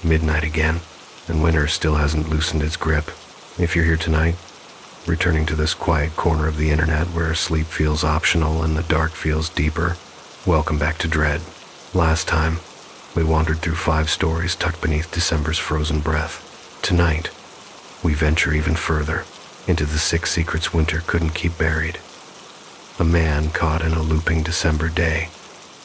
Midnight again, and winter still hasn't loosened its grip. If you're here tonight, returning to this quiet corner of the internet where sleep feels optional and the dark feels deeper, welcome back to Dread. Last time, we wandered through 5 stories tucked beneath December's frozen breath. Tonight, we venture even further, into the 6 secrets winter couldn't keep buried. A man caught in a looping December day,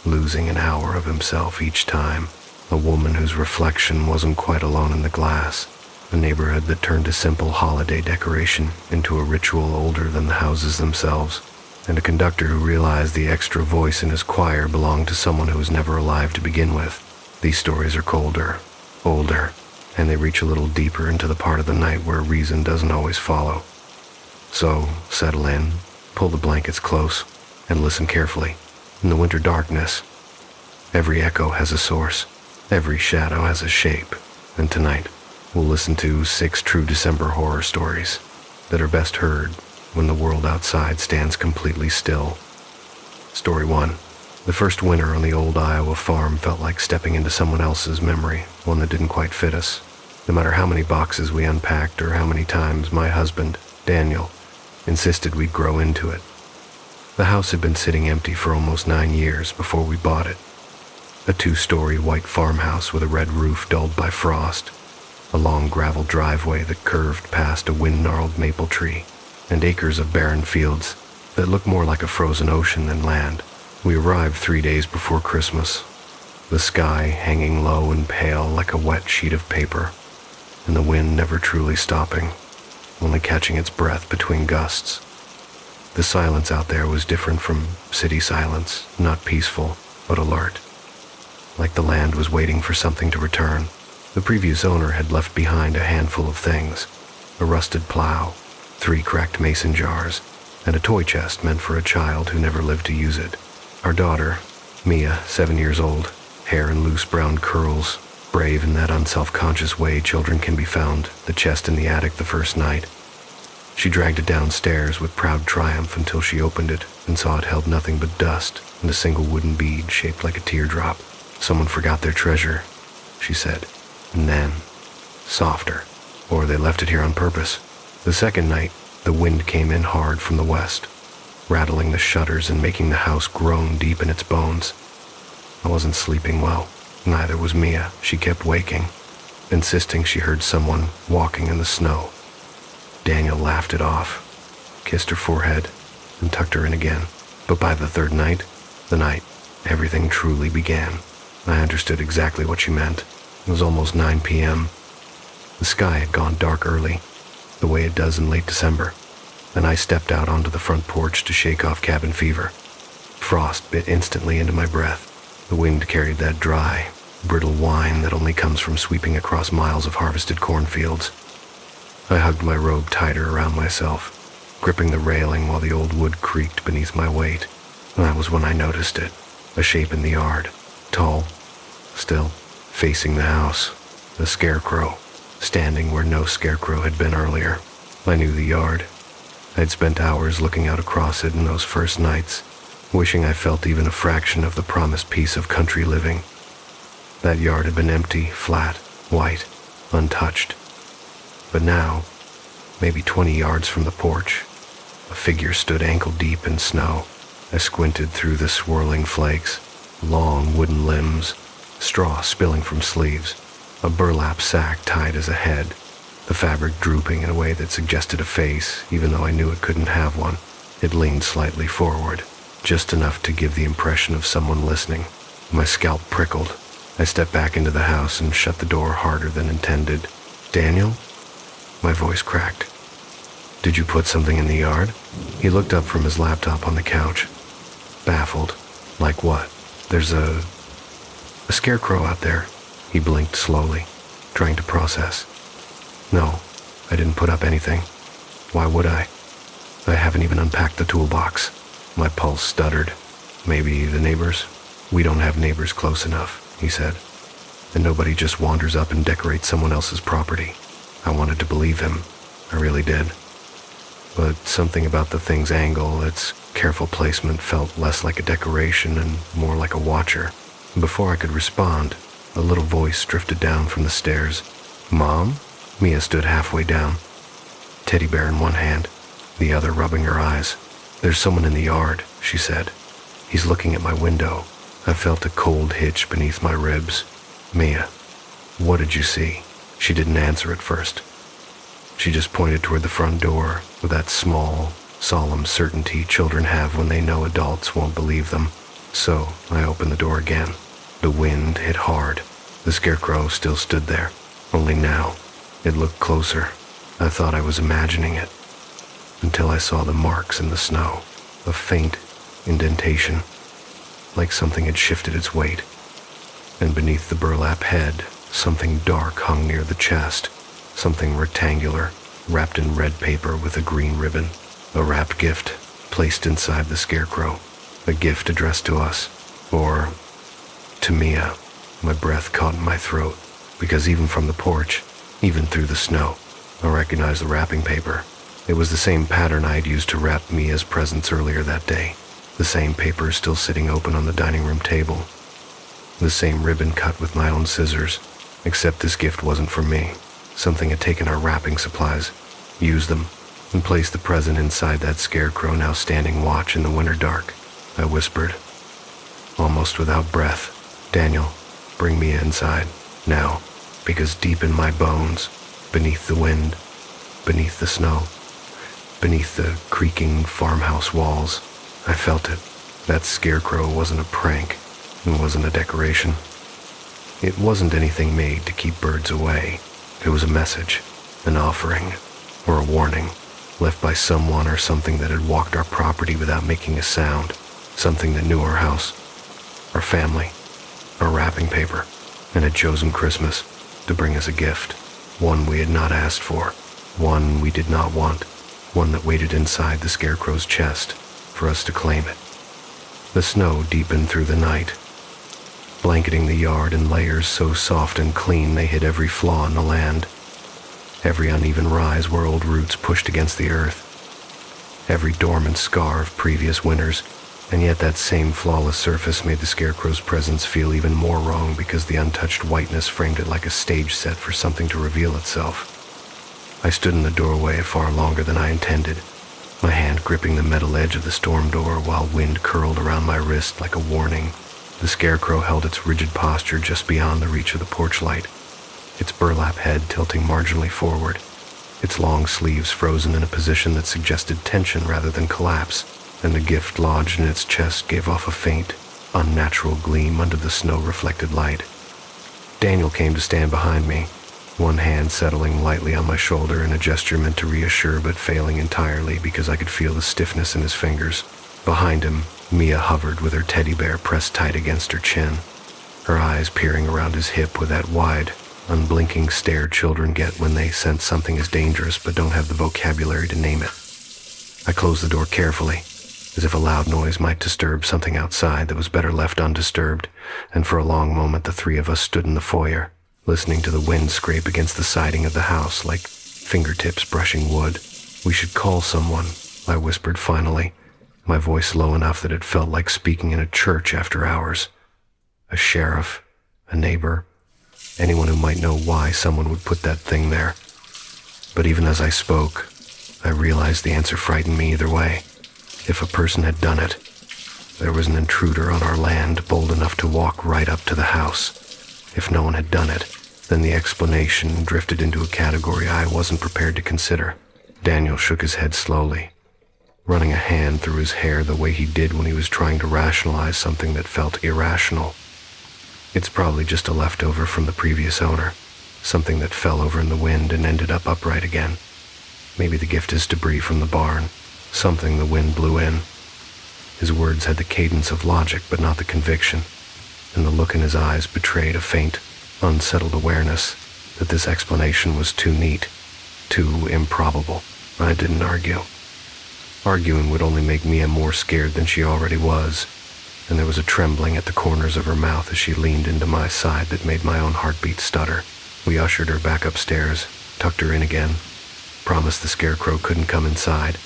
losing an hour of himself each time. A woman whose reflection wasn't quite alone in the glass. A neighborhood that turned a simple holiday decoration into a ritual older than the houses themselves. And a conductor who realized the extra voice in his choir belonged to someone who was never alive to begin with. These stories are colder, older, and they reach a little deeper into the part of the night where reason doesn't always follow. So, settle in, pull the blankets close, and listen carefully. In the winter darkness, every echo has a source, every shadow has a shape, and tonight, we'll listen to 6 true December horror stories that are best heard when the world outside stands completely still. Story 1. The first winter on the old Iowa farm felt like stepping into someone else's memory, one that didn't quite fit us. No matter how many boxes we unpacked or how many times my husband, Daniel, insisted we'd grow into it. The house had been sitting empty for almost 9 years before we bought it. A 2-story white farmhouse with a red roof dulled by frost, a long gravel driveway that curved past a wind-gnarled maple tree, and acres of barren fields that looked more like a frozen ocean than land. We arrived 3 days before Christmas, the sky hanging low and pale like a wet sheet of paper, and the wind never truly stopping, only catching its breath between gusts. The silence out there was different from city silence, not peaceful, but alert, like the land was waiting for something to return. The previous owner had left behind a handful of things: a rusted plow, 3 cracked mason jars, and a toy chest meant for a child who never lived to use it. Our daughter, Mia, 7 years old, hair in loose brown curls, brave in that unself-conscious way children can be found, the chest in the attic the first night. She dragged it downstairs with proud triumph until she opened it and saw it held nothing but dust and a single wooden bead shaped like a teardrop. Someone forgot their treasure, she said, and then, softer, or they left it here on purpose. The second night, the wind came in hard from the west, rattling the shutters and making the house groan deep in its bones. I wasn't sleeping well. Neither was Mia. She kept waking, insisting she heard someone walking in the snow. Daniel laughed it off, kissed her forehead, and tucked her in again. But by the third night, the night everything truly began, I understood exactly what she meant. It was almost 9 p.m. The sky had gone dark early, the way it does in late December, and I stepped out onto the front porch to shake off cabin fever. Frost bit instantly into my breath. The wind carried that dry, brittle whine that only comes from sweeping across miles of harvested cornfields. I hugged my robe tighter around myself, gripping the railing while the old wood creaked beneath my weight. And that was when I noticed it, a shape in the yard, tall, still, facing the house, a scarecrow, standing where no scarecrow had been earlier. I knew the yard. I'd spent hours looking out across it in those first nights, wishing I felt even a fraction of the promised peace of country living. That yard had been empty, flat, white, untouched. But now, maybe 20 yards from the porch, a figure stood ankle-deep in snow. I squinted through the swirling flakes, long wooden limbs, straw spilling from sleeves, a burlap sack tied as a head, the fabric drooping in a way that suggested a face, even though I knew it couldn't have one. It leaned slightly forward, just enough to give the impression of someone listening. My scalp prickled. I stepped back into the house and shut the door harder than intended. "Daniel?" My voice cracked. "Did you put something in the yard?" He looked up from his laptop on the couch, baffled. "Like what?" "There's a scarecrow out there." He blinked slowly, trying to process. "No, I didn't put up anything. Why would I? I haven't even unpacked the toolbox." My pulse stuttered. "Maybe the neighbors?" "We don't have neighbors close enough," he said. "And nobody just wanders up and decorates someone else's property." I wanted to believe him. I really did. But something about the thing's angle, its careful placement, felt less like a decoration and more like a watcher. Before I could respond, A little voice drifted down from the stairs. "Mom?" Mia stood halfway down, teddy bear in one hand, the other rubbing her eyes. "There's someone in the yard," she said. "He's looking at my window." I felt a cold hitch beneath my ribs. "Mia, what did you see?" She didn't answer at first. She just pointed toward the front door with that small, solemn certainty children have when they know adults won't believe them. So I opened the door again. The wind hit hard. The scarecrow still stood there, only now it looked closer. I thought I was imagining it, until I saw the marks in the snow, a faint indentation, like something had shifted its weight. And beneath the burlap head, something dark hung near the chest, something rectangular, wrapped in red paper with a green ribbon. A wrapped gift placed inside the scarecrow, a gift addressed to us, or to Mia. My breath caught in my throat, because even from the porch, even through the snow, I recognized the wrapping paper. It was the same pattern I had used to wrap Mia's presents earlier that day. The same paper still sitting open on the dining room table. The same ribbon cut with my own scissors, except this gift wasn't for me. Something had taken our wrapping supplies, used them, and placed the present inside that scarecrow now standing watch in the winter dark. I whispered, almost without breath, "Daniel, bring Mia inside, now," because deep in my bones, beneath the wind, beneath the snow, beneath the creaking farmhouse walls, I felt it. That scarecrow wasn't a prank. It wasn't a decoration. It wasn't anything made to keep birds away. It was a message, an offering, or a warning, left by someone or something that had walked our property without making a sound, something that knew our house, our family, our wrapping paper, and had chosen Christmas to bring us a gift, one we had not asked for, one we did not want, one that waited inside the scarecrow's chest for us to claim it. The snow deepened through the night, blanketing the yard in layers so soft and clean they hid every flaw in the land, every uneven rise where old roots pushed against the earth, every dormant scar of previous winters, and yet that same flawless surface made the scarecrow's presence feel even more wrong because the untouched whiteness framed it like a stage set for something to reveal itself. I stood in the doorway far longer than I intended, my hand gripping the metal edge of the storm door while wind curled around my wrist like a warning. The scarecrow held its rigid posture just beyond the reach of the porch light, its burlap head tilting marginally forward, its long sleeves frozen in a position that suggested tension rather than collapse, and the gift lodged in its chest gave off a faint, unnatural gleam under the snow-reflected light. Daniel came to stand behind me, one hand settling lightly on my shoulder in a gesture meant to reassure but failing entirely because I could feel the stiffness in his fingers. Behind him, Mia hovered with her teddy bear pressed tight against her chin, her eyes peering around his hip with that wide, unblinking stare children get when they sense something is dangerous but don't have the vocabulary to name it. I closed the door carefully, as if a loud noise might disturb something outside that was better left undisturbed, and for a long moment the three of us stood in the foyer, listening to the wind scrape against the siding of the house like fingertips brushing wood. "We should call someone," I whispered finally, my voice low enough that it felt like speaking in a church after hours. A sheriff, a neighbor, anyone who might know why someone would put that thing there. But even as I spoke, I realized the answer frightened me either way. If a person had done it, there was an intruder on our land bold enough to walk right up to the house. If no one had done it, then the explanation drifted into a category I wasn't prepared to consider. Daniel shook his head slowly, running a hand through his hair the way he did when he was trying to rationalize something that felt irrational. "It's probably just a leftover from the previous owner, something that fell over in the wind and ended up upright again. Maybe the gift is debris from the barn, something the wind blew in." His words had the cadence of logic but not the conviction, and the look in his eyes betrayed a faint, unsettled awareness that this explanation was too neat, too improbable. I didn't argue. Arguing would only make Mia more scared than she already was, and there was a trembling at the corners of her mouth as she leaned into my side that made my own heartbeat stutter. We ushered her back upstairs, tucked her in again, promised the scarecrow couldn't come inside,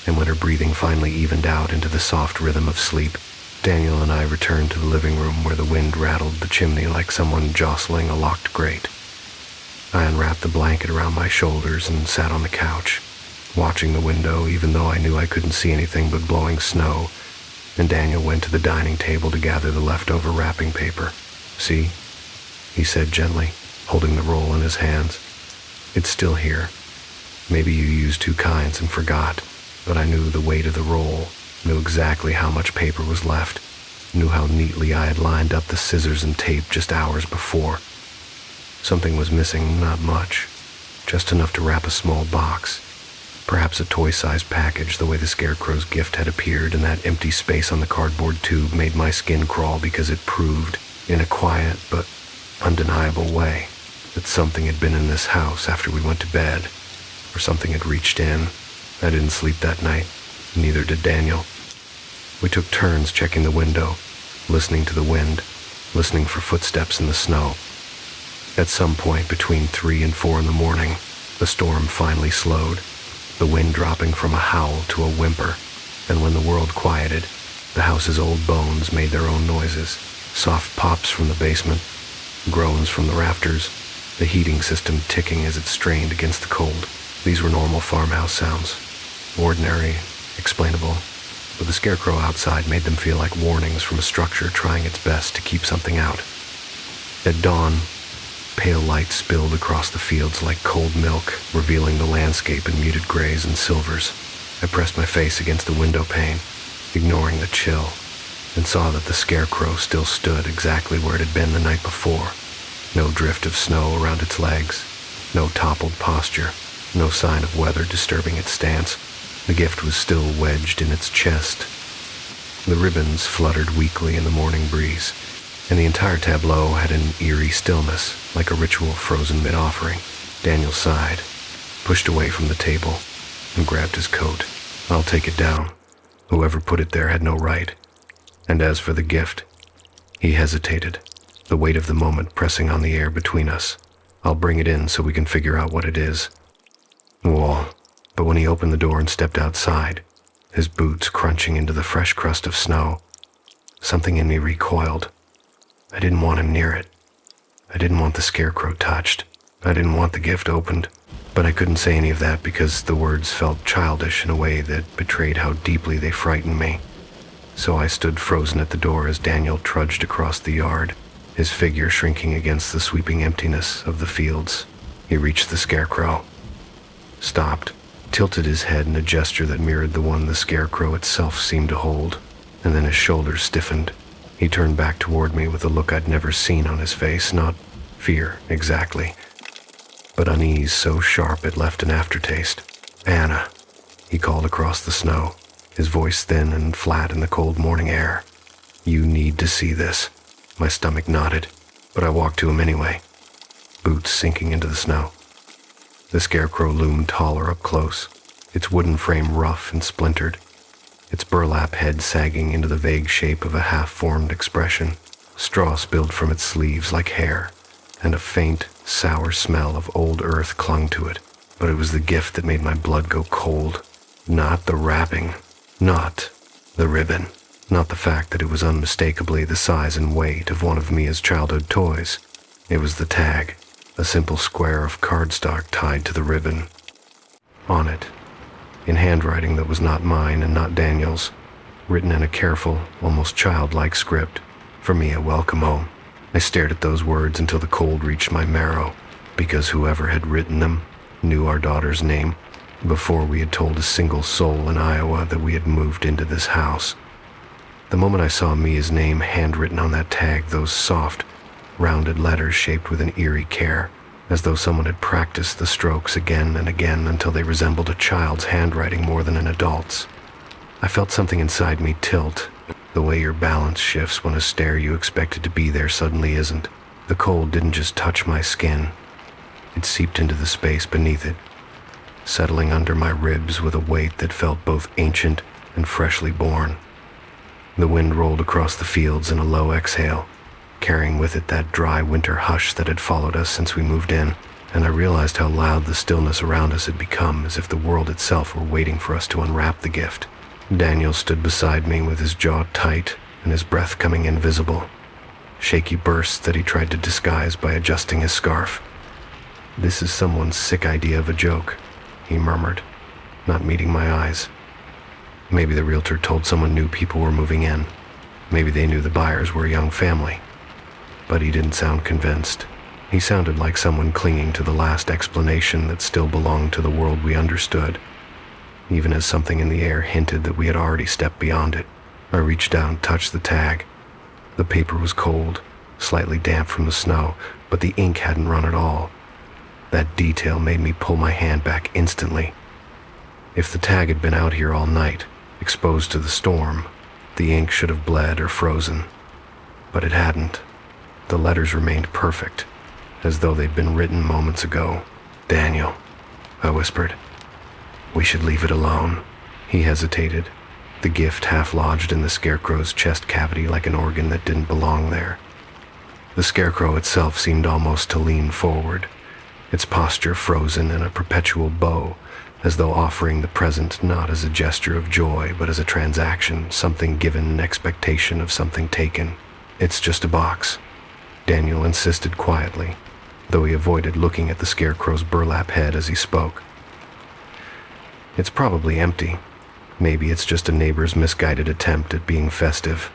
and when her breathing finally evened out into the soft rhythm of sleep, Daniel and I returned to the living room where the wind rattled the chimney like someone jostling a locked grate. I unwrapped the blanket around my shoulders and sat on the couch, watching the window even though I knew I couldn't see anything but blowing snow, and Daniel went to the dining table to gather the leftover wrapping paper. "See?" he said gently, holding the roll in his hands. "It's still here. Maybe you used two kinds and forgot, but I knew the weight of the roll, knew exactly how much paper was left, knew how neatly I had lined up the scissors and tape just hours before. Something was missing, not much, just enough to wrap a small box, perhaps a toy-sized package. The way the Scarecrow's gift had appeared in that empty space on the cardboard tube made my skin crawl because it proved, in a quiet but undeniable way, that something had been in this house after we went to bed, or something had reached in. I didn't sleep that night, neither did Daniel. We took turns checking the window, listening to the wind, listening for footsteps in the snow. At some point between 3 and 4 in the morning, the storm finally slowed, the wind dropping from a howl to a whimper, and when the world quieted, the house's old bones made their own noises, soft pops from the basement, groans from the rafters, the heating system ticking as it strained against the cold. These were normal farmhouse sounds, ordinary, explainable, but the Scarecrow outside made them feel like warnings from a structure trying its best to keep something out. At dawn, pale light spilled across the fields like cold milk, revealing the landscape in muted grays and silvers. I pressed my face against the window pane, ignoring the chill, and saw that the Scarecrow still stood exactly where it had been the night before. No drift of snow around its legs, no toppled posture, no sign of weather disturbing its stance. The gift was still wedged in its chest. The ribbons fluttered weakly in the morning breeze, and the entire tableau had an eerie stillness, like a ritual frozen mid-offering. Daniel sighed, pushed away from the table, and grabbed his coat. "I'll take it down. Whoever put it there had no right. And as for the gift," he hesitated, the weight of the moment pressing on the air between us. "I'll bring it in so we can figure out what it is." Wall. But when he opened the door and stepped outside, his boots crunching into the fresh crust of snow, something in me recoiled. I didn't want him near it. I didn't want the Scarecrow touched. I didn't want the gift opened. But I couldn't say any of that because the words felt childish in a way that betrayed how deeply they frightened me. So I stood frozen at the door as Daniel trudged across the yard, his figure shrinking against the sweeping emptiness of the fields. He reached the Scarecrow, stopped, tilted his head in a gesture that mirrored the one the Scarecrow itself seemed to hold, and then his shoulders stiffened. He turned back toward me with a look I'd never seen on his face, not fear exactly, but unease so sharp it left an aftertaste. "Anna," he called across the snow, his voice thin and flat in the cold morning air. "You need to see this." My stomach knotted, but I walked to him anyway, boots sinking into the snow. The Scarecrow loomed taller up close, its wooden frame rough and splintered, its burlap head sagging into the vague shape of a half-formed expression. Straw spilled from its sleeves like hair, and a faint, sour smell of old earth clung to it. But it was the gift that made my blood go cold. Not the wrapping, not the ribbon, not the fact that it was unmistakably the size and weight of one of Mia's childhood toys. It was the tag, a simple square of cardstock tied to the ribbon. On it, in handwriting that was not mine and not Daniel's, written in a careful, almost childlike script, "For Mia, welcome home." I stared at those words until the cold reached my marrow, because whoever had written them knew our daughter's name before we had told a single soul in Iowa that we had moved into this house. The moment I saw Mia's name handwritten on that tag, those soft, rounded letters shaped with an eerie care, as though someone had practiced the strokes again and again until they resembled a child's handwriting more than an adult's. I felt something inside me tilt, the way your balance shifts when a stair you expected to be there suddenly isn't. The cold didn't just touch my skin, it seeped into the space beneath it, settling under my ribs with a weight that felt both ancient and freshly born. The wind rolled across the fields in a low exhale, carrying with it that dry winter hush that had followed us since we moved in, and I realized how loud the stillness around us had become, as if the world itself were waiting for us to unwrap the gift. Daniel stood beside me with his jaw tight, and his breath coming invisible. Shaky bursts that he tried to disguise by adjusting his scarf. "This is someone's sick idea of a joke," he murmured, not meeting my eyes. Maybe the realtor told someone new people were moving in. Maybe they knew the buyers were a young family. But he didn't sound convinced. He sounded like someone clinging to the last explanation that still belonged to the world we understood. Even as something in the air hinted that we had already stepped beyond it, I reached out and touched the tag. The paper was cold, slightly damp from the snow, but the ink hadn't run at all. That detail made me pull my hand back instantly. If the tag had been out here all night, exposed to the storm, the ink should have bled or frozen. But it hadn't. The letters remained perfect, as though they'd been written moments ago. "Daniel," I whispered. "We should leave it alone." He hesitated, the gift half lodged in the scarecrow's chest cavity like an organ that didn't belong there. The scarecrow itself seemed almost to lean forward, its posture frozen in a perpetual bow, as though offering the present not as a gesture of joy but as a transaction, something given in expectation of something taken. "It's just a box," Daniel insisted quietly, though he avoided looking at the scarecrow's burlap head as he spoke. "It's probably empty. Maybe it's just a neighbor's misguided attempt at being festive."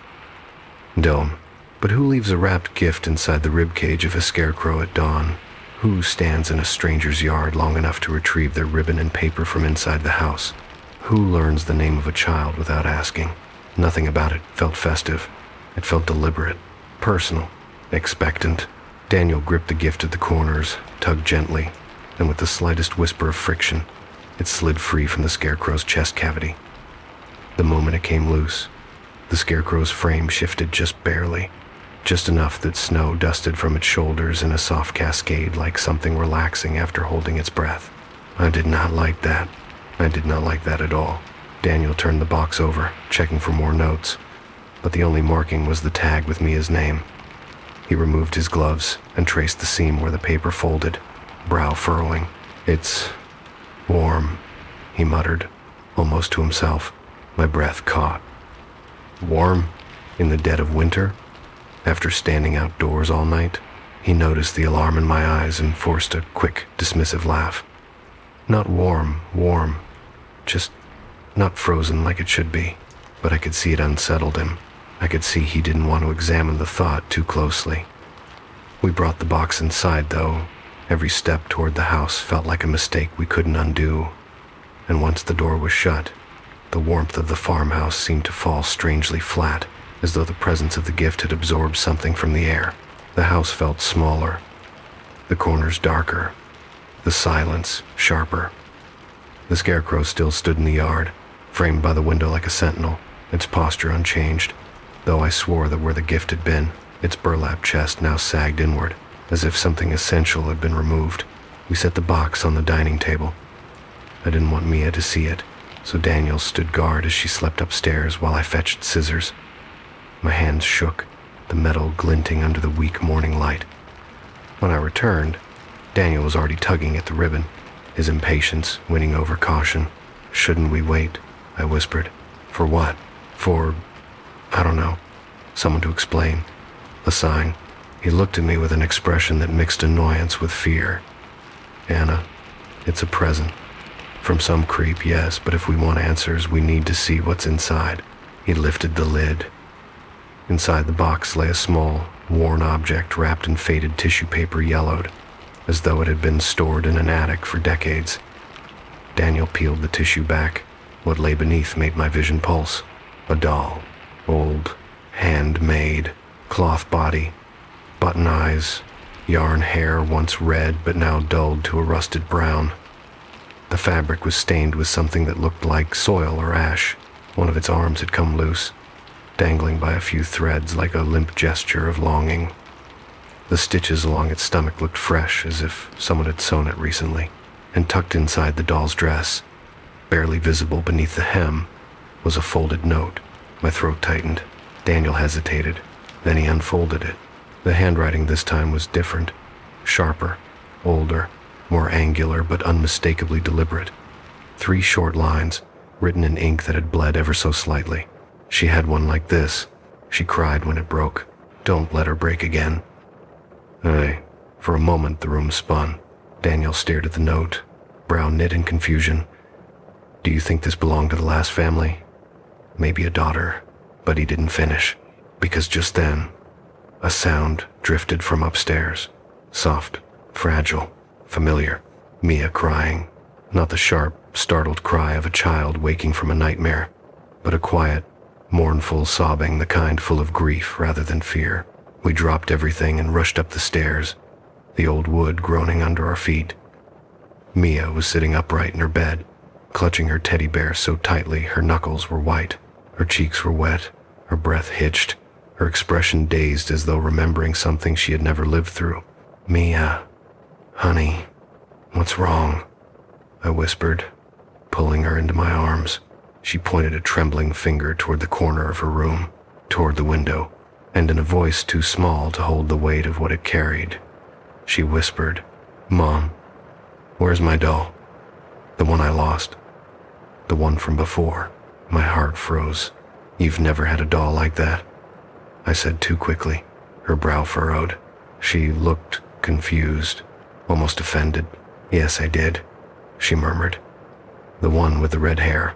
"Dome. But who leaves a wrapped gift inside the ribcage of a scarecrow at dawn? Who stands in a stranger's yard long enough to retrieve their ribbon and paper from inside the house? Who learns the name of a child without asking?" Nothing about it felt festive. It felt deliberate, personal, expectant. Daniel gripped the gift at the corners, tugged gently, and with the slightest whisper of friction, it slid free from the scarecrow's chest cavity. The moment it came loose, the scarecrow's frame shifted just barely, just enough that snow dusted from its shoulders in a soft cascade like something relaxing after holding its breath. I did not like that. I did not like that at all. Daniel turned the box over, checking for more notes, but the only marking was the tag with Mia's name. He removed his gloves and traced the seam where the paper folded, brow furrowing. "It's warm," he muttered, almost to himself. My breath caught. Warm? In the dead of winter? After standing outdoors all night? He noticed the alarm in my eyes and forced a quick, dismissive laugh. "Not warm. Just not frozen like it should be." But I could see it unsettled him. I could see he didn't want to examine the thought too closely. We brought the box inside, though. Every step toward the house felt like a mistake we couldn't undo. And once the door was shut, the warmth of the farmhouse seemed to fall strangely flat, as though the presence of the gift had absorbed something from the air. The house felt smaller, the corners darker, the silence sharper. The scarecrow still stood in the yard, framed by the window like a sentinel, its posture unchanged, though I swore that where the gift had been, its burlap chest now sagged inward, as if something essential had been removed. We set the box on the dining table. I didn't want Mia to see it, so Daniel stood guard as she slept upstairs while I fetched scissors. My hands shook, the metal glinting under the weak morning light. When I returned, Daniel was already tugging at the ribbon, his impatience winning over caution. "Shouldn't we wait?" I whispered. "For what?" "For, I don't know. Someone to explain. A sign." He looked at me with an expression that mixed annoyance with fear. "Anna, it's a present. From some creep, yes, but if we want answers, we need to see what's inside." He lifted the lid. Inside the box lay a small, worn object wrapped in faded tissue paper yellowed, as though it had been stored in an attic for decades. Daniel peeled the tissue back. What lay beneath made my vision pulse. A doll. Old, handmade, cloth body, button eyes, yarn hair once red but now dulled to a rusted brown. The fabric was stained with something that looked like soil or ash. One of its arms had come loose, dangling by a few threads like a limp gesture of longing. The stitches along its stomach looked fresh, as if someone had sewn it recently, and tucked inside the doll's dress, barely visible beneath the hem, was a folded note. My throat tightened. Daniel hesitated. Then he unfolded it. The handwriting this time was different, sharper, older, more angular but unmistakably deliberate. 3 short lines, written in ink that had bled ever so slightly. "She had one like this. she cried when it broke. Don't let her break again. For a moment the room spun. Daniel stared at the note, brow knit in confusion. Do you think this belonged to the last family? Maybe a daughter, but he didn't finish, because just then, a sound drifted from upstairs. Soft, fragile, familiar. Mia crying. Not the sharp, startled cry of a child waking from a nightmare, but a quiet, mournful sobbing, the kind full of grief rather than fear. We dropped everything and rushed up the stairs, the old wood groaning under our feet. Mia was sitting upright in her bed, clutching her teddy bear so tightly her knuckles were white, her cheeks were wet, her breath hitched, her expression dazed as though remembering something she had never lived through. Mia, honey, what's wrong? I whispered, pulling her into my arms. She pointed a trembling finger toward the corner of her room, toward the window, and in a voice too small to hold the weight of what it carried, she whispered, Mom, where's my doll? The one I lost. The one from before. My heart froze. You've never had a doll like that? I said too quickly, her brow furrowed. She looked confused, almost offended. Yes, I did, she murmured. The one with the red hair.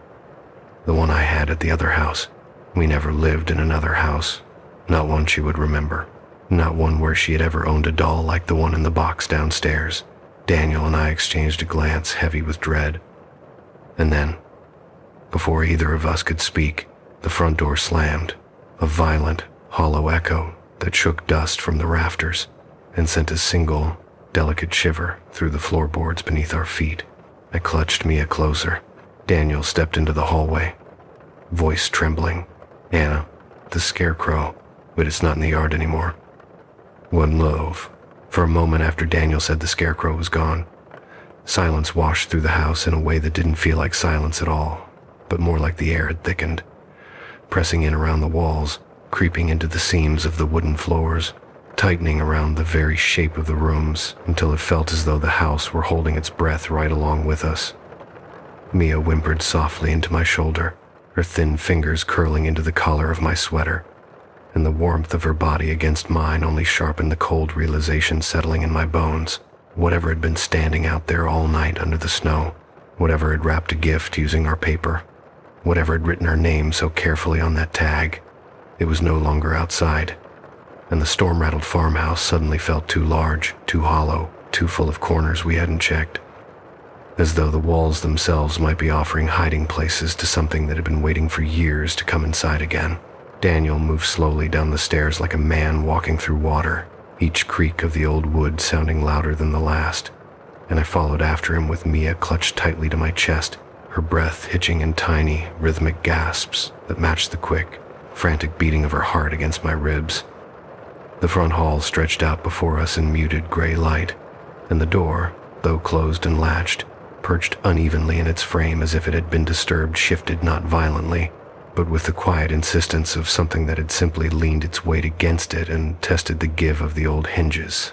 The one I had at the other house. We never lived in another house. Not one she would remember. Not one where she had ever owned a doll like the one in the box downstairs. Daniel and I exchanged a glance heavy with dread. And then, before either of us could speak, the front door slammed, a violent, hollow echo that shook dust from the rafters and sent a single, delicate shiver through the floorboards beneath our feet. I clutched Mia closer. Daniel stepped into the hallway, voice trembling. Anna, the scarecrow, but it's not in the yard anymore. One loaf. For a moment after Daniel said the scarecrow was gone, silence washed through the house in a way that didn't feel like silence at all, but more like the air had thickened, pressing in around the walls, creeping into the seams of the wooden floors, tightening around the very shape of the rooms until it felt as though the house were holding its breath right along with us. Mia whimpered softly into my shoulder, her thin fingers curling into the collar of my sweater, and the warmth of her body against mine only sharpened the cold realization settling in my bones. Whatever had been standing out there all night under the snow, whatever had wrapped a gift using our paper, whatever had written our name so carefully on that tag, it was no longer outside, and the storm-rattled farmhouse suddenly felt too large, too hollow, too full of corners we hadn't checked, as though the walls themselves might be offering hiding places to something that had been waiting for years to come inside again. Daniel moved slowly down the stairs like a man walking through water, each creak of the old wood sounding louder than the last, and I followed after him with Mia clutched tightly to my chest, her breath hitching in tiny, rhythmic gasps that matched the quick, frantic beating of her heart against my ribs. The front hall stretched out before us in muted gray light, and the door, though closed and latched, perched unevenly in its frame as if it had been disturbed, shifted not violently, but with the quiet insistence of something that had simply leaned its weight against it and tested the give of the old hinges.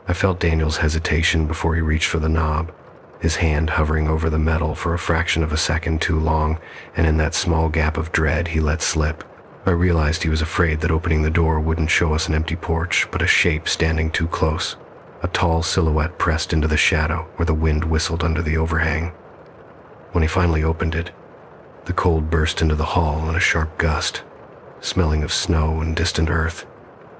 I felt Daniel's hesitation before he reached for the knob, his hand hovering over the metal for a fraction of a second too long, and in that small gap of dread he let slip. I realized he was afraid that opening the door wouldn't show us an empty porch, but a shape standing too close, a tall silhouette pressed into the shadow where the wind whistled under the overhang. When he finally opened it, the cold burst into the hall in a sharp gust, smelling of snow and distant earth,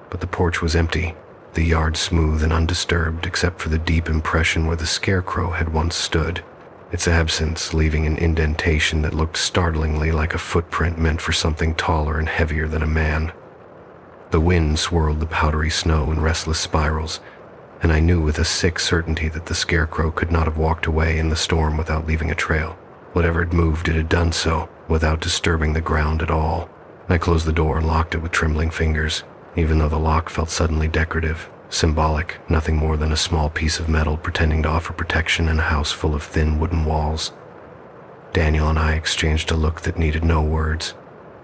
but the porch was empty, the yard smooth and undisturbed except for the deep impression where the scarecrow had once stood, its absence leaving an indentation that looked startlingly like a footprint meant for something taller and heavier than a man. The wind swirled the powdery snow in restless spirals, and I knew with a sick certainty that the scarecrow could not have walked away in the storm without leaving a trail. Whatever had moved, it had done so, without disturbing the ground at all. I closed the door and locked it with trembling fingers, even though the lock felt suddenly decorative, symbolic, nothing more than a small piece of metal pretending to offer protection in a house full of thin wooden walls. Daniel and I exchanged a look that needed no words,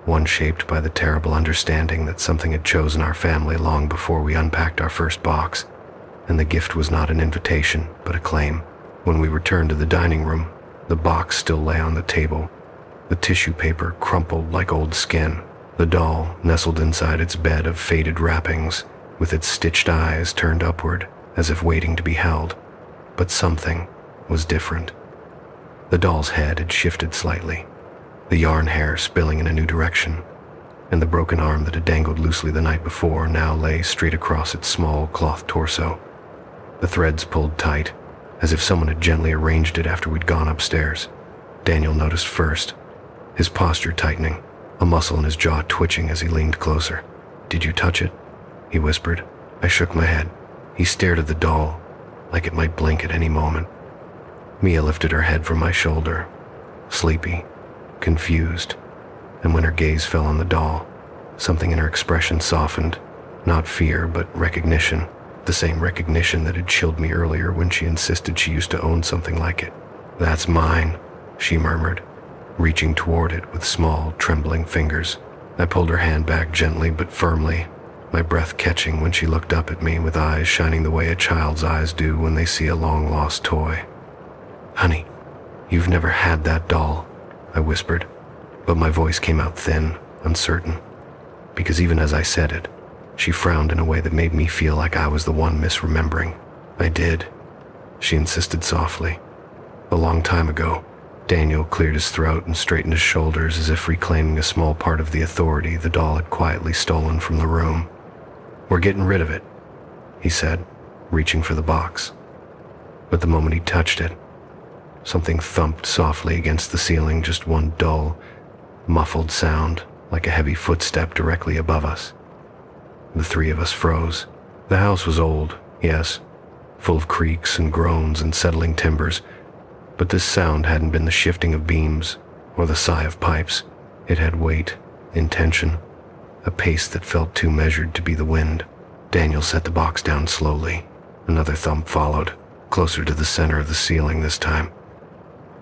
one shaped by the terrible understanding that something had chosen our family long before we unpacked our first box, and the gift was not an invitation, but a claim. When we returned to the dining room, the box still lay on the table, the tissue paper crumpled like old skin, The doll nestled inside its bed of faded wrappings, with its stitched eyes turned upward, as if waiting to be held. But something was different. The doll's head had shifted slightly, the yarn hair spilling in a new direction, and the broken arm that had dangled loosely the night before now lay straight across its small cloth torso. The threads pulled tight, as if someone had gently arranged it after we'd gone upstairs. Daniel noticed first, his posture tightening, a muscle in his jaw twitching as he leaned closer. "Did you touch it?" he whispered. I shook my head. He stared at the doll, like it might blink at any moment. Mia lifted her head from my shoulder, sleepy, confused, and when her gaze fell on the doll, something in her expression softened, not fear, but recognition, the same recognition that had chilled me earlier when she insisted she used to own something like it. "That's mine," she murmured, reaching toward it with small, trembling fingers. I pulled her hand back gently but firmly, my breath catching when she looked up at me with eyes shining the way a child's eyes do when they see a long-lost toy. "Honey, you've never had that doll," I whispered, but my voice came out thin, uncertain, because even as I said it, she frowned in a way that made me feel like I was the one misremembering. "I did," she insisted softly. "A long time ago." Daniel cleared his throat and straightened his shoulders as if reclaiming a small part of the authority the doll had quietly stolen from the room. "We're getting rid of it," he said, reaching for the box. But the moment he touched it, something thumped softly against the ceiling, just one dull, muffled sound, like a heavy footstep directly above us. The three of us froze. The house was old, yes, full of creaks and groans and settling timbers, but this sound hadn't been the shifting of beams or the sigh of pipes. It had weight, intention, a pace that felt too measured to be the wind. Daniel set the box down slowly. Another thump followed, closer to the center of the ceiling this time.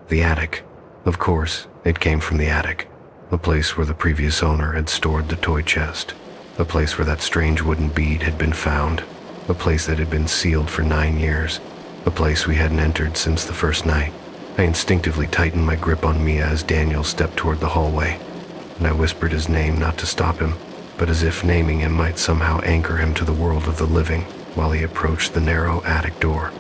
The attic. Of course, it came from the attic, the place where the previous owner had stored the toy chest, the place where that strange wooden bead had been found, a place that had been sealed for 9 years, a place we hadn't entered since the first night. I instinctively tightened my grip on Mia as Daniel stepped toward the hallway, and I whispered his name not to stop him, but as if naming him might somehow anchor him to the world of the living while he approached the narrow attic door.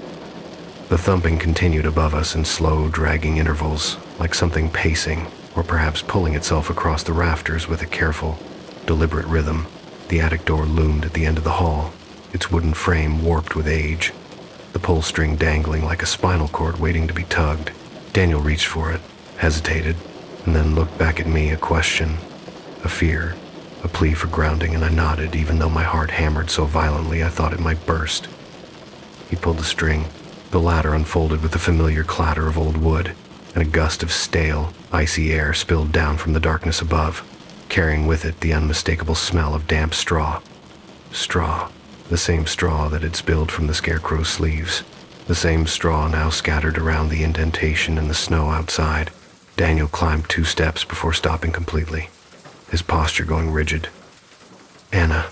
The thumping continued above us in slow, dragging intervals, like something pacing, or perhaps pulling itself across the rafters with a careful, deliberate rhythm. The attic door loomed at the end of the hall, its wooden frame warped with age, the pull string dangling like a spinal cord waiting to be tugged. Daniel reached for it, hesitated, and then looked back at me, a question, a fear, a plea for grounding, and I nodded even though my heart hammered so violently I thought it might burst. He pulled the string. The ladder unfolded with the familiar clatter of old wood, and a gust of stale, icy air spilled down from the darkness above, carrying with it the unmistakable smell of damp straw. Straw, the same straw that had spilled from the scarecrow's sleeves, the same straw now scattered around the indentation in the snow outside. Daniel climbed 2 steps before stopping completely, his posture going rigid. "Anna,"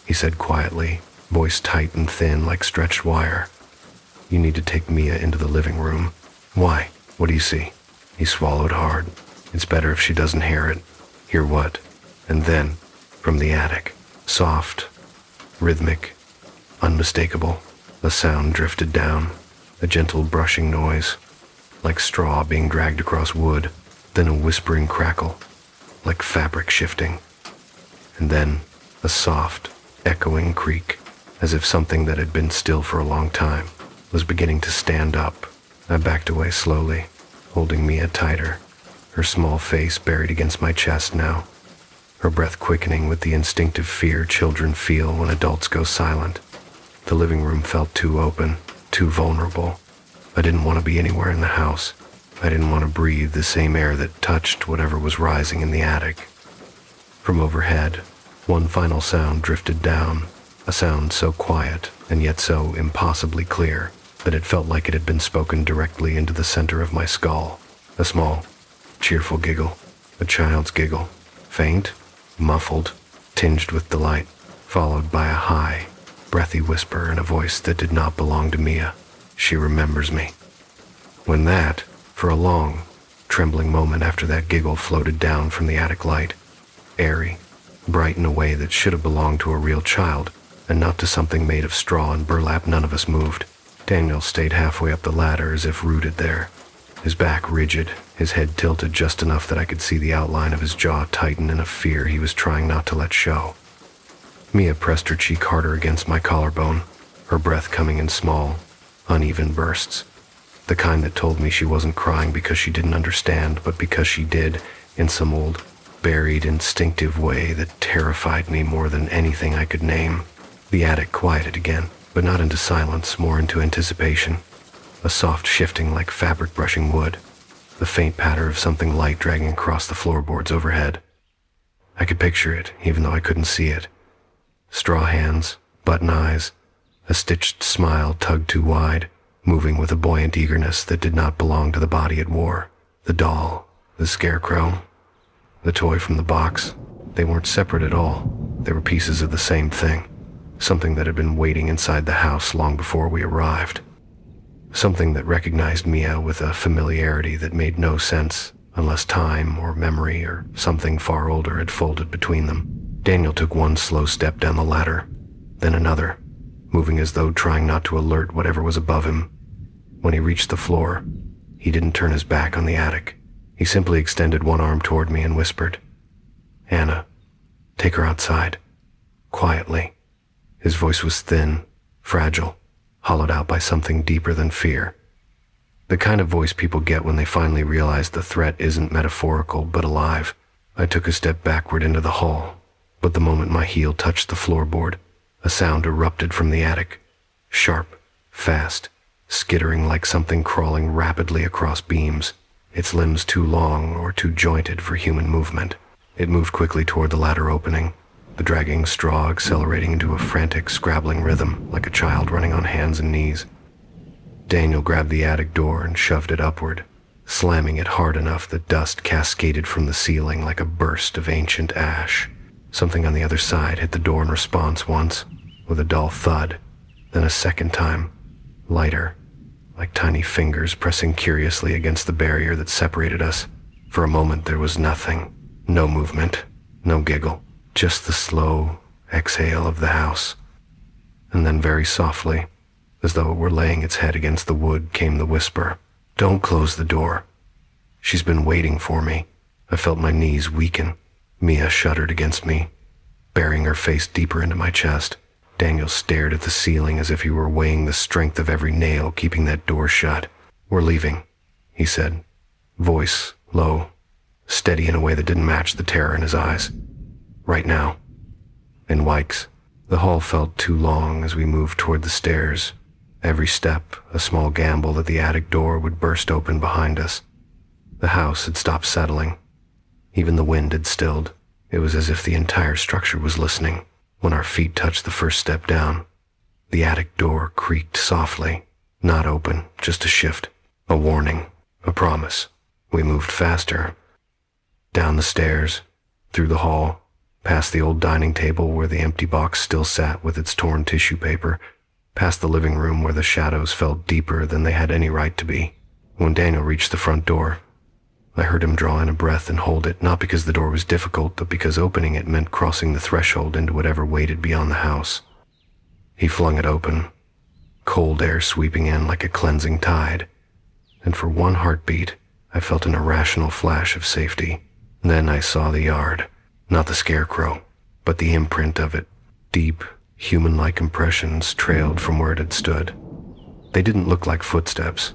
he said quietly, voice tight and thin like stretched wire, "you need to take Mia into the living room." "Why? What do you see?" He swallowed hard. "It's better if she doesn't hear it." "Hear what?" And then, from the attic, soft, rhythmic, unmistakable, the sound drifted down, a gentle brushing noise, like straw being dragged across wood, then a whispering crackle, like fabric shifting, and then a soft, echoing creak, as if something that had been still for a long time was beginning to stand up. I backed away slowly, holding Mia tighter, her small face buried against my chest now, her breath quickening with the instinctive fear children feel when adults go silent. The living room felt too open, too vulnerable. I didn't want to be anywhere in the house. I didn't want to breathe the same air that touched whatever was rising in the attic. From overhead, one final sound drifted down, a sound so quiet and yet so impossibly clear that it felt like it had been spoken directly into the center of my skull. A small, cheerful giggle, a child's giggle, faint, muffled, tinged with delight, followed by a high, breathy whisper in a voice that did not belong to Mia. "She remembers me." When that, for a long, trembling moment after that giggle floated down from the attic light, airy, bright in a way that should have belonged to a real child, and not to something made of straw and burlap. None of us moved. Daniel stayed halfway up the ladder as if rooted there, his back rigid, his head tilted just enough that I could see the outline of his jaw tighten in a fear he was trying not to let show. Mia pressed her cheek harder against my collarbone, her breath coming in small, uneven bursts. The kind that told me she wasn't crying because she didn't understand, but because she did, in some old, buried, instinctive way that terrified me more than anything I could name. The attic quieted again, but not into silence, more into anticipation. A soft shifting like fabric brushing wood, the faint patter of something light dragging across the floorboards overhead. I could picture it, even though I couldn't see it. Straw hands, button eyes, a stitched smile tugged too wide, moving with a buoyant eagerness that did not belong to the body it wore. The doll, the scarecrow, the toy from the box, they weren't separate at all. They were pieces of the same thing, something that had been waiting inside the house long before we arrived. Something that recognized Mia with a familiarity that made no sense unless time or memory or something far older had folded between them. Daniel took one slow step down the ladder, then another, moving as though trying not to alert whatever was above him. When he reached the floor, he didn't turn his back on the attic. He simply extended one arm toward me and whispered, "Anna, take her outside." Quietly. His voice was thin, fragile, hollowed out by something deeper than fear. The kind of voice people get when they finally realize the threat isn't metaphorical but alive. I took a step backward into the hall, but the moment my heel touched the floorboard, a sound erupted from the attic, sharp, fast, skittering like something crawling rapidly across beams, its limbs too long or too jointed for human movement. It moved quickly toward the ladder opening, the dragging straw accelerating into a frantic, scrabbling rhythm like a child running on hands and knees. Daniel grabbed the attic door and shoved it upward, slamming it hard enough that dust cascaded from the ceiling like a burst of ancient ash. Something on the other side hit the door in response once, with a dull thud, then a second time, lighter, like tiny fingers pressing curiously against the barrier that separated us. For a moment there was nothing, no movement, no giggle, just the slow exhale of the house. And then very softly, as though it were laying its head against the wood, came the whisper, "Don't close the door. She's been waiting for me." I felt my knees weaken. Mia shuddered against me, burying her face deeper into my chest. Daniel stared at the ceiling as if he were weighing the strength of every nail keeping that door shut. "We're leaving," he said, voice low, steady in a way that didn't match the terror in his eyes. "Right now." In Wikes, the hall felt too long as we moved toward the stairs. Every step, a small gamble that the attic door would burst open behind us. The house had stopped settling. Even the wind had stilled. It was as if the entire structure was listening. When our feet touched the first step down, the attic door creaked softly. Not open, just a shift. A warning, a promise. We moved faster. Down the stairs, through the hall, past the old dining table where the empty box still sat with its torn tissue paper, past the living room where the shadows felt deeper than they had any right to be. When Daniel reached the front door, I heard him draw in a breath and hold it, not because the door was difficult, but because opening it meant crossing the threshold into whatever waited beyond the house. He flung it open, cold air sweeping in like a cleansing tide, and for one heartbeat, I felt an irrational flash of safety. Then I saw the yard, not the scarecrow, but the imprint of it. Deep, human-like impressions trailed from where it had stood. They didn't look like footsteps.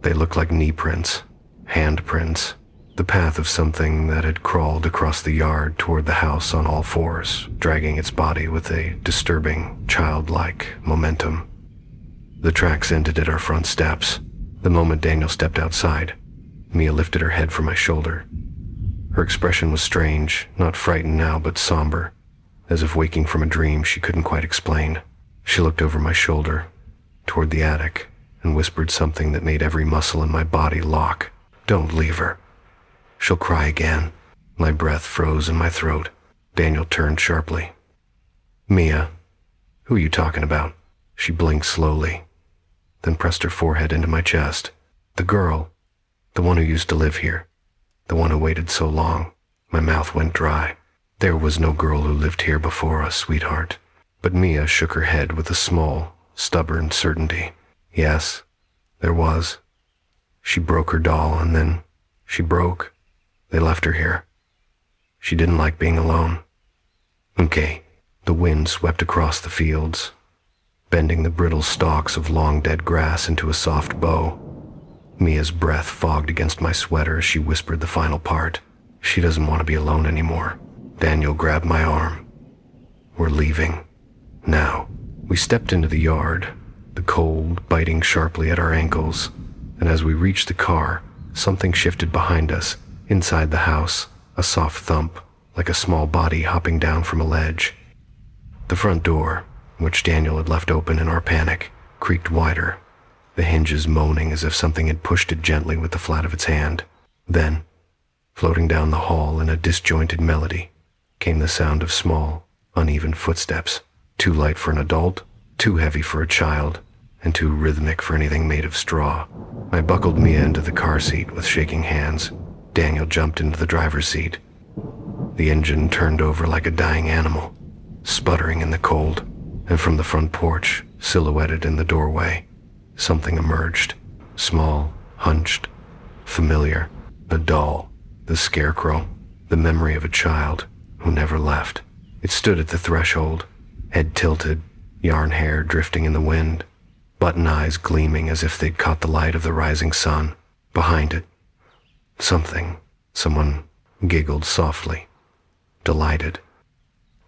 They looked like knee prints. Handprints, the path of something that had crawled across the yard toward the house on all fours, dragging its body with a disturbing, childlike momentum. The tracks ended at our front steps. The moment Daniel stepped outside, Mia lifted her head from my shoulder. Her expression was strange, not frightened now, but somber, as if waking from a dream she couldn't quite explain. She looked over my shoulder, toward the attic, and whispered something that made every muscle in my body lock. "Don't leave her. She'll cry again." My breath froze in my throat. Daniel turned sharply. "Mia, who are you talking about?" She blinked slowly, then pressed her forehead into my chest. "The girl, the one who used to live here, the one who waited so long." My mouth went dry. There was no girl who lived here before us, sweetheart. But Mia shook her head with a small, stubborn certainty. Yes, there was. She broke her doll, and then she broke. They left her here. She didn't like being alone. Okay. The wind swept across the fields, bending the brittle stalks of long-dead grass into a soft bow. Mia's breath fogged against my sweater as she whispered the final part. She doesn't want to be alone anymore. Daniel grabbed my arm. We're leaving. Now. We stepped into the yard, the cold biting sharply at our ankles, and as we reached the car, something shifted behind us, inside the house, a soft thump, like a small body hopping down from a ledge. The front door, which Daniel had left open in our panic, creaked wider, the hinges moaning as if something had pushed it gently with the flat of its hand. Then, floating down the hall in a disjointed melody, came the sound of small, uneven footsteps, too light for an adult, too heavy for a child, and too rhythmic for anything made of straw. I buckled Mia into the car seat with shaking hands. Daniel jumped into the driver's seat. The engine turned over like a dying animal, sputtering in the cold, and from the front porch, silhouetted in the doorway, something emerged, small, hunched, familiar, a doll, the scarecrow, the memory of a child who never left. It stood at the threshold, head tilted, yarn hair drifting in the wind, button eyes gleaming as if they'd caught the light of the rising sun. Behind it, someone giggled softly, delighted.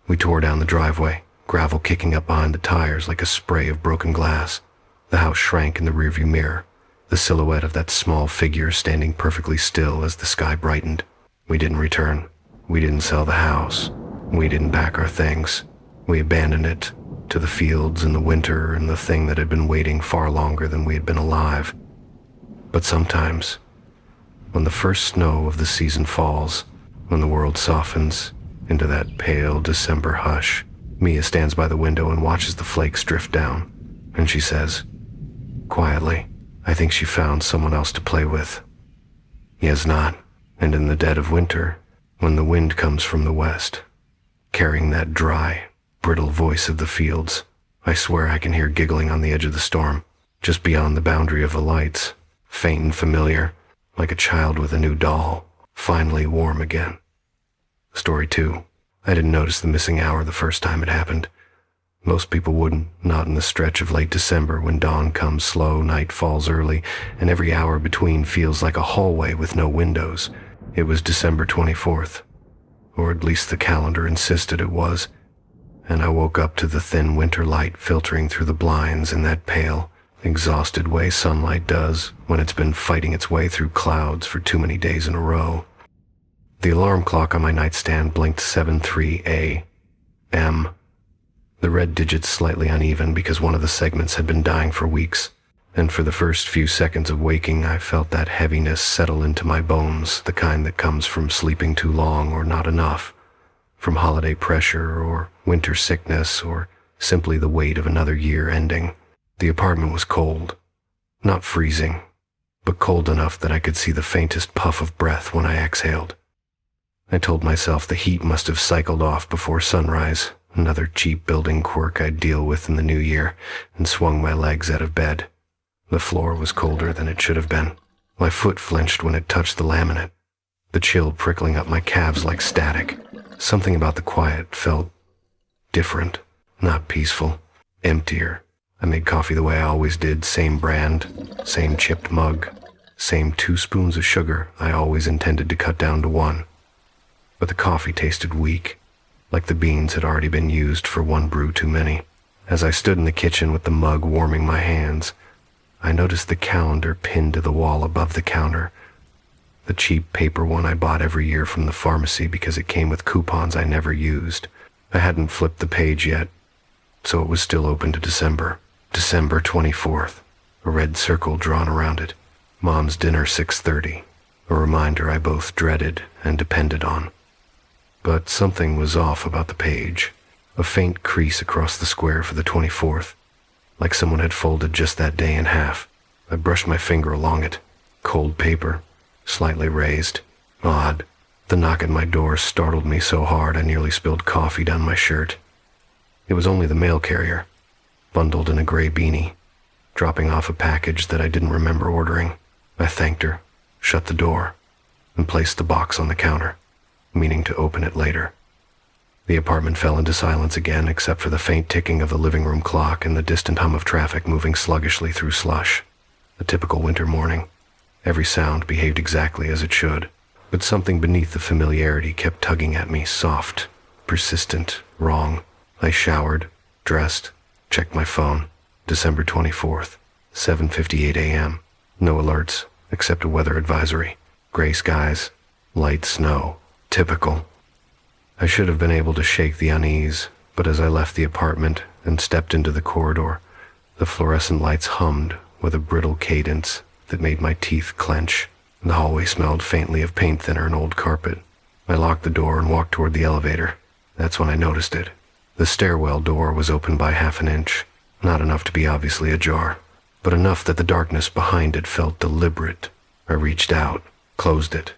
We tore down the driveway, gravel kicking up behind the tires like a spray of broken glass. The house shrank in the rearview mirror, the silhouette of that small figure standing perfectly still as the sky brightened. We didn't return. We didn't sell the house. We didn't pack our things. We abandoned it to the fields in the winter and the thing that had been waiting far longer than we had been alive. But sometimes, when the first snow of the season falls, when the world softens into that pale December hush, Mia stands by the window and watches the flakes drift down, and she says, quietly, I think she found someone else to play with. He has not, and in the dead of winter, when the wind comes from the west, carrying that dry, brittle voice of the fields, I swear I can hear giggling on the edge of the storm, just beyond the boundary of the lights, faint and familiar, like a child with a new doll, finally warm again. Story 2. I didn't notice the missing hour the first time it happened. Most people wouldn't, not in the stretch of late December when dawn comes slow, night falls early, and every hour between feels like a hallway with no windows. It was December 24th, or at least the calendar insisted it was, and I woke up to the thin winter light filtering through the blinds in that pale, exhausted way sunlight does when it's been fighting its way through clouds for too many days in a row. The alarm clock on my nightstand blinked 7:03 a.m. The red digits slightly uneven because one of the segments had been dying for weeks, and for the first few seconds of waking I felt that heaviness settle into my bones, the kind that comes from sleeping too long or not enough, from holiday pressure or winter sickness or simply the weight of another year ending. The apartment was cold, not freezing, but cold enough that I could see the faintest puff of breath when I exhaled. I told myself the heat must have cycled off before sunrise, another cheap building quirk I'd deal with in the new year, and swung my legs out of bed. The floor was colder than it should have been. My foot flinched when it touched the laminate, the chill prickling up my calves like static. Something about the quiet felt different, not peaceful, emptier. I made coffee the way I always did, same brand, same chipped mug, same 2 spoons of sugar I always intended to cut down to 1. But the coffee tasted weak, like the beans had already been used for 1 brew too many. As I stood in the kitchen with the mug warming my hands, I noticed the calendar pinned to the wall above the counter, the cheap paper one I bought every year from the pharmacy because it came with coupons I never used. I hadn't flipped the page yet, so it was still open to December 24th, a red circle drawn around it. Mom's dinner 6:30, a reminder I both dreaded and depended on. But something was off about the page, a faint crease across the square for the 24th, like someone had folded just that day in half. I brushed my finger along it. Cold paper, slightly raised. Odd. The knock at my door startled me so hard I nearly spilled coffee down my shirt. It was only the mail carrier, bundled in a gray beanie, dropping off a package that I didn't remember ordering. I thanked her, shut the door, and placed the box on the counter, meaning to open it later. The apartment fell into silence again except for the faint ticking of the living room clock and the distant hum of traffic moving sluggishly through slush. A typical winter morning. Every sound behaved exactly as it should, but something beneath the familiarity kept tugging at me, soft, persistent, wrong. I showered, dressed, checked my phone. December 24th, 7:58 a.m. No alerts, except a weather advisory. Gray skies, light snow. Typical. I should have been able to shake the unease, but as I left the apartment and stepped into the corridor, the fluorescent lights hummed with a brittle cadence that made my teeth clench. The hallway smelled faintly of paint thinner and old carpet. I locked the door and walked toward the elevator. That's when I noticed it. The stairwell door was open by half an inch, not enough to be obviously ajar, but enough that the darkness behind it felt deliberate. I reached out, closed it.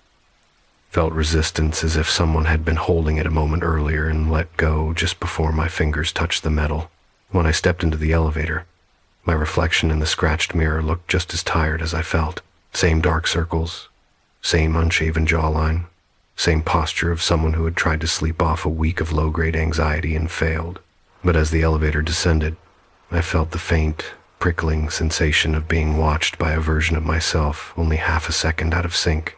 Felt resistance as if someone had been holding it a moment earlier and let go just before my fingers touched the metal. When I stepped into the elevator, my reflection in the scratched mirror looked just as tired as I felt. Same dark circles, same unshaven jawline, same posture of someone who had tried to sleep off a week of low-grade anxiety and failed. But as the elevator descended, I felt the faint, prickling sensation of being watched by a version of myself only half a second out of sync.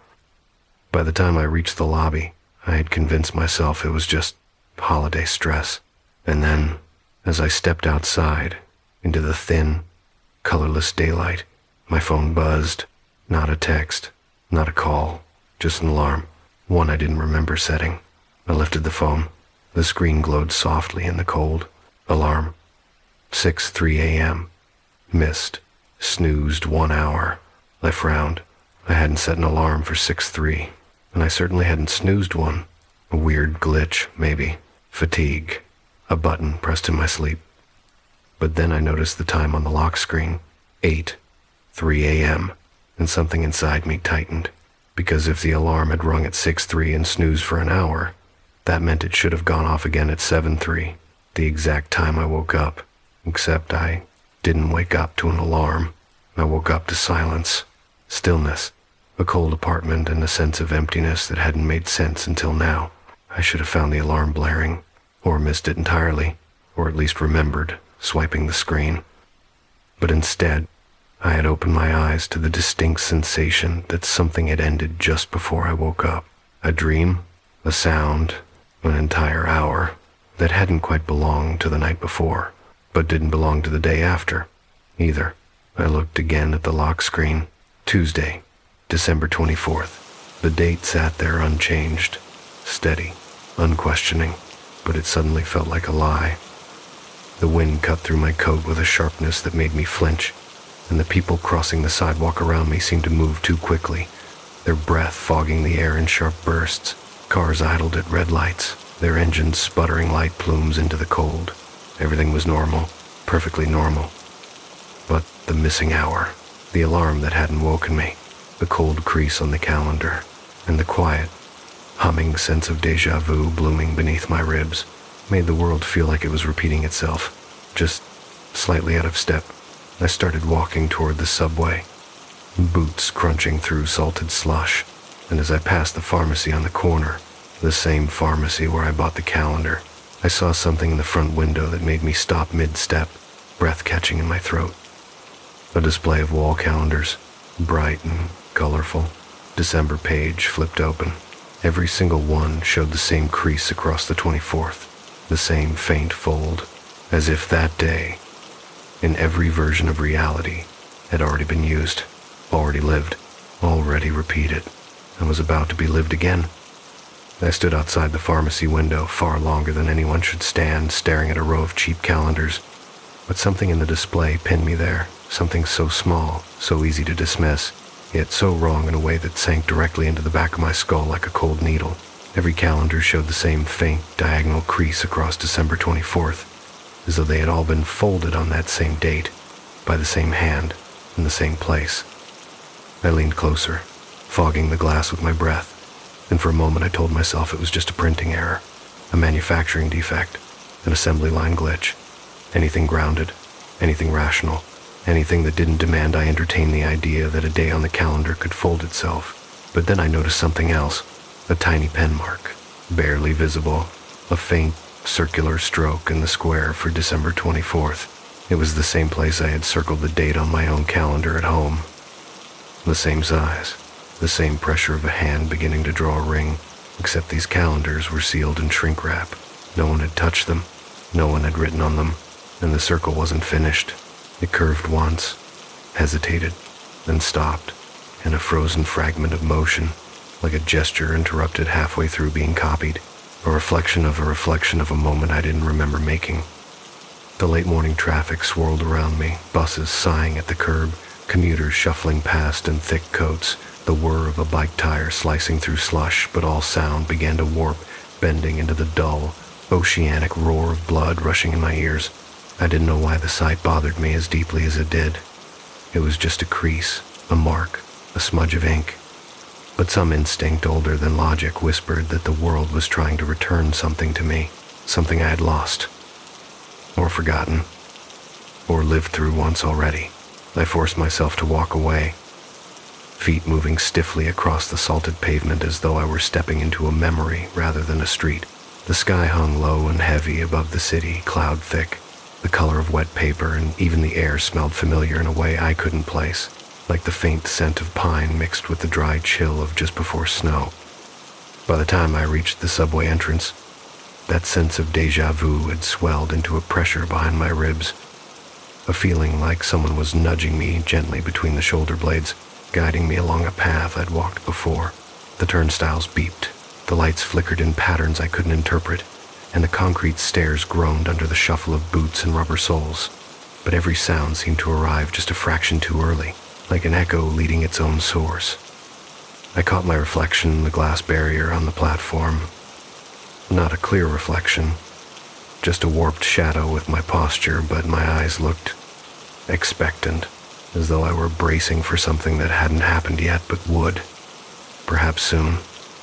By the time I reached the lobby, I had convinced myself it was just holiday stress. And then, as I stepped outside, into the thin, colorless daylight, my phone buzzed. Not a text, not a call, just an alarm, one I didn't remember setting. I lifted the phone. The screen glowed softly in the cold. Alarm. 6:03 a.m. Missed. Snoozed 1 hour. I frowned. I hadn't set an alarm for 6:03, and I certainly hadn't snoozed one. A weird glitch, maybe. Fatigue. A button pressed in my sleep. But then I noticed the time on the lock screen. 8:03 a.m. And something inside me tightened, because if the alarm had rung at 6:03 and snoozed for an hour, that meant it should have gone off again at 7:03, the exact time I woke up. Except I didn't wake up to an alarm. I woke up to silence, stillness, a cold apartment, and a sense of emptiness that hadn't made sense until now. I should have found the alarm blaring, or missed it entirely, or at least remembered swiping the screen. But instead, I had opened my eyes to the distinct sensation that something had ended just before I woke up. A dream, a sound, an entire hour that hadn't quite belonged to the night before, but didn't belong to the day after, either. I looked again at the lock screen. Tuesday, December 24th. The date sat there unchanged, steady, unquestioning, but it suddenly felt like a lie. The wind cut through my coat with a sharpness that made me flinch, and the people crossing the sidewalk around me seemed to move too quickly, their breath fogging the air in sharp bursts. Cars idled at red lights, their engines sputtering light plumes into the cold. Everything was normal, perfectly normal. But the missing hour, the alarm that hadn't woken me, the cold crease on the calendar, and the quiet, humming sense of déjà vu blooming beneath my ribs made the world feel like it was repeating itself, just slightly out of step. I started walking toward the subway, boots crunching through salted slush, and as I passed the pharmacy on the corner, the same pharmacy where I bought the calendar, I saw something in the front window that made me stop mid-step, breath catching in my throat. A display of wall calendars, bright and colorful, December page flipped open. Every single one showed the same crease across the 24th, the same faint fold, as if that day, in every version of reality, had already been used, already lived, already repeated, and was about to be lived again. I stood outside the pharmacy window far longer than anyone should stand, staring at a row of cheap calendars. But something in the display pinned me there, something so small, so easy to dismiss, yet so wrong in a way that sank directly into the back of my skull like a cold needle. Every calendar showed the same faint, diagonal crease across December 24th, as though they had all been folded on that same date, by the same hand, in the same place. I leaned closer, fogging the glass with my breath, and for a moment I told myself it was just a printing error, a manufacturing defect, an assembly line glitch. Anything grounded, anything rational, anything that didn't demand I entertain the idea that a day on the calendar could fold itself. But then I noticed something else, a tiny pen mark, barely visible, a faint, circular stroke in the square for December 24th. It was the same place I had circled the date on my own calendar at home. The same size, the same pressure of a hand beginning to draw a ring, except these calendars were sealed in shrink wrap. No one had touched them, no one had written on them, and the circle wasn't finished. It curved once, hesitated, then stopped, in a frozen fragment of motion, like a gesture interrupted halfway through being copied, a reflection of a moment I didn't remember making. The late morning traffic swirled around me, buses sighing at the curb, commuters shuffling past in thick coats, the whir of a bike tire slicing through slush, but all sound began to warp, bending into the dull, oceanic roar of blood rushing in my ears. I didn't know why the sight bothered me as deeply as it did. It was just a crease, a mark, a smudge of ink. But some instinct older than logic whispered that the world was trying to return something to me, something I had lost, or forgotten, or lived through once already. I forced myself to walk away, feet moving stiffly across the salted pavement as though I were stepping into a memory rather than a street. The sky hung low and heavy above the city, cloud thick, the color of wet paper, and even the air smelled familiar in a way I couldn't place, like the faint scent of pine mixed with the dry chill of just before snow. By the time I reached the subway entrance, that sense of déjà vu had swelled into a pressure behind my ribs, a feeling like someone was nudging me gently between the shoulder blades, guiding me along a path I'd walked before. The turnstiles beeped, the lights flickered in patterns I couldn't interpret, and the concrete stairs groaned under the shuffle of boots and rubber soles. But every sound seemed to arrive just a fraction too early, like an echo leading its own source. I caught my reflection in the glass barrier on the platform. Not a clear reflection, just a warped shadow with my posture, but my eyes looked expectant, as though I were bracing for something that hadn't happened yet but would. Perhaps soon.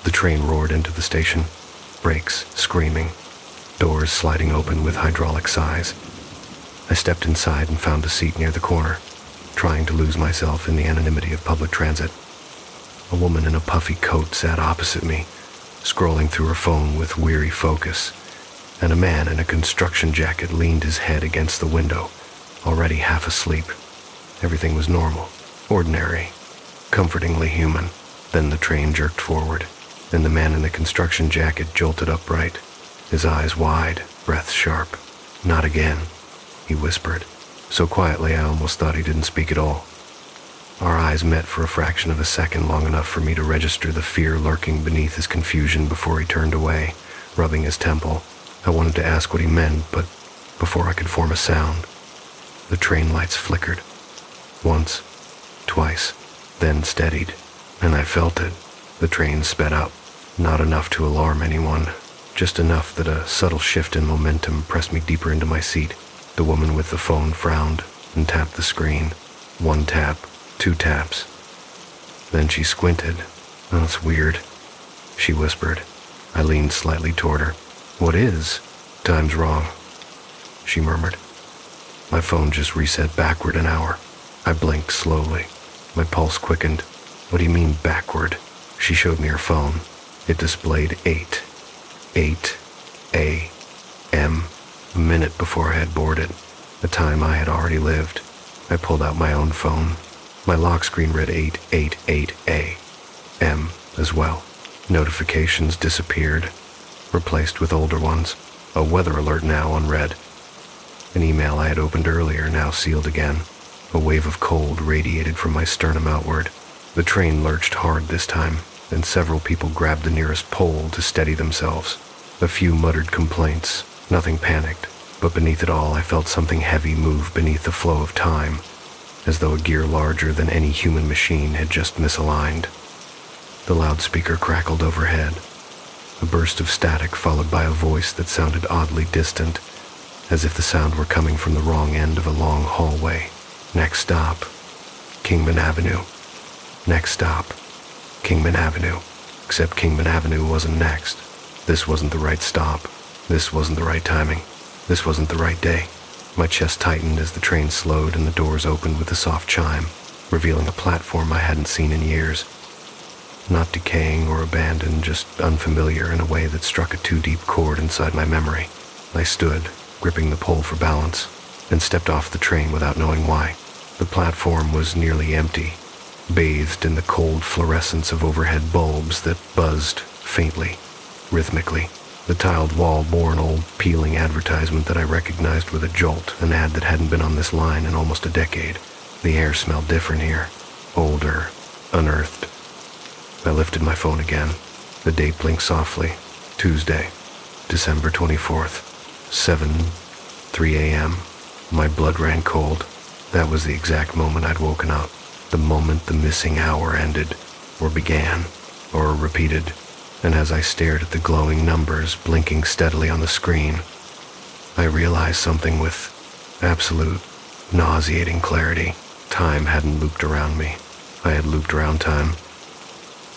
The train roared into the station, brakes screaming, doors sliding open with hydraulic sighs. I stepped inside and found a seat near the corner, trying to lose myself in the anonymity of public transit. A woman in a puffy coat sat opposite me, scrolling through her phone with weary focus, and a man in a construction jacket leaned his head against the window, already half asleep. Everything was normal, ordinary, comfortingly human. Then the train jerked forward, and the man in the construction jacket jolted upright, his eyes wide, breath sharp. "Not again," he whispered, so quietly I almost thought he didn't speak at all. Our eyes met for a fraction of a second, long enough for me to register the fear lurking beneath his confusion before he turned away, rubbing his temple. I wanted to ask what he meant, but before I could form a sound, the train lights flickered. Once, twice, then steadied, and I felt it. The train sped up, not enough to alarm anyone, just enough that a subtle shift in momentum pressed me deeper into my seat. The woman with the phone frowned and tapped the screen. One tap, two taps. Then she squinted. "Oh, it's weird," she whispered. I leaned slightly toward her. "What is?" "Time's wrong," she murmured. My phone just reset backward an hour. I blinked slowly. My pulse quickened. "What do you mean backward?" She showed me her phone. It displayed 8 a.m., a minute before I had boarded, a time I had already lived. I pulled out my own phone. My lock screen read 8:88 a.m. as well. Notifications disappeared, replaced with older ones. A weather alert now unread. An email I had opened earlier now sealed again. A wave of cold radiated from my sternum outward. The train lurched hard this time, and several people grabbed the nearest pole to steady themselves. A few muttered complaints, nothing panicked, but beneath it all I felt something heavy move beneath the flow of time, as though a gear larger than any human machine had just misaligned. The loudspeaker crackled overhead, a burst of static followed by a voice that sounded oddly distant, as if the sound were coming from the wrong end of a long hallway. "Next stop, Kingman Avenue. Next stop, Kingman Avenue." Except Kingman Avenue wasn't next. This wasn't the right stop. This wasn't the right timing. This wasn't the right day. My chest tightened as the train slowed and the doors opened with a soft chime, revealing a platform I hadn't seen in years. Not decaying or abandoned, just unfamiliar in a way that struck a too deep chord inside my memory. I stood, gripping the pole for balance, and stepped off the train without knowing why. The platform was nearly empty, bathed in the cold fluorescence of overhead bulbs that buzzed faintly, rhythmically. The tiled wall bore an old, peeling advertisement that I recognized with a jolt, an ad that hadn't been on this line in almost a decade. The air smelled different here, older, unearthed. I lifted my phone again. The date blinked softly. Tuesday, December 24th, 7:03 a.m. My blood ran cold. That was the exact moment I'd woken up. The moment the missing hour ended, or began, or repeated. And as I stared at the glowing numbers blinking steadily on the screen, I realized something with absolute, nauseating clarity. Time hadn't looped around me. I had looped around time.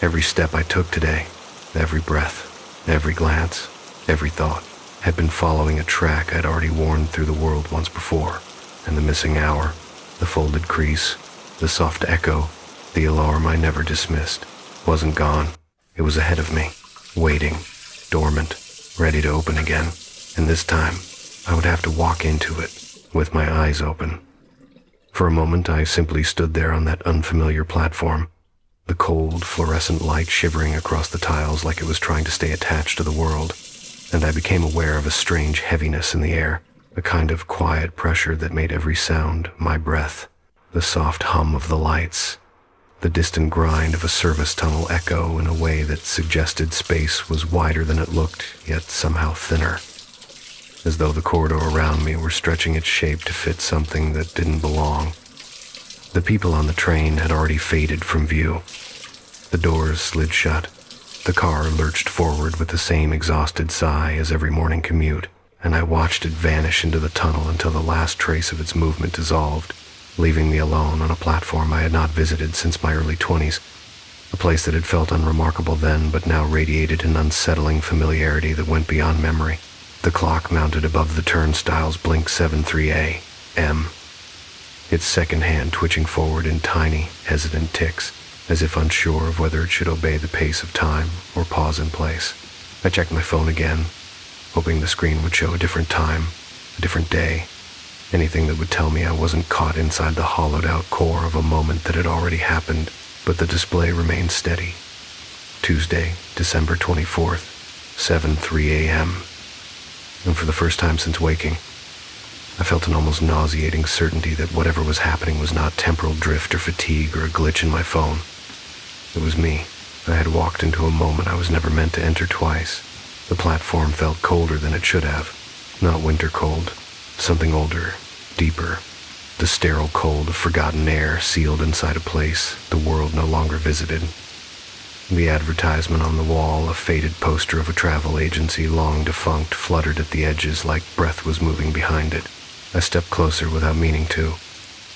Every step I took today, every breath, every glance, every thought, had been following a track I'd already worn through the world once before. And the missing hour, the folded crease, the soft echo, the alarm I never dismissed, wasn't gone. It was ahead of me, waiting, dormant, ready to open again. And this time, I would have to walk into it, with my eyes open. For a moment, I simply stood there on that unfamiliar platform, the cold, fluorescent light shivering across the tiles like it was trying to stay attached to the world. And I became aware of a strange heaviness in the air, a kind of quiet pressure that made every sound my breath, the soft hum of the lights, the distant grind of a service tunnel echo in a way that suggested space was wider than it looked, yet somehow thinner, as though the corridor around me were stretching its shape to fit something that didn't belong. The people on the train had already faded from view. The doors slid shut. The car lurched forward with the same exhausted sigh as every morning commute, and I watched it vanish into the tunnel until the last trace of its movement dissolved, leaving me alone on a platform I had not visited since my early 20s, a place that had felt unremarkable then but now radiated an unsettling familiarity that went beyond memory. The clock mounted above the turnstiles blinked 7:03 a.m., its second hand twitching forward in tiny, hesitant ticks, as if unsure of whether it should obey the pace of time or pause in place. I checked my phone again, hoping the screen would show a different time, a different day, anything that would tell me I wasn't caught inside the hollowed-out core of a moment that had already happened, but the display remained steady. Tuesday, December 24th, 7:03 a.m. And for the first time since waking, I felt an almost nauseating certainty that whatever was happening was not temporal drift or fatigue or a glitch in my phone. It was me. I had walked into a moment I was never meant to enter twice. The platform felt colder than it should have. Not winter cold, something older, deeper. The sterile cold of forgotten air sealed inside a place the world no longer visited. The advertisement on the wall, a faded poster of a travel agency long defunct, fluttered at the edges like breath was moving behind it. I stepped closer without meaning to,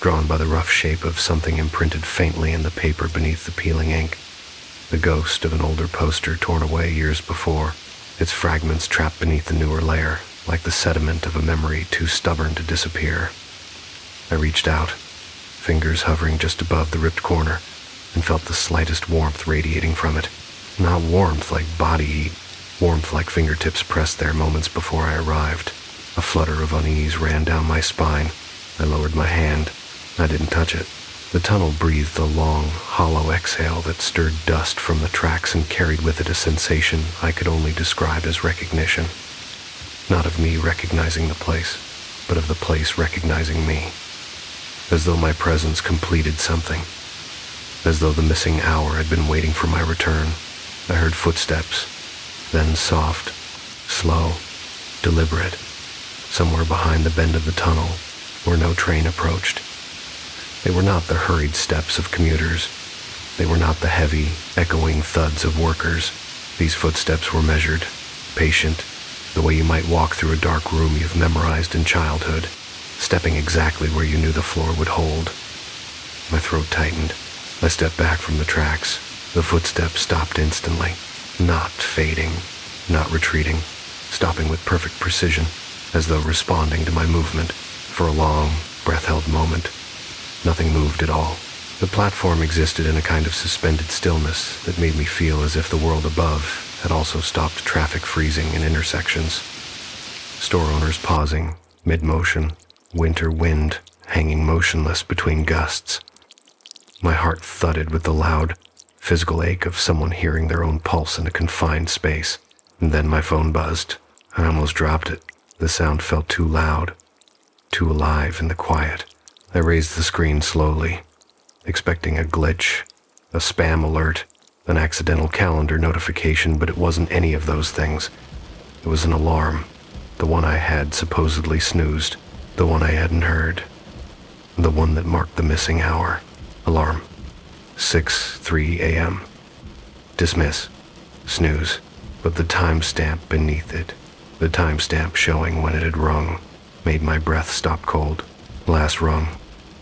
drawn by the rough shape of something imprinted faintly in the paper beneath the peeling ink. The ghost of an older poster torn away years before, its fragments trapped beneath the newer layer, like the sediment of a memory too stubborn to disappear. I reached out, fingers hovering just above the ripped corner, and felt the slightest warmth radiating from it. Not warmth like body heat, warmth like fingertips pressed there moments before I arrived. A flutter of unease ran down my spine. I lowered my hand. I didn't touch it. The tunnel breathed a long, hollow exhale that stirred dust from the tracks and carried with it a sensation I could only describe as recognition. Not of me recognizing the place, but of the place recognizing me. As though my presence completed something. As though the missing hour had been waiting for my return. I heard footsteps, then soft, slow, deliberate, somewhere behind the bend of the tunnel, where no train approached. They were not the hurried steps of commuters. They were not the heavy, echoing thuds of workers. These footsteps were measured, patient, the way you might walk through a dark room you've memorized in childhood, stepping exactly where you knew the floor would hold. My throat tightened. I stepped back from the tracks, The footsteps stopped instantly, not fading, not retreating, stopping with perfect precision, as though responding to my movement. For a long, breath-held moment, nothing moved at all. The platform existed in a kind of suspended stillness that made me feel as if the world above had also stopped traffic freezing in intersections. Store owners pausing, mid-motion, winter wind hanging motionless between gusts. My heart thudded with the loud, physical ache of someone hearing their own pulse in a confined space. And then my phone buzzed. I almost dropped it. The sound felt too loud, too alive in the quiet. I raised the screen slowly, expecting a glitch, a spam alert, an accidental calendar notification, but it wasn't any of those things. It was an alarm, the one I had supposedly snoozed, the one I hadn't heard, the one that marked the missing hour. Alarm, 6:03 a.m. Dismiss, snooze, but the timestamp beneath it, the timestamp showing when it had rung, made my breath stop cold. Last rung,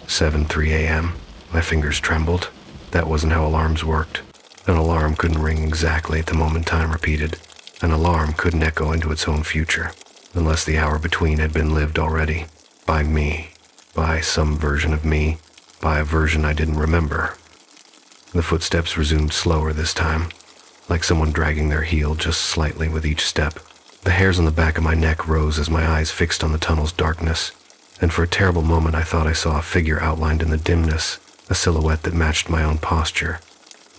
7:03 a.m. My fingers trembled. That wasn't how alarms worked. An alarm couldn't ring exactly at the moment time repeated. An alarm couldn't echo into its own future, unless the hour between had been lived already. By me. By some version of me. By a version I didn't remember. The footsteps resumed slower this time, like someone dragging their heel just slightly with each step. The hairs on the back of my neck rose as my eyes fixed on the tunnel's darkness, and for a terrible moment I thought I saw a figure outlined in the dimness, a silhouette that matched my own posture,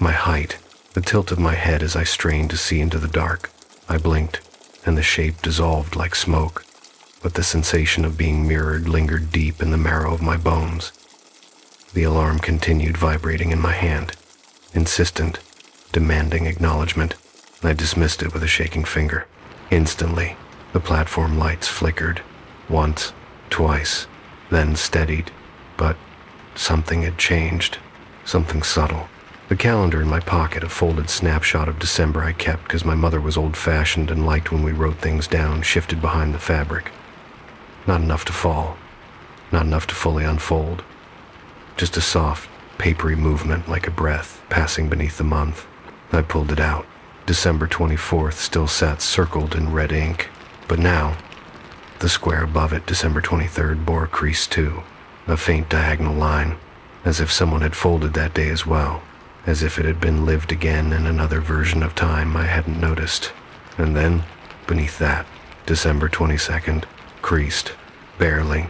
my height, the tilt of my head as I strained to see into the dark. I blinked, and the shape dissolved like smoke, but the sensation of being mirrored lingered deep in the marrow of my bones. The alarm continued vibrating in my hand, insistent, demanding acknowledgement. I dismissed it with a shaking finger. Instantly, the platform lights flickered, once, twice, then steadied, but something had changed, something subtle. The calendar in my pocket, a folded snapshot of December I kept because my mother was old-fashioned and liked when we wrote things down, shifted behind the fabric. Not enough to fall, not enough to fully unfold. Just a soft, papery movement like a breath passing beneath the month. I pulled it out. December 24th still sat circled in red ink, but now, the square above it, December 23rd, bore a crease too, a faint diagonal line, as if someone had folded that day as well, as if it had been lived again in another version of time I hadn't noticed. And then, beneath that, December 22nd, creased, barely,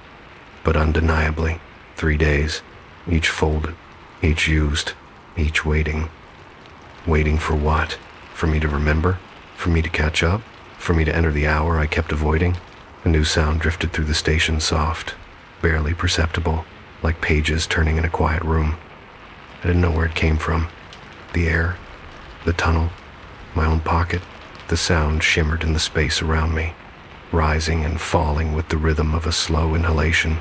but undeniably, 3 days, each folded, each used, each waiting. Waiting for what? For me to remember? For me to catch up? For me to enter the hour I kept avoiding? A new sound drifted through the station, soft, barely perceptible, like pages turning in a quiet room. I didn't know where it came from. The air, the tunnel, my own pocket. The sound shimmered in the space around me, rising and falling with the rhythm of a slow inhalation.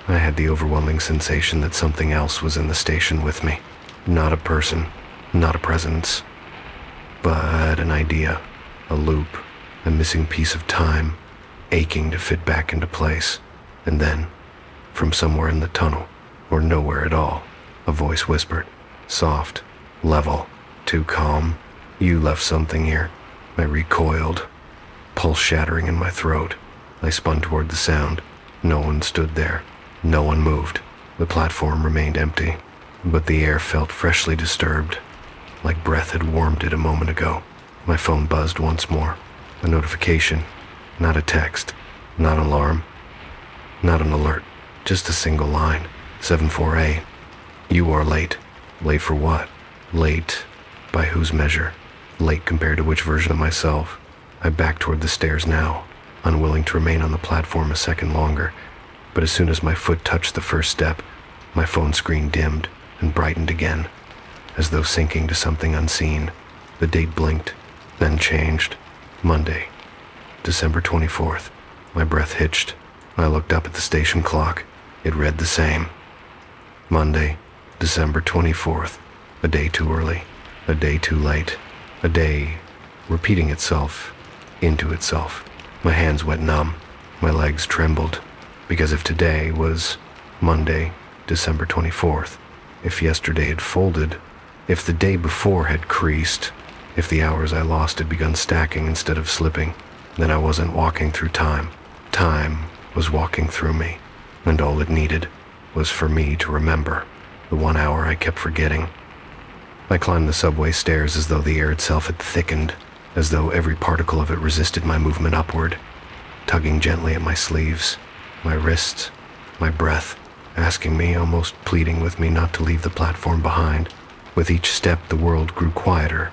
I had the overwhelming sensation that something else was in the station with me. Not a person, not a presence, but an idea, a loop, a missing piece of time, aching to fit back into place. And then, from somewhere in the tunnel, or nowhere at all, a voice whispered, soft, level, too calm. You left something here. I recoiled, pulse shattering in my throat. I spun toward the sound. No one stood there. No one moved. The platform remained empty, but the air felt freshly disturbed, like breath had warmed it a moment ago. My phone buzzed once more. A notification, not a text, not an alarm, not an alert, just a single line. 74A. You are late. Late for what? Late by whose measure? Late compared to which version of myself? I backed toward the stairs now, unwilling to remain on the platform a second longer. But as soon as my foot touched the first step, my phone screen dimmed and brightened again, as though sinking to something unseen. The date blinked, then changed. Monday, December 24th. My breath hitched. I looked up at the station clock. It read the same. Monday, December 24th. A day too early, a day too late, a day repeating itself into itself. My hands went numb. My legs trembled. Because if today was Monday, December 24th, if yesterday had folded, If the day before had creased, if the hours I lost had begun stacking instead of slipping, then I wasn't walking through time. Time was walking through me, and all it needed was for me to remember the 1 hour I kept forgetting. I climbed the subway stairs as though the air itself had thickened, as though every particle of it resisted my movement upward, tugging gently at my sleeves, my wrists, my breath, asking me, almost pleading with me not to leave the platform behind. With each step, the world grew quieter,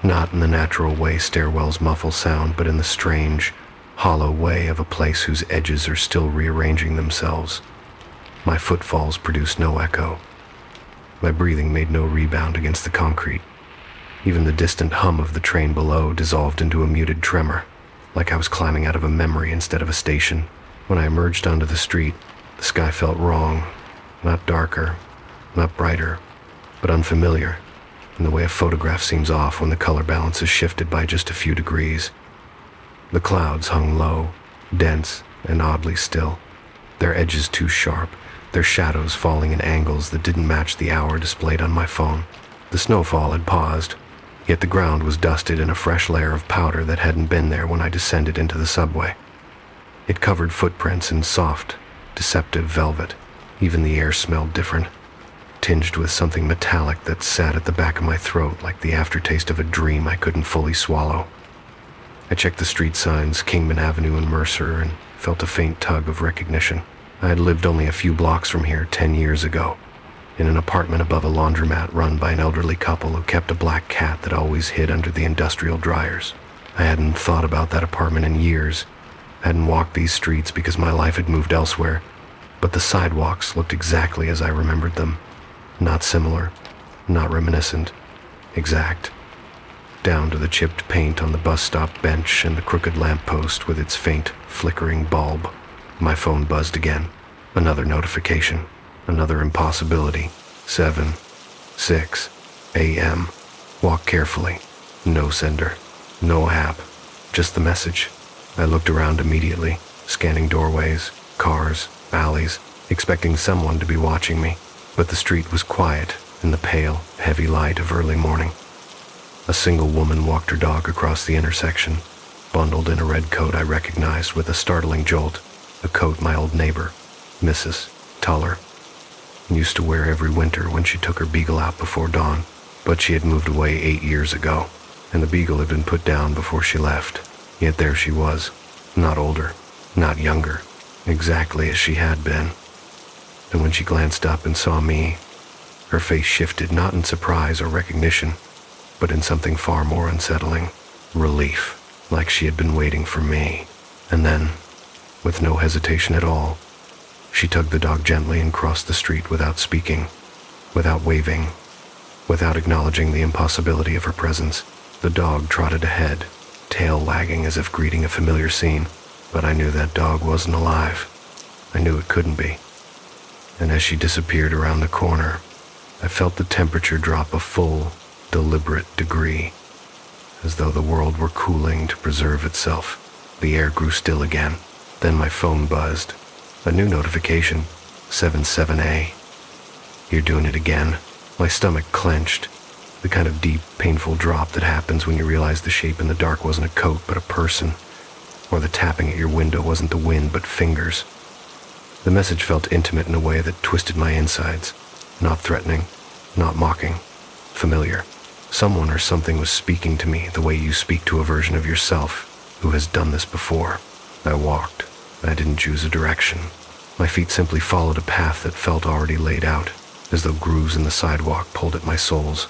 not in the natural way stairwells muffle sound, but in the strange, hollow way of a place whose edges are still rearranging themselves. My footfalls produced no echo. My breathing made no rebound against the concrete. Even the distant hum of the train below dissolved into a muted tremor, like I was climbing out of a memory instead of a station. When I emerged onto the street, the sky felt wrong, not darker, not brighter, but unfamiliar, in the way a photograph seems off when the color balance is shifted by just a few degrees. The clouds hung low, dense, and oddly still, their edges too sharp, their shadows falling in angles that didn't match the hour displayed on my phone. The snowfall had paused, yet the ground was dusted in a fresh layer of powder that hadn't been there when I descended into the subway. It covered footprints in soft, deceptive velvet. Even the air smelled different, tinged with something metallic that sat at the back of my throat like the aftertaste of a dream I couldn't fully swallow. I checked the street signs, Kingman Avenue and Mercer, and felt a faint tug of recognition. I had lived only a few blocks from here 10 years ago, in an apartment above a laundromat run by an elderly couple who kept a black cat that always hid under the industrial dryers. I hadn't thought about that apartment in years, hadn't walked these streets because my life had moved elsewhere, but the sidewalks looked exactly as I remembered them. Not similar, not reminiscent, exact. Down to the chipped paint on the bus stop bench and the crooked lamppost with its faint, flickering bulb. My phone buzzed again. Another notification. Another impossibility. 7:06 a.m. Walk carefully. No sender. No app. Just the message. I looked around immediately, scanning doorways, cars, alleys, expecting someone to be watching me. But the street was quiet in the pale, heavy light of early morning. A single woman walked her dog across the intersection, bundled in a red coat I recognized with a startling jolt, a coat my old neighbor, Mrs. Tuller, used to wear every winter when she took her beagle out before dawn, but she had moved away 8 years ago, and the beagle had been put down before she left. Yet there she was, not older, not younger, exactly as she had been. And when she glanced up and saw me, her face shifted not in surprise or recognition, but in something far more unsettling, relief, like she had been waiting for me. And then, with no hesitation at all, she tugged the dog gently and crossed the street without speaking, without waving, without acknowledging the impossibility of her presence. The dog trotted ahead, tail wagging as if greeting a familiar scene, but I knew that dog wasn't alive. I knew it couldn't be. And as she disappeared around the corner, I felt the temperature drop a full, deliberate degree, as though the world were cooling to preserve itself. The air grew still again. Then my phone buzzed. A new notification, 77A. You're doing it again. My stomach clenched, the kind of deep, painful drop that happens when you realize the shape in the dark wasn't a coat but a person, or the tapping at your window wasn't the wind but fingers. The message felt intimate in a way that twisted my insides, not threatening, not mocking, familiar. Someone or something was speaking to me the way you speak to a version of yourself who has done this before. I walked. I didn't choose a direction. My feet simply followed a path that felt already laid out, as though grooves in the sidewalk pulled at my soles.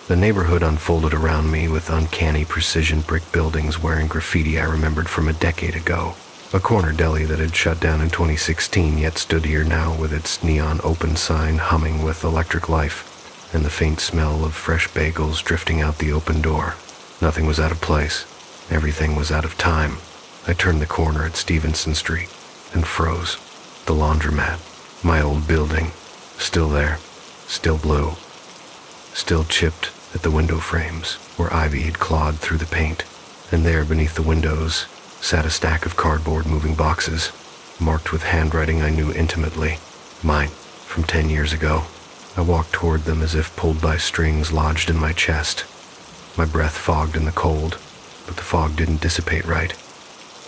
The neighborhood unfolded around me with uncanny precision, brick buildings wearing graffiti I remembered from a decade ago. A corner deli that had shut down in 2016 yet stood here now with its neon open sign humming with electric life, and the faint smell of fresh bagels drifting out the open door. Nothing was out of place. Everything was out of time. I turned the corner at Stevenson Street and froze. The laundromat, my old building, still there, still blue, still chipped at the window frames where ivy had clawed through the paint, and there beneath the windows sat a stack of cardboard moving boxes, marked with handwriting I knew intimately, mine from 10 years ago. I walked toward them as if pulled by strings lodged in my chest. My breath fogged in the cold, but the fog didn't dissipate right.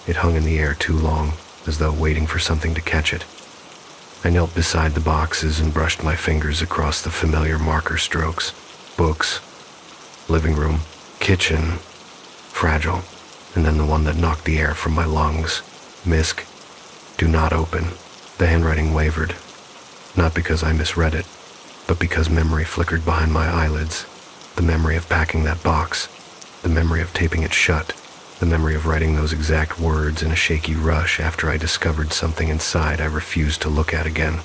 It hung in the air too long, as though waiting for something to catch it. I knelt beside the boxes and brushed my fingers across the familiar marker strokes. Books, living room, kitchen, fragile, and then the one that knocked the air from my lungs. Misk, do not open. The handwriting wavered, not because I misread it, but because memory flickered behind my eyelids. The memory of packing that box, the memory of taping it shut, the memory of writing those exact words in a shaky rush after I discovered something inside I refused to look at again.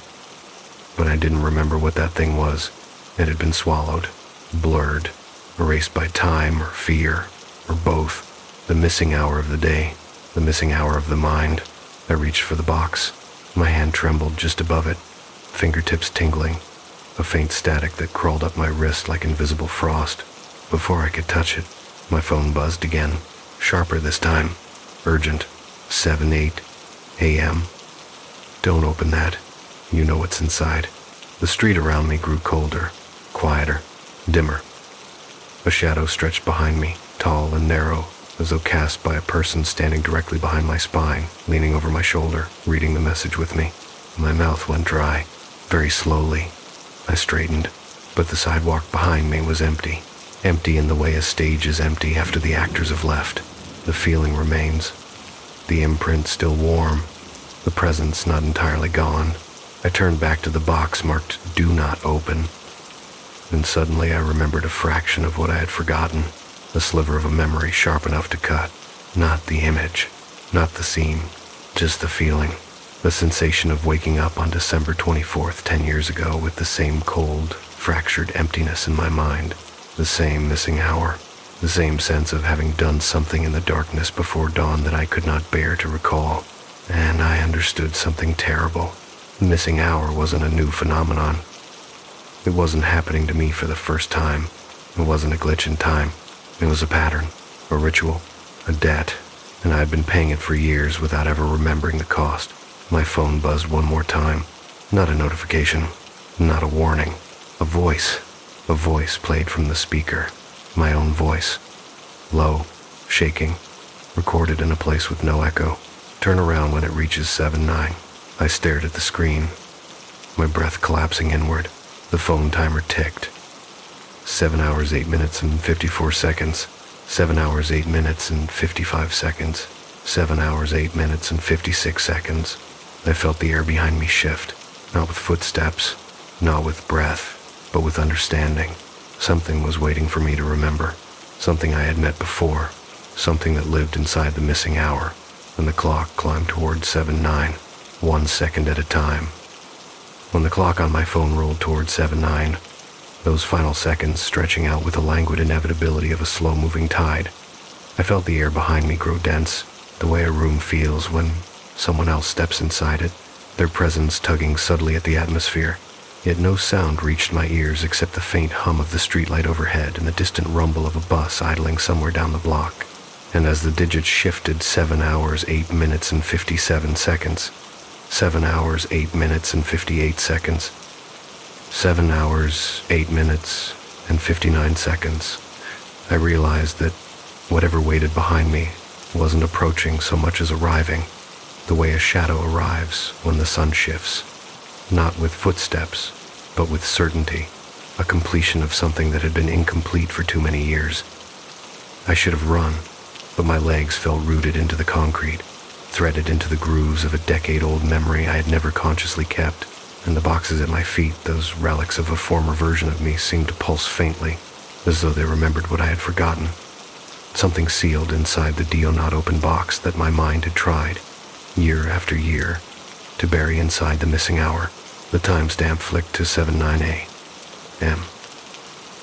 But I didn't remember what that thing was. It had been swallowed, blurred, erased by time or fear, or both. The missing hour of the day, the missing hour of the mind. I reached for the box. My hand trembled just above it, fingertips tingling, a faint static that crawled up my wrist like invisible frost. Before I could touch it, my phone buzzed again, sharper this time, urgent, 7:08 a.m. Don't open that. You know what's inside. The street around me grew colder, quieter, dimmer. A shadow stretched behind me, tall and narrow, as though cast by a person standing directly behind my spine, leaning over my shoulder, reading the message with me. My mouth went dry, very slowly. I straightened, but the sidewalk behind me was empty. Empty in the way a stage is empty after the actors have left. The feeling remains. The imprint still warm. The presence not entirely gone. I turned back to the box marked "Do Not Open." And suddenly I remembered a fraction of what I had forgotten. A sliver of a memory sharp enough to cut. Not the image, not the scene, just the feeling. The sensation of waking up on December 24th, 10 years ago with the same cold, fractured emptiness in my mind. The same missing hour. The same sense of having done something in the darkness before dawn that I could not bear to recall. And I understood something terrible. The missing hour wasn't a new phenomenon. It wasn't happening to me for the first time. It wasn't a glitch in time. It was a pattern, a ritual, a debt, and I had been paying it for years without ever remembering the cost. My phone buzzed one more time. Not a notification, not a warning. A voice played from the speaker. My own voice. Low, shaking, recorded in a place with no echo. Turn around when it reaches 7:09. I stared at the screen, my breath collapsing inward. The phone timer ticked. 7 hours, 8 minutes and 54 seconds. 7 hours, 8 minutes and 55 seconds. 7 hours, 8 minutes and 56 seconds. I felt the air behind me shift, not with footsteps, not with breath, but with understanding. Something was waiting for me to remember. Something I had met before. Something that lived inside the missing hour. And the clock climbed toward 7:09, 1 second at a time. When the clock on my phone rolled toward 7:09, those final seconds stretching out with the languid inevitability of a slow-moving tide, I felt the air behind me grow dense, the way a room feels when someone else steps inside it, their presence tugging subtly at the atmosphere. Yet no sound reached my ears except the faint hum of the streetlight overhead and the distant rumble of a bus idling somewhere down the block. And as the digits shifted, 7 hours, 8 minutes and 57 seconds. 7 hours, 8 minutes and 58 seconds. 7 hours, 8 minutes and 59 seconds. I realized that whatever waited behind me wasn't approaching so much as arriving, the way a shadow arrives when the sun shifts. Not with footsteps, but with certainty, a completion of something that had been incomplete for too many years. I should have run, but my legs felt rooted into the concrete, threaded into the grooves of a decade-old memory I had never consciously kept, and the boxes at my feet, those relics of a former version of me, seemed to pulse faintly, as though they remembered what I had forgotten. Something sealed inside the "Do Not Open" box that my mind had tried, year after year, to bury inside the missing hour. The timestamp flicked to 7:09 a.m.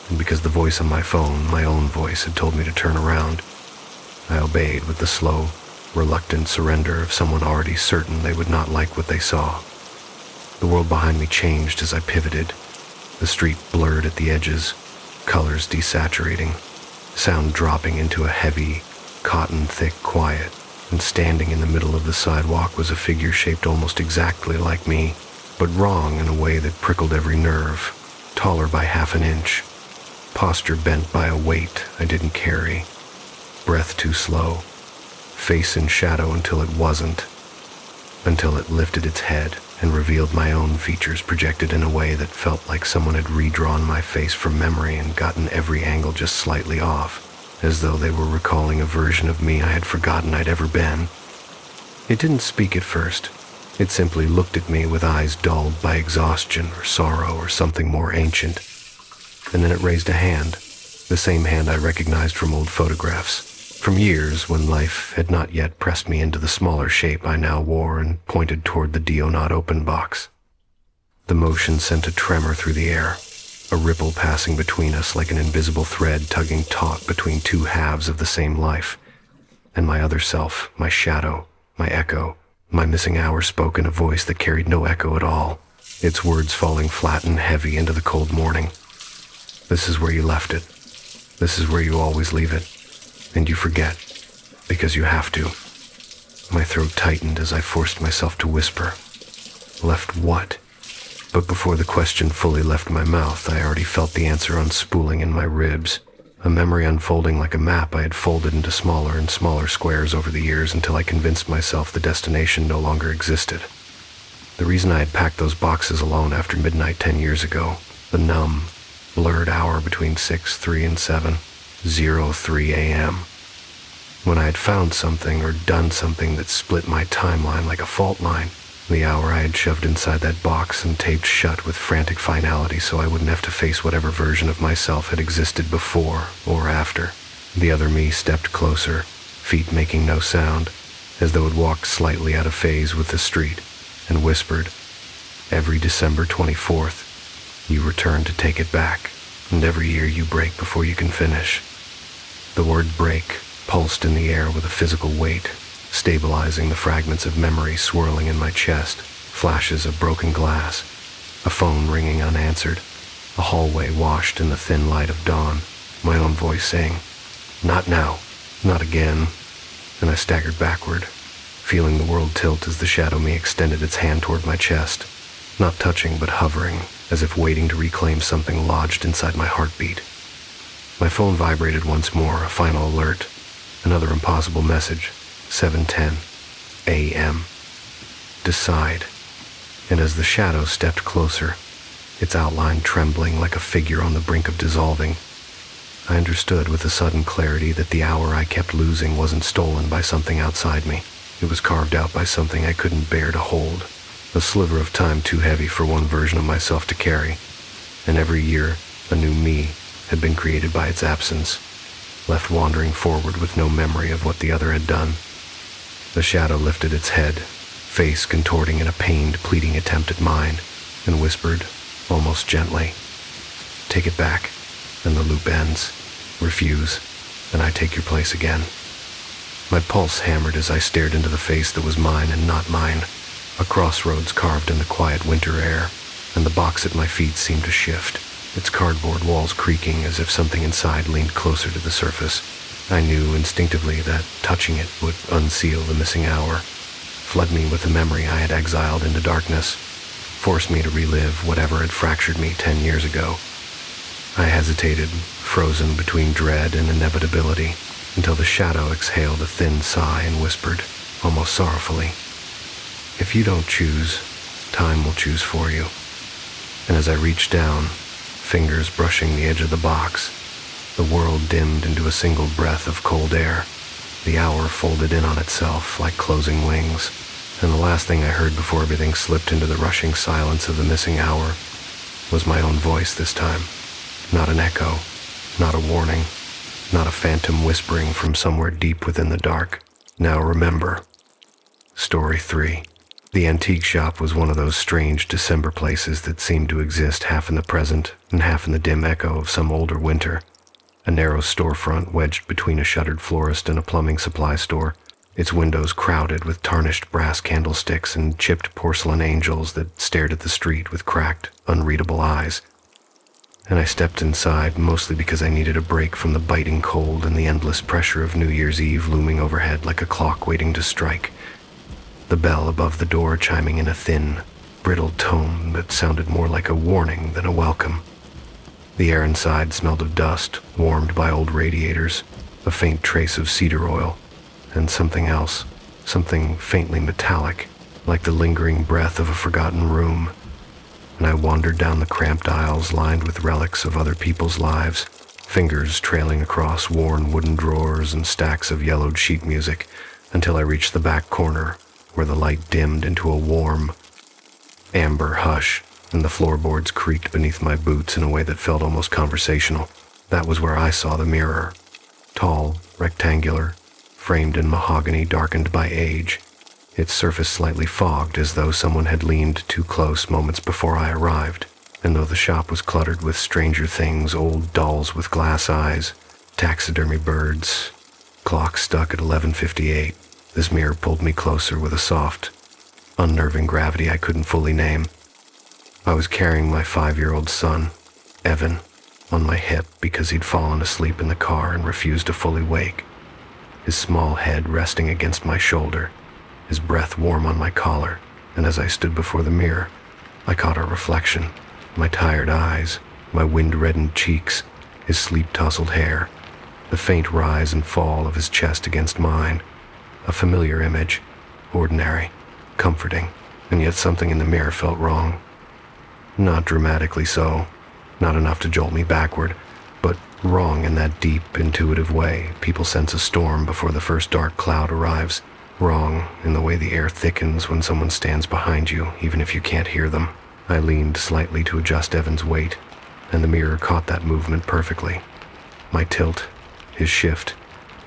And because the voice on my phone, my own voice, had told me to turn around, I obeyed with the slow, reluctant surrender of someone already certain they would not like what they saw. The world behind me changed as I pivoted. The street blurred at the edges, colors desaturating, sound dropping into a heavy, cotton-thick quiet, and standing in the middle of the sidewalk was a figure shaped almost exactly like me, but wrong in a way that prickled every nerve. taller by half an inch, posture bent by a weight I didn't carry, breath too slow, face in shadow until it wasn't, until it lifted its head and revealed my own features projected in a way that felt like someone had redrawn my face from memory and gotten every angle just slightly off, as though they were recalling a version of me I had forgotten I'd ever been. It didn't speak at first. It simply looked at me with eyes dulled by exhaustion or sorrow or something more ancient. And then it raised a hand, the same hand I recognized from old photographs, from years when life had not yet pressed me into the smaller shape I now wore, and pointed toward the do-not open box. The motion sent a tremor through the air, a ripple passing between us like an invisible thread tugging taut between two halves of the same life. And my other self, my shadow, my echo, my missing hour spoke in a voice that carried no echo at all, its words falling flat and heavy into the cold morning. This is where you left it. This is where you always leave it. And you forget, because you have to. My throat tightened as I forced myself to whisper. Left what? But before the question fully left my mouth, I already felt the answer unspooling in my ribs, a memory unfolding like a map I had folded into smaller and smaller squares over the years until I convinced myself the destination no longer existed. The reason I had packed those boxes alone after midnight 10 years ago, the numb, blurred hour between 6:03 and 7:03 a.m., when I had found something or done something that split my timeline like a fault line, the hour I had shoved inside that box and taped shut with frantic finality so I wouldn't have to face whatever version of myself had existed before or after. The other me stepped closer, feet making no sound, as though it walked slightly out of phase with the street, and whispered, "Every December 24th, you return to take it back, and every year you break before you can finish." The word break pulsed in the air with a physical weight, stabilizing the fragments of memory swirling in my chest, flashes of broken glass, a phone ringing unanswered, a hallway washed in the thin light of dawn, my own voice saying, "Not now, not again," and I staggered backward, feeling the world tilt as the shadow me extended its hand toward my chest, not touching but hovering, as if waiting to reclaim something lodged inside my heartbeat. My phone vibrated once more, a final alert, another impossible message, 7:10 a.m. Decide. And as the shadow stepped closer, its outline trembling like a figure on the brink of dissolving, I understood with a sudden clarity that the hour I kept losing wasn't stolen by something outside me. It was carved out by something I couldn't bear to hold, a sliver of time too heavy for one version of myself to carry. And every year, a new me had been created by its absence, left wandering forward with no memory of what the other had done. The shadow lifted its head, face contorting in a pained, pleading attempt at mine, and whispered, almost gently, "Take it back, and the loop ends. Refuse, and I take your place again." My pulse hammered as I stared into the face that was mine and not mine, a crossroads carved in the quiet winter air, and the box at my feet seemed to shift, its cardboard walls creaking as if something inside leaned closer to the surface. I knew instinctively that touching it would unseal the missing hour, flood me with the memory I had exiled into darkness, force me to relive whatever had fractured me 10 years ago. I hesitated, frozen between dread and inevitability, until the shadow exhaled a thin sigh and whispered, almost sorrowfully, "If you don't choose, time will choose for you." And as I reached down, fingers brushing the edge of the box, the world dimmed into a single breath of cold air. The hour folded in on itself like closing wings, and the last thing I heard before everything slipped into the rushing silence of the missing hour was my own voice this time. Not an echo, not a warning, not a phantom whispering from somewhere deep within the dark. Now remember. Story 3. The antique shop was one of those strange December places that seemed to exist half in the present and half in the dim echo of some older winter. A narrow storefront wedged between a shuttered florist and a plumbing supply store, its windows crowded with tarnished brass candlesticks and chipped porcelain angels that stared at the street with cracked, unreadable eyes. And I stepped inside mostly because I needed a break from the biting cold and the endless pressure of New Year's Eve looming overhead like a clock waiting to strike. The bell above the door chiming in a thin, brittle tone that sounded more like a warning than a welcome. The air inside smelled of dust, warmed by old radiators, a faint trace of cedar oil, and something else, something faintly metallic, like the lingering breath of a forgotten room. And I wandered down the cramped aisles lined with relics of other people's lives, fingers trailing across worn wooden drawers and stacks of yellowed sheet music, until I reached the back corner, where the light dimmed into a warm, amber hush, and the floorboards creaked beneath my boots in a way that felt almost conversational. That was where I saw the mirror. Tall, rectangular, framed in mahogany darkened by age, its surface slightly fogged as though someone had leaned too close moments before I arrived. And though the shop was cluttered with stranger things, old dolls with glass eyes, taxidermy birds, clocks stuck at 11:58, this mirror pulled me closer with a soft, unnerving gravity I couldn't fully name. I was carrying my 5-year-old son, Evan, on my hip because he'd fallen asleep in the car and refused to fully wake, his small head resting against my shoulder, his breath warm on my collar, and as I stood before the mirror, I caught our reflection, my tired eyes, my wind-reddened cheeks, his sleep-tousled hair, the faint rise and fall of his chest against mine, a familiar image, ordinary, comforting, and yet something in the mirror felt wrong. Not dramatically so, not enough to jolt me backward, but wrong in that deep, intuitive way people sense a storm before the first dark cloud arrives. Wrong in the way the air thickens when someone stands behind you, even if you can't hear them. I leaned slightly to adjust Evan's weight, and the mirror caught that movement perfectly. My tilt, his shift,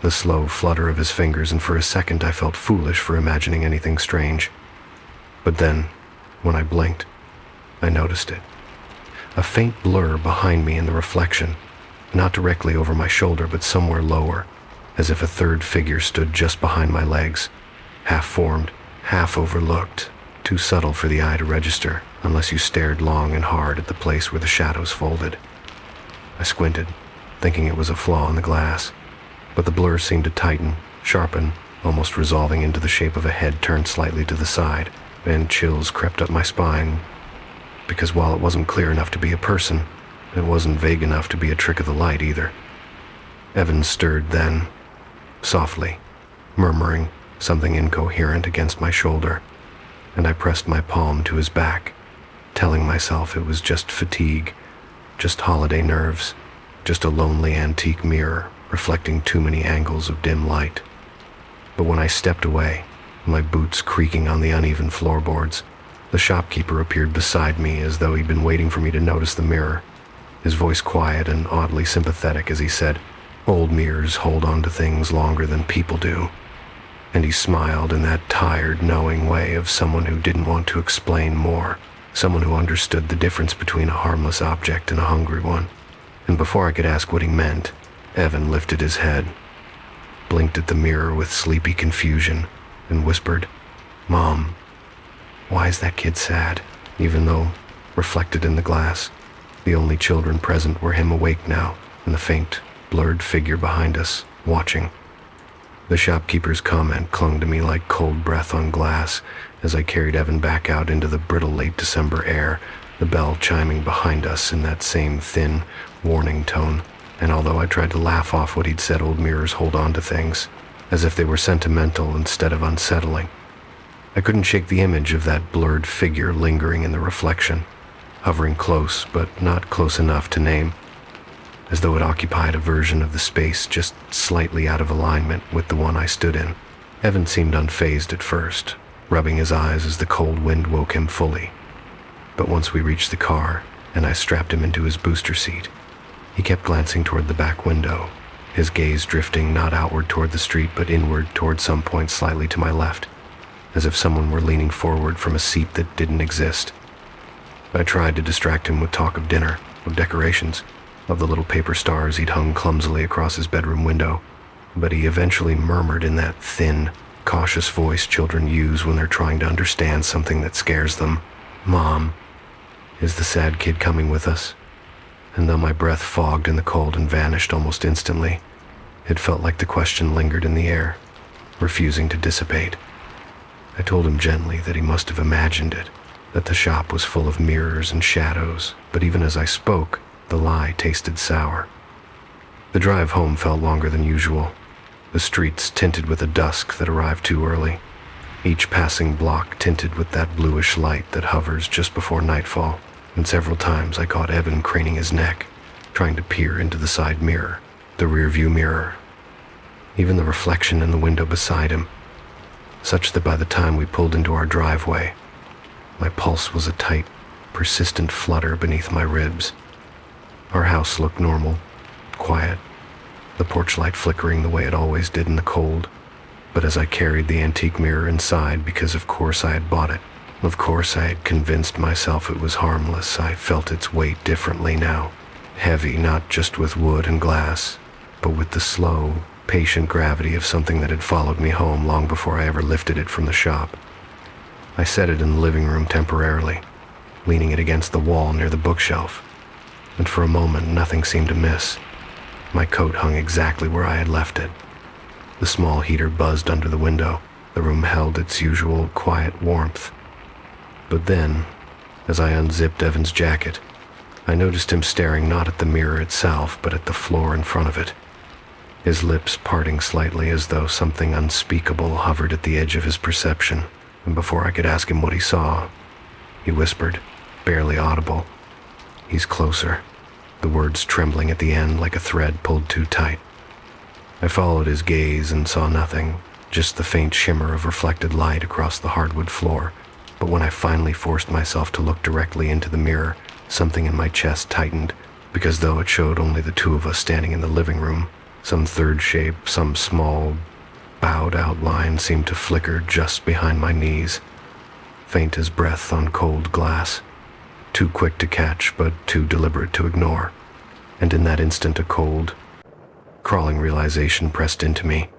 the slow flutter of his fingers, and for a second I felt foolish for imagining anything strange. But then, when I blinked, I noticed it. A faint blur behind me in the reflection, not directly over my shoulder but somewhere lower, as if a third figure stood just behind my legs, half-formed, half overlooked, too subtle for the eye to register unless you stared long and hard at the place where the shadows folded. I squinted, thinking it was a flaw in the glass, but the blur seemed to tighten, sharpen, almost resolving into the shape of a head turned slightly to the side, and chills crept up my spine, because while it wasn't clear enough to be a person, it wasn't vague enough to be a trick of the light either. Evan stirred then, softly, murmuring something incoherent against my shoulder, and I pressed my palm to his back, telling myself it was just fatigue, just holiday nerves, just a lonely antique mirror reflecting too many angles of dim light. But when I stepped away, my boots creaking on the uneven floorboards, the shopkeeper appeared beside me as though he'd been waiting for me to notice the mirror, his voice quiet and oddly sympathetic as he said, "Old mirrors hold on to things longer than people do." And he smiled in that tired, knowing way of someone who didn't want to explain more, someone who understood the difference between a harmless object and a hungry one. And before I could ask what he meant, Evan lifted his head, blinked at the mirror with sleepy confusion, and whispered, "Mom, why is that kid sad?" Even though, reflected in the glass, the only children present were him awake now, and the faint, blurred figure behind us, watching. The shopkeeper's comment clung to me like cold breath on glass as I carried Evan back out into the brittle late December air, the bell chiming behind us in that same thin, warning tone. And although I tried to laugh off what he'd said old mirrors hold on to things, as if they were sentimental instead of unsettling, I couldn't shake the image of that blurred figure lingering in the reflection, hovering close but not close enough to name, as though it occupied a version of the space just slightly out of alignment with the one I stood in. Evan seemed unfazed at first, rubbing his eyes as the cold wind woke him fully. But once we reached the car and I strapped him into his booster seat, he kept glancing toward the back window, his gaze drifting not outward toward the street but inward toward some point slightly to my left, as if someone were leaning forward from a seat that didn't exist. I tried to distract him with talk of dinner, of decorations, of the little paper stars he'd hung clumsily across his bedroom window, but he eventually murmured in that thin, cautious voice children use when they're trying to understand something that scares them, "Mom, is the sad kid coming with us?" And though my breath fogged in the cold and vanished almost instantly, it felt like the question lingered in the air, refusing to dissipate. I told him gently that he must have imagined it, that the shop was full of mirrors and shadows, but even as I spoke, The lie tasted sour. The drive home felt longer than usual, the streets tinted with a dusk that arrived too early, each passing block tinted with that bluish light that hovers just before nightfall, and several times I caught Evan craning his neck, trying to peer into the side mirror, the rearview mirror, even the reflection in the window beside him, such that by the time we pulled into our driveway, my pulse was a tight, persistent flutter beneath my ribs. Our house looked normal, quiet, the porch light flickering the way it always did in the cold. But as I carried the antique mirror inside, because of course I had bought it, of course I had convinced myself it was harmless, I felt its weight differently now. Heavy, not just with wood and glass, but with the slow, patient gravity of something that had followed me home long before I ever lifted it from the shop. I set it in the living room temporarily, leaning it against the wall near the bookshelf, and for a moment nothing seemed amiss. My coat hung exactly where I had left it. The small heater buzzed under the window. The room held its usual quiet warmth. But then, as I unzipped Evan's jacket, I noticed him staring not at the mirror itself, but at the floor in front of it, his lips parting slightly as though something unspeakable hovered at the edge of his perception. And before I could ask him what he saw, he whispered, barely audible, "He's closer," the words trembling at the end like a thread pulled too tight. I followed his gaze and saw nothing, just the faint shimmer of reflected light across the hardwood floor. But when I finally forced myself to look directly into the mirror, something in my chest tightened, because though it showed only the two of us standing in the living room, some third shape, some small, bowed outline seemed to flicker just behind my knees, faint as breath on cold glass, too quick to catch but too deliberate to ignore. And in that instant a cold, crawling realization pressed into me.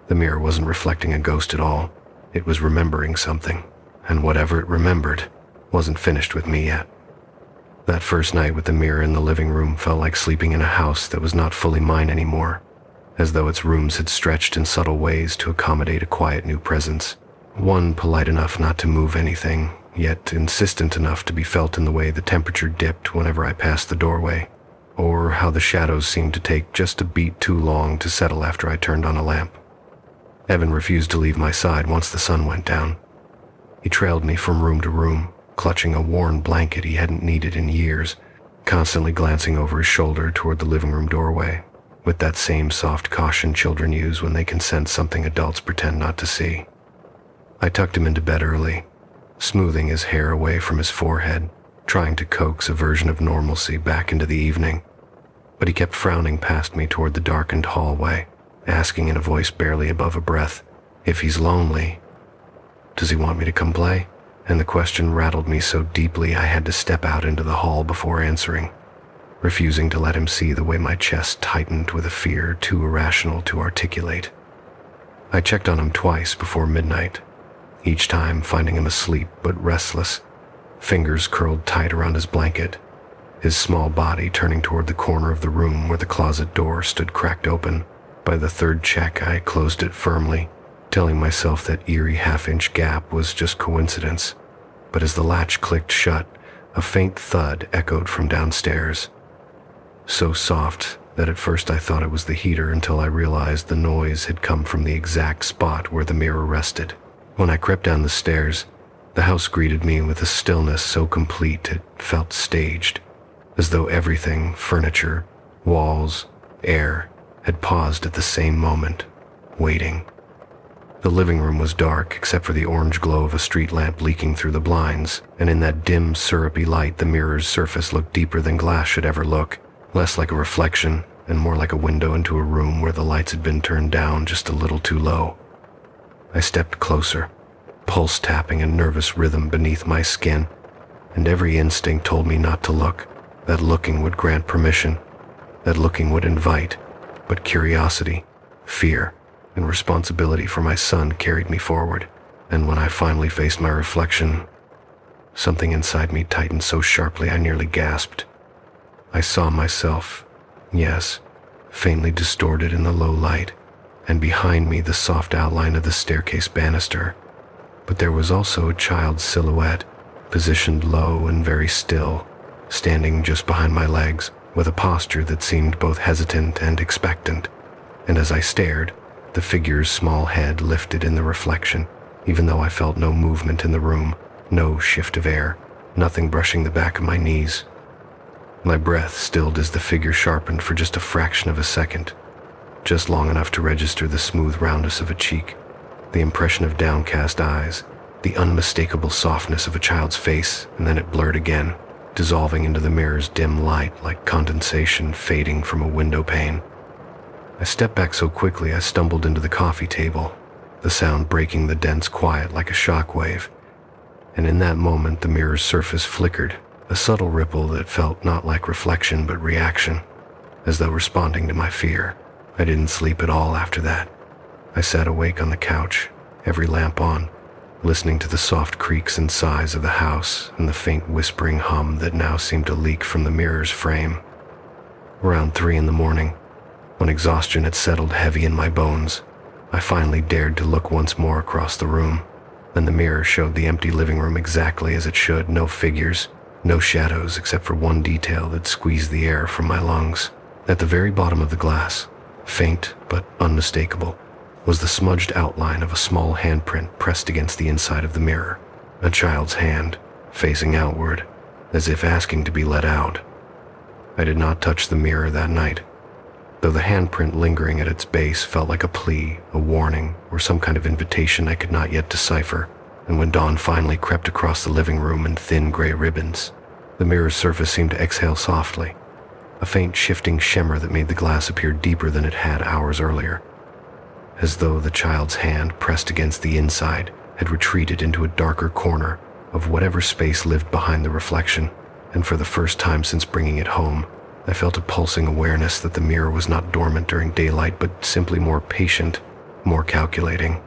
The mirror wasn't reflecting a ghost at all. It was remembering something, and whatever it remembered wasn't finished with me yet. That first night with the mirror in the living room felt like sleeping in a house that was not fully mine anymore, as though its rooms had stretched in subtle ways to accommodate a quiet new presence, one polite enough not to move anything, yet insistent enough to be felt in the way the temperature dipped whenever I passed the doorway, or how the shadows seemed to take just a beat too long to settle after I turned on a lamp. Evan refused to leave my side once the sun went down. He trailed me from room to room, clutching a worn blanket he hadn't needed in years, constantly glancing over his shoulder toward the living room doorway, with that same soft caution children use when they can sense something adults pretend not to see. I tucked him into bed early, smoothing his hair away from his forehead, trying to coax a version of normalcy back into the evening. But he kept frowning past me toward the darkened hallway, asking in a voice barely above a breath, if he's lonely, does he want me to come play? And the question rattled me so deeply I had to step out into the hall before answering, refusing to let him see the way my chest tightened with a fear too irrational to articulate. I checked on him twice before midnight, each time finding him asleep but restless, fingers curled tight around his blanket, his small body turning toward the corner of the room where the closet door stood cracked open. By the third check, I closed it firmly, telling myself that eerie half-inch gap was just coincidence. But as the latch clicked shut, a faint thud echoed from downstairs, so soft that at first I thought it was the heater until I realized the noise had come from the exact spot where the mirror rested. When I crept down the stairs, the house greeted me with a stillness so complete it felt staged, as though everything, furniture, walls, air, had paused at the same moment, waiting. The living room was dark except for the orange glow of a street lamp leaking through the blinds, and in that dim, syrupy light the mirror's surface looked deeper than glass should ever look, less like a reflection and more like a window into a room where the lights had been turned down just a little too low. I stepped closer, pulse tapping a nervous rhythm beneath my skin, and every instinct told me not to look, that looking would grant permission, that looking would invite, but curiosity, fear, and responsibility for my son carried me forward, and when I finally faced my reflection, something inside me tightened so sharply I nearly gasped. I saw myself, yes, faintly distorted in the low light, and behind me the soft outline of the staircase banister, but there was also a child's silhouette, positioned low and very still, standing just behind my legs, with a posture that seemed both hesitant and expectant, and as I stared, the figure's small head lifted in the reflection, even though I felt no movement in the room, no shift of air, nothing brushing the back of my knees. My breath stilled as the figure sharpened for just a fraction of a second, just long enough to register the smooth roundness of a cheek, the impression of downcast eyes, the unmistakable softness of a child's face, and then it blurred again, dissolving into the mirror's dim light like condensation fading from a window pane. I stepped back so quickly I stumbled into the coffee table, the sound breaking the dense quiet like a shock wave. And in that moment the mirror's surface flickered, a subtle ripple that felt not like reflection but reaction, as though responding to my fear. I didn't sleep at all after that. I sat awake on the couch, every lamp on, listening to the soft creaks and sighs of the house and the faint whispering hum that now seemed to leak from the mirror's frame. Around 3 a.m, when exhaustion had settled heavy in my bones, I finally dared to look once more across the room, and the mirror showed the empty living room exactly as it should, no figures, no shadows except for one detail that squeezed the air from my lungs. At the very bottom of the glass, faint but unmistakable, was the smudged outline of a small handprint pressed against the inside of the mirror, a child's hand, facing outward, as if asking to be let out. I did not touch the mirror that night, though the handprint lingering at its base felt like a plea, a warning, or some kind of invitation I could not yet decipher. And when dawn finally crept across the living room in thin gray ribbons, the mirror's surface seemed to exhale softly, a faint shifting shimmer that made the glass appear deeper than it had hours earlier, as though the child's hand pressed against the inside had retreated into a darker corner of whatever space lived behind the reflection. And for the first time since bringing it home, I felt a pulsing awareness that the mirror was not dormant during daylight, but simply more patient, more calculating,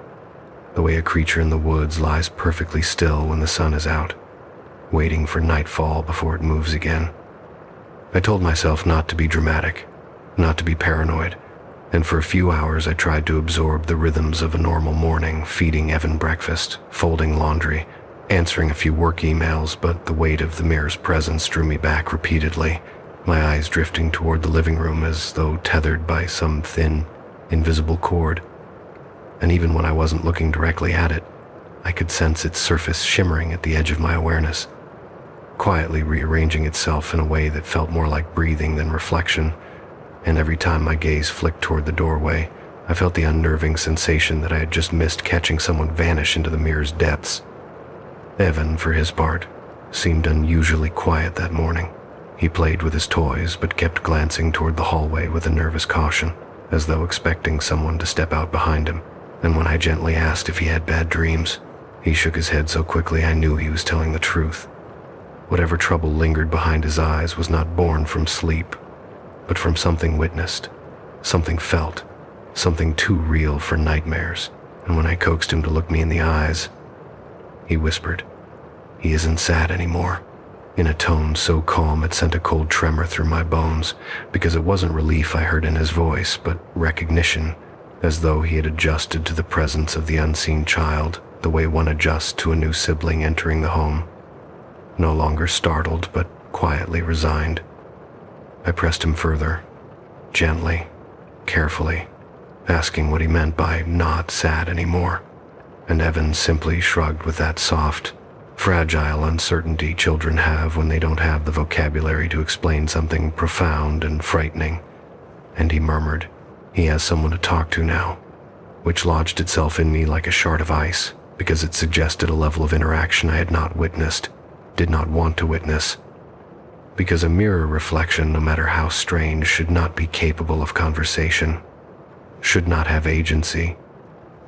the way a creature in the woods lies perfectly still when the sun is out, waiting for nightfall before it moves again. I told myself not to be dramatic, not to be paranoid, and for a few hours I tried to absorb the rhythms of a normal morning, feeding Evan breakfast, folding laundry, answering a few work emails, but the weight of the mirror's presence drew me back repeatedly, my eyes drifting toward the living room as though tethered by some thin, invisible cord. And even when I wasn't looking directly at it, I could sense its surface shimmering at the edge of my awareness, quietly rearranging itself in a way that felt more like breathing than reflection. And every time my gaze flicked toward the doorway, I felt the unnerving sensation that I had just missed catching someone vanish into the mirror's depths. Evan, for his part, seemed unusually quiet that morning. He played with his toys, but kept glancing toward the hallway with a nervous caution, as though expecting someone to step out behind him. And when I gently asked if he had bad dreams, he shook his head so quickly I knew he was telling the truth. Whatever trouble lingered behind his eyes was not born from sleep, but from something witnessed, something felt, something too real for nightmares. And when I coaxed him to look me in the eyes, he whispered, "He isn't sad anymore," in a tone so calm it sent a cold tremor through my bones, because it wasn't relief I heard in his voice, but recognition, as though he had adjusted to the presence of the unseen child, the way one adjusts to a new sibling entering the home. No longer startled, but quietly resigned. I pressed him further, gently, carefully, asking what he meant by not sad anymore. And Evan simply shrugged with that soft, fragile uncertainty children have when they don't have the vocabulary to explain something profound and frightening. And he murmured, "He has someone to talk to now," which lodged itself in me like a shard of ice, because it suggested a level of interaction I had not witnessed, did not want to witness. Because a mirror reflection, no matter how strange, should not be capable of conversation, should not have agency,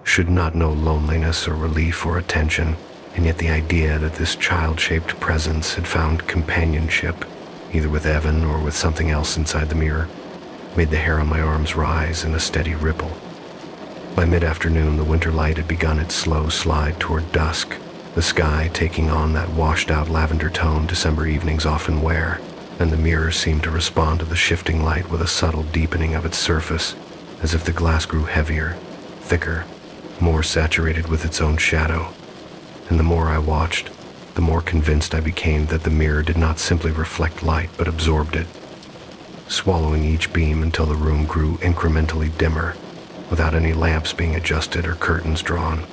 should not know loneliness or relief or attention. And yet the idea that this child-shaped presence had found companionship, either with Evan or with something else inside the mirror, made the hair on my arms rise in a steady ripple. By mid-afternoon, the winter light had begun its slow slide toward dusk, the sky taking on that washed-out lavender tone December evenings often wear, and the mirror seemed to respond to the shifting light with a subtle deepening of its surface, as if the glass grew heavier, thicker, more saturated with its own shadow. And the more I watched, the more convinced I became that the mirror did not simply reflect light but absorbed it. swallowing each beam until the room grew incrementally dimmer, without any lamps being adjusted or curtains drawn.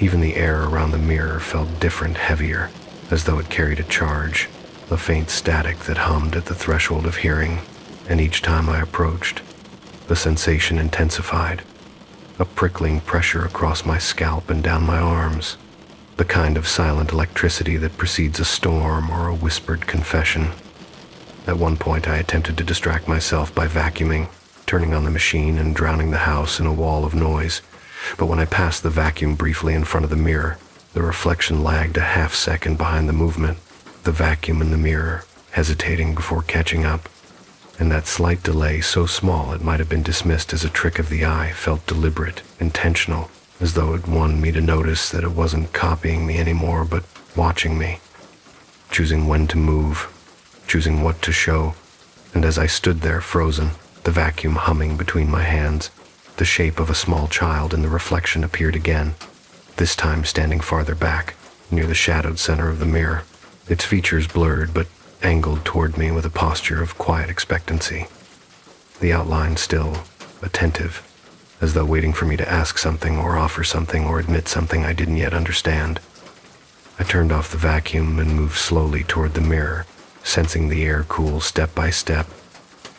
Even the air around the mirror felt different, heavier, as though it carried a charge, a faint static that hummed at the threshold of hearing, and each time I approached, the sensation intensified, a prickling pressure across my scalp and down my arms, the kind of silent electricity that precedes a storm or a whispered confession. At one point I attempted to distract myself by vacuuming, turning on the machine and drowning the house in a wall of noise, but when I passed the vacuum briefly in front of the mirror, the reflection lagged a half-second behind the movement, the vacuum in the mirror hesitating before catching up, and that slight delay, so small it might have been dismissed as a trick of the eye, felt deliberate, intentional, as though it wanted me to notice that it wasn't copying me anymore, but watching me, choosing when to move, choosing what to show. And as I stood there frozen, the vacuum humming between my hands, the shape of a small child in the reflection appeared again, this time standing farther back, near the shadowed center of the mirror, its features blurred but angled toward me with a posture of quiet expectancy. The outline still attentive, as though waiting for me to ask something or offer something or admit something I didn't yet understand. I turned off the vacuum and moved slowly toward the mirror, sensing the air cool step by step,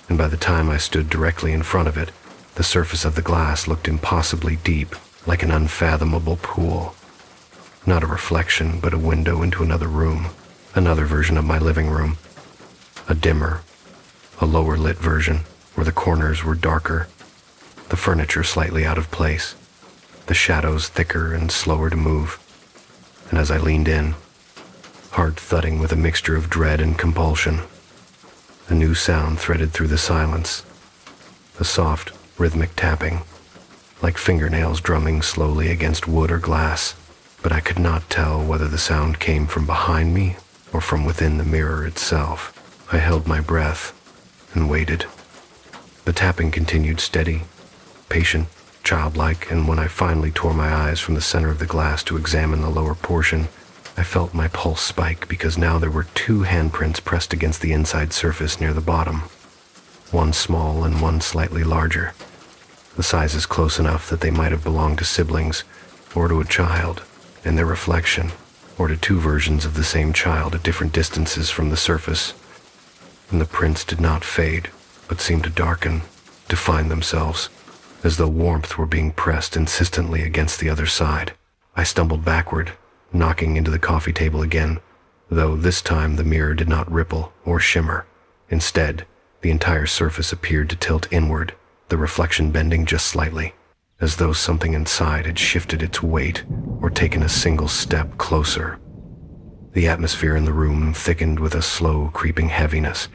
and by the time I stood directly in front of it, the surface of the glass looked impossibly deep, like an unfathomable pool. Not a reflection, but a window into another room, another version of my living room. A dimmer, a lower lit version, where the corners were darker, the furniture slightly out of place, the shadows thicker and slower to move. And as I leaned in, heart thudding with a mixture of dread and compulsion, a new sound threaded through the silence, a soft, rhythmic tapping, like fingernails drumming slowly against wood or glass, but I could not tell whether the sound came from behind me or from within the mirror itself. I held my breath and waited. The tapping continued steady, patient, childlike, and when I finally tore my eyes from the center of the glass to examine the lower portion, I felt my pulse spike because now there were two handprints pressed against the inside surface near the bottom, one small and one slightly larger, the sizes close enough that they might have belonged to siblings or to a child in their reflection, or to two versions of the same child at different distances from the surface. And the prints did not fade, but seemed to darken, define themselves, as though warmth were being pressed insistently against the other side. I stumbled backward, knocking into the coffee table again, though this time the mirror did not ripple or shimmer. Instead, the entire surface appeared to tilt inward, the reflection bending just slightly, as though something inside had shifted its weight or taken a single step closer. The atmosphere in the room thickened with a slow, creeping heaviness,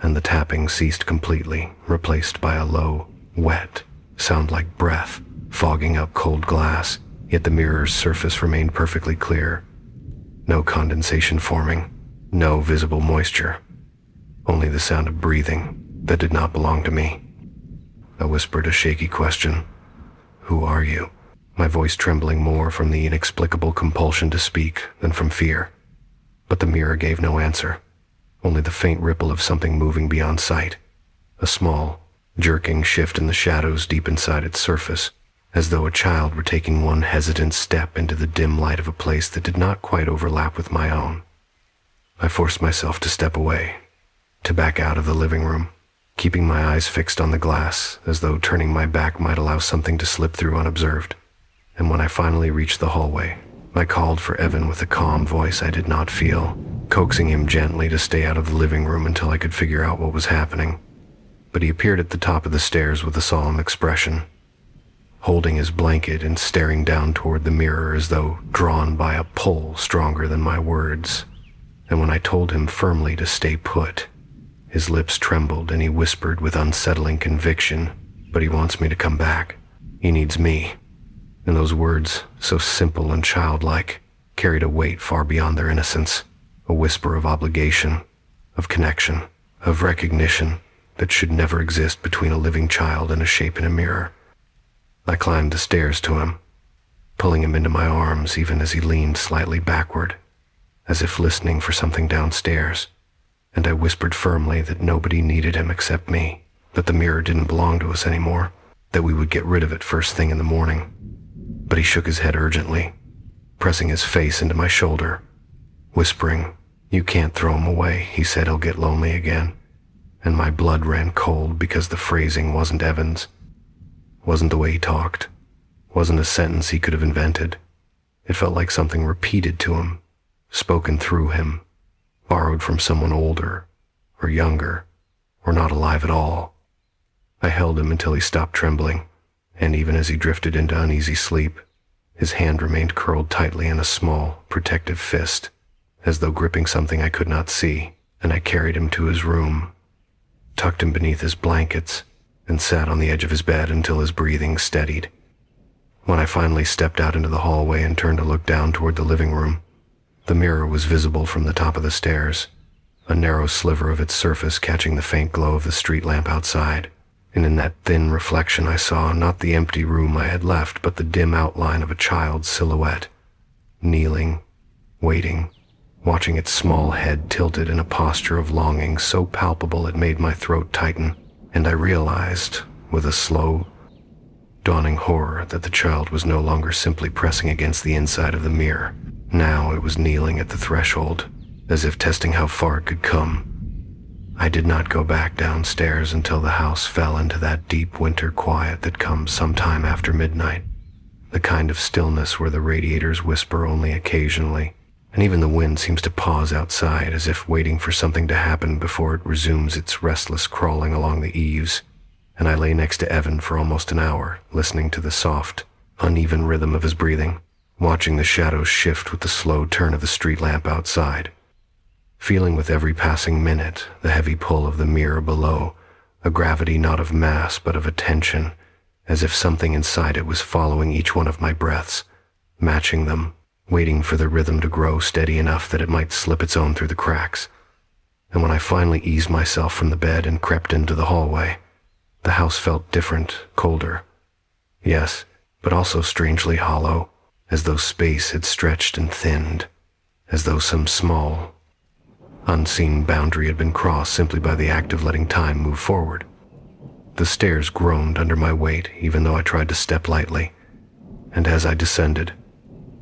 and the tapping ceased completely, replaced by a low, wet sound like breath, fogging up cold glass, yet the mirror's surface remained perfectly clear. No condensation forming, no visible moisture, only the sound of breathing that did not belong to me. I whispered a shaky question. "Who are you?" My voice trembling more from the inexplicable compulsion to speak than from fear. But the mirror gave no answer, only the faint ripple of something moving beyond sight, a small, jerking shift in the shadows deep inside its surface, as though a child were taking one hesitant step into the dim light of a place that did not quite overlap with my own. I forced myself to step away, to back out of the living room, keeping my eyes fixed on the glass, as though turning my back might allow something to slip through unobserved. And when I finally reached the hallway, I called for Evan with a calm voice I did not feel, coaxing him gently to stay out of the living room until I could figure out what was happening. But he appeared at the top of the stairs with a solemn expression, holding his blanket and staring down toward the mirror as though drawn by a pull stronger than my words. And when I told him firmly to stay put, his lips trembled and he whispered with unsettling conviction, "But he wants me to come back. He needs me." And those words, so simple and childlike, carried a weight far beyond their innocence, a whisper of obligation, of connection, of recognition that should never exist between a living child and a shape in a mirror. I climbed the stairs to him, pulling him into my arms even as he leaned slightly backward, as if listening for something downstairs. and I whispered firmly that nobody needed him except me, that the mirror didn't belong to us anymore, that we would get rid of it first thing in the morning. But he shook his head urgently, pressing his face into my shoulder, whispering, "You can't throw him away," he said. "He'll get lonely again." And my blood ran cold because the phrasing wasn't Evan's, wasn't the way he talked, wasn't a sentence he could have invented. It felt like something repeated to him, spoken through him, borrowed from someone older, or younger, or not alive at all. I held him until he stopped trembling, and even as he drifted into uneasy sleep, his hand remained curled tightly in a small, protective fist, as though gripping something I could not see, and I carried him to his room, tucked him beneath his blankets, and sat on the edge of his bed until his breathing steadied. When I finally stepped out into the hallway and turned to look down toward the living room, the mirror was visible from the top of the stairs, a narrow sliver of its surface catching the faint glow of the street lamp outside, and in that thin reflection I saw not the empty room I had left, but the dim outline of a child's silhouette, kneeling, waiting, watching its small head tilted in a posture of longing so palpable it made my throat tighten, and I realized, with a slow, dawning horror, that the child was no longer simply pressing against the inside of the mirror. Now it was kneeling at the threshold, as if testing how far it could come. I did not go back downstairs until the house fell into that deep winter quiet that comes sometime after midnight, the kind of stillness where the radiators whisper only occasionally, and even the wind seems to pause outside as if waiting for something to happen before it resumes its restless crawling along the eaves. And I lay next to Evan for almost an hour, listening to the soft, uneven rhythm of his breathing, watching the shadows shift with the slow turn of the street lamp outside, feeling with every passing minute the heavy pull of the mirror below, a gravity not of mass but of attention, as if something inside it was following each one of my breaths, matching them, waiting for the rhythm to grow steady enough that it might slip its own through the cracks. And when I finally eased myself from the bed and crept into the hallway, the house felt different, colder. Yes, but also strangely hollow, as though space had stretched and thinned, as though some small, unseen boundary had been crossed simply by the act of letting time move forward. The stairs groaned under my weight, even though I tried to step lightly, and as I descended,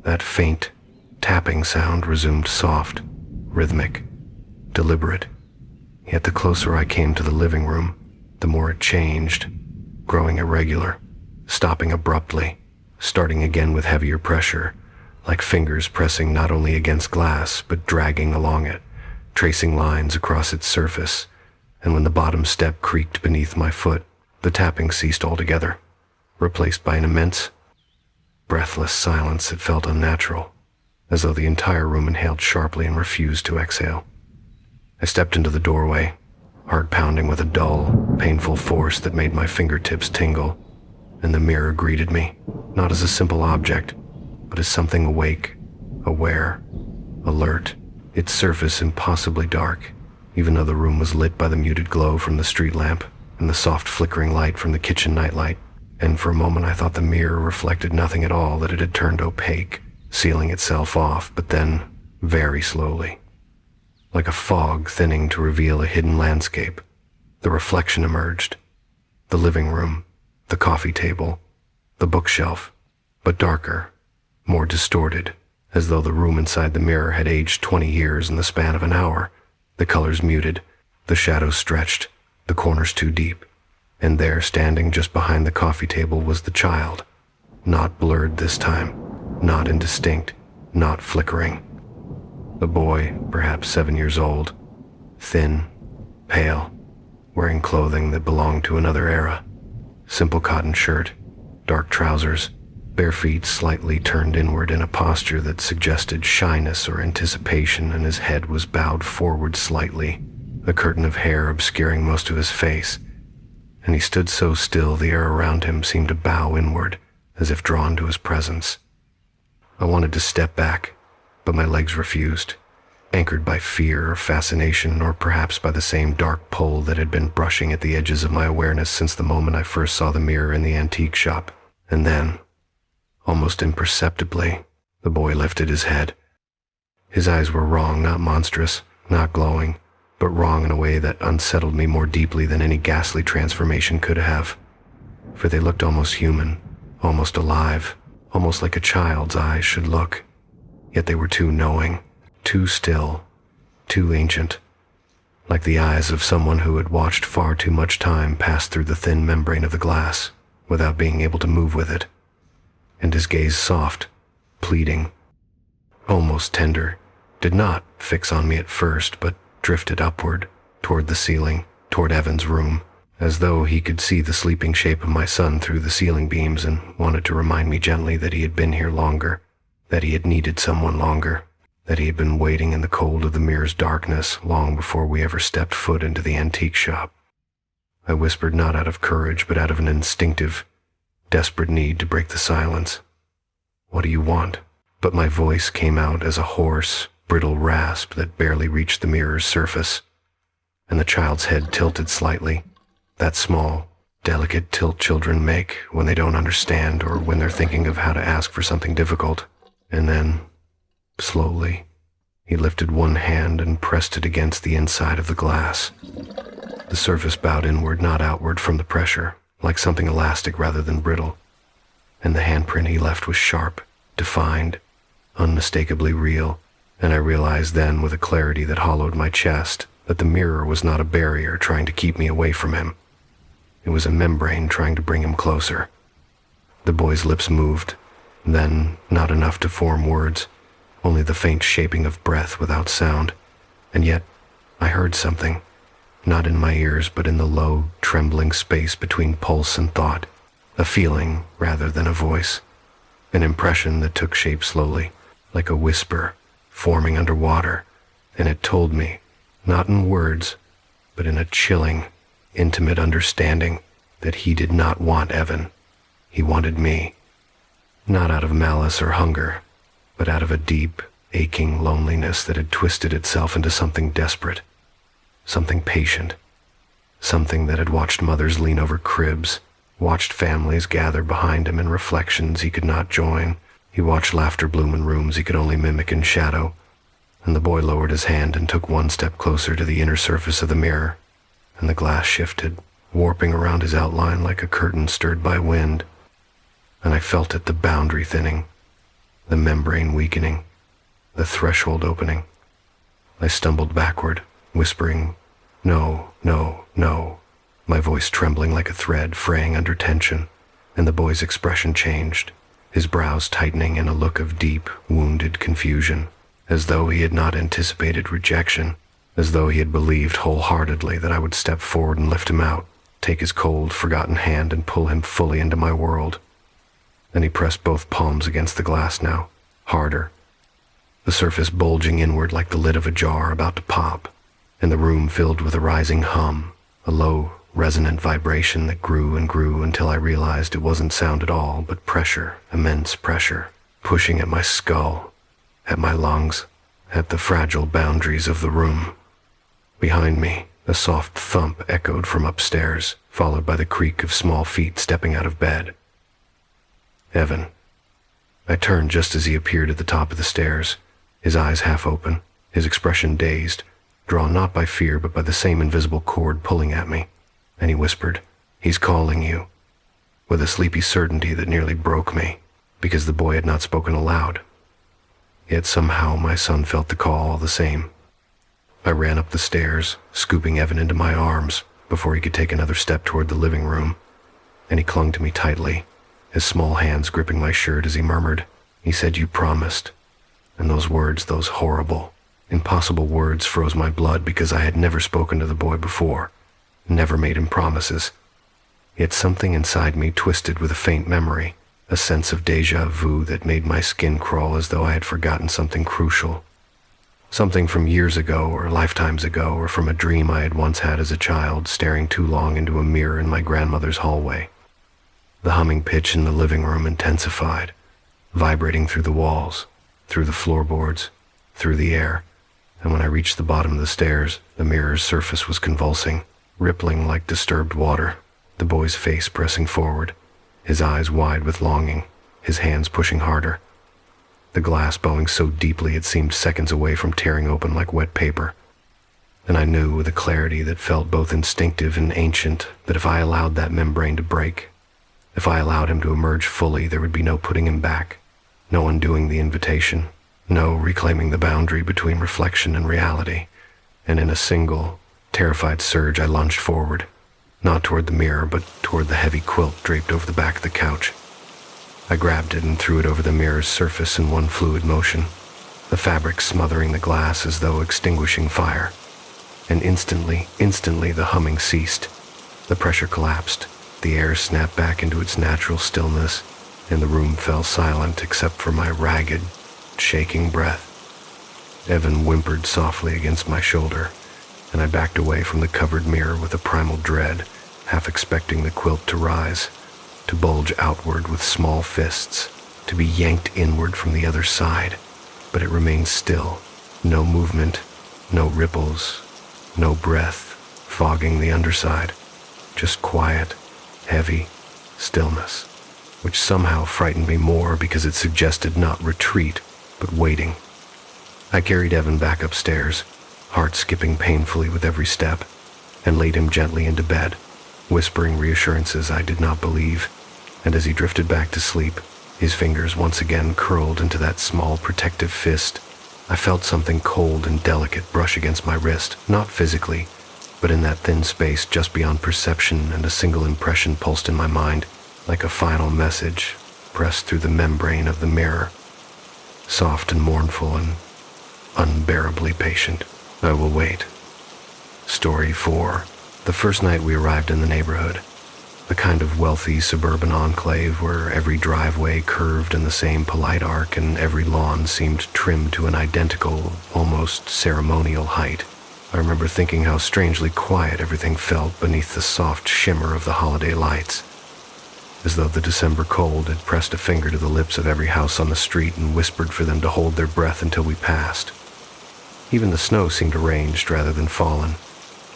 that faint, tapping sound resumed soft, rhythmic, deliberate. Yet the closer I came to the living room, the more it changed, growing irregular, stopping abruptly, starting again with heavier pressure, like fingers pressing not only against glass, but dragging along it, tracing lines across its surface, and when the bottom step creaked beneath my foot, the tapping ceased altogether, replaced by an immense, breathless silence that felt unnatural, as though the entire room inhaled sharply and refused to exhale. I stepped into the doorway, heart pounding with a dull, painful force that made my fingertips tingle, and the mirror greeted me, not as a simple object, but as something awake, aware, alert, its surface impossibly dark, even though the room was lit by the muted glow from the street lamp and the soft flickering light from the kitchen nightlight, and for a moment I thought the mirror reflected nothing at all, that it had turned opaque, sealing itself off, but then, very slowly, like a fog thinning to reveal a hidden landscape, the reflection emerged. The living room, the coffee table, the bookshelf, but darker, more distorted, as though the room inside the mirror had aged 20 years in the span of an hour. The colors muted, the shadows stretched, the corners too deep, and there, standing just behind the coffee table, was the child, not blurred this time, not indistinct, not flickering. A boy, perhaps 7 years old, thin, pale, wearing clothing that belonged to another era. Simple cotton shirt, dark trousers, bare feet slightly turned inward in a posture that suggested shyness or anticipation, and his head was bowed forward slightly, a curtain of hair obscuring most of his face. And he stood so still the air around him seemed to bow inward, as if drawn to his presence. I wanted to step back, but my legs refused, anchored by fear or fascination, or perhaps by the same dark pull that had been brushing at the edges of my awareness since the moment I first saw the mirror in the antique shop. And then, almost imperceptibly, the boy lifted his head. His eyes were wrong, not monstrous, not glowing, but wrong in a way that unsettled me more deeply than any ghastly transformation could have. For they looked almost human, almost alive, almost like a child's eyes should look. Yet they were too knowing, too still, too ancient, like the eyes of someone who had watched far too much time pass through the thin membrane of the glass without being able to move with it. And his gaze soft, pleading, almost tender, did not fix on me at first, but drifted upward, toward the ceiling, toward Evan's room, as though he could see the sleeping shape of my son through the ceiling beams and wanted to remind me gently that he had been here longer, that he had needed someone longer, that he had been waiting in the cold of the mirror's darkness long before we ever stepped foot into the antique shop. I whispered not out of courage, but out of an instinctive, desperate need to break the silence. "What do you want?" But my voice came out as a hoarse, brittle rasp that barely reached the mirror's surface, and the child's head tilted slightly, that small, delicate tilt children make when they don't understand or when they're thinking of how to ask for something difficult. And then, slowly, he lifted one hand and pressed it against the inside of the glass. The surface bowed inward, not outward from the pressure, like something elastic rather than brittle. And the handprint he left was sharp, defined, unmistakably real, and I realized then with a clarity that hollowed my chest that the mirror was not a barrier trying to keep me away from him. It was a membrane trying to bring him closer. The boy's lips moved, then not enough to form words, only the faint shaping of breath without sound. And yet I heard something, not in my ears but in the low, trembling space between pulse and thought, a feeling rather than a voice, an impression that took shape slowly, like a whisper forming underwater, and it told me, not in words, but in a chilling, intimate understanding, that he did not want Evan. He wanted me. Not out of malice or hunger, but out of a deep, aching loneliness that had twisted itself into something desperate, something patient, something that had watched mothers lean over cribs, watched families gather behind him in reflections he could not join. He watched laughter bloom in rooms he could only mimic in shadow, and the boy lowered his hand and took one step closer to the inner surface of the mirror, and the glass shifted, warping around his outline like a curtain stirred by wind, and I felt it, the boundary thinning, the membrane weakening, the threshold opening. I stumbled backward, whispering, "No, no, no," my voice trembling like a thread fraying under tension, and the boy's expression changed, his brows tightening in a look of deep, wounded confusion, as though he had not anticipated rejection, as though he had believed wholeheartedly that I would step forward and lift him out, take his cold, forgotten hand and pull him fully into my world. Then he pressed both palms against the glass now, harder, the surface bulging inward like the lid of a jar about to pop, and the room filled with a rising hum, a low, resonant vibration that grew and grew until I realized it wasn't sound at all, but pressure, immense pressure, pushing at my skull, at my lungs, at the fragile boundaries of the room. Behind me, a soft thump echoed from upstairs, followed by the creak of small feet stepping out of bed. Evan. I turned just as he appeared at the top of the stairs, his eyes half open, his expression dazed, drawn not by fear but by the same invisible cord pulling at me. And he whispered, "He's calling you," with a sleepy certainty that nearly broke me, because the boy had not spoken aloud. Yet somehow my son felt the call all the same. I ran up the stairs, scooping Evan into my arms before he could take another step toward the living room, and he clung to me tightly, his small hands gripping my shirt as he murmured, "He said you promised." And those words, those horrible, impossible words, froze my blood because I had never spoken to the boy before, never made him promises. Yet something inside me twisted with a faint memory, a sense of déjà vu that made my skin crawl as though I had forgotten something crucial. Something from years ago or lifetimes ago, or from a dream I had once had as a child, staring too long into a mirror in my grandmother's hallway. The humming pitch in the living room intensified, vibrating through the walls, through the floorboards, through the air, and when I reached the bottom of the stairs, the mirror's surface was convulsing, rippling like disturbed water, the boy's face pressing forward, his eyes wide with longing, his hands pushing harder, the glass bowing so deeply it seemed seconds away from tearing open like wet paper. And I knew with a clarity that felt both instinctive and ancient that if I allowed that membrane to break, if I allowed him to emerge fully, there would be no putting him back, no undoing the invitation, no reclaiming the boundary between reflection and reality. And in a single, terrified surge, I lunged forward, not toward the mirror, but toward the heavy quilt draped over the back of the couch. I grabbed it and threw it over the mirror's surface in one fluid motion, the fabric smothering the glass as though extinguishing fire. And instantly, the humming ceased. The pressure collapsed, the air snapped back into its natural stillness, and the room fell silent except for my ragged, shaking breath. Evan whimpered softly against my shoulder, and I backed away from the covered mirror with a primal dread, half expecting the quilt to rise, to bulge outward with small fists, to be yanked inward from the other side. But it remained still, no movement, no ripples, no breath fogging the underside, just quiet, heavy stillness, which somehow frightened me more because it suggested not retreat, but waiting. I carried Evan back upstairs, heart skipping painfully with every step, and laid him gently into bed, whispering reassurances I did not believe, and as he drifted back to sleep, his fingers once again curled into that small protective fist, I felt something cold and delicate brush against my wrist, not physically, but in that thin space just beyond perception, and a single impression pulsed in my mind, like a final message pressed through the membrane of the mirror. Soft and mournful and unbearably patient. I will wait. Story 4. The first night we arrived in the neighborhood, the kind of wealthy suburban enclave where every driveway curved in the same polite arc and every lawn seemed trimmed to an identical, almost ceremonial height. I remember thinking how strangely quiet everything felt beneath the soft shimmer of the holiday lights, as though the December cold had pressed a finger to the lips of every house on the street and whispered for them to hold their breath until we passed. Even the snow seemed arranged rather than fallen,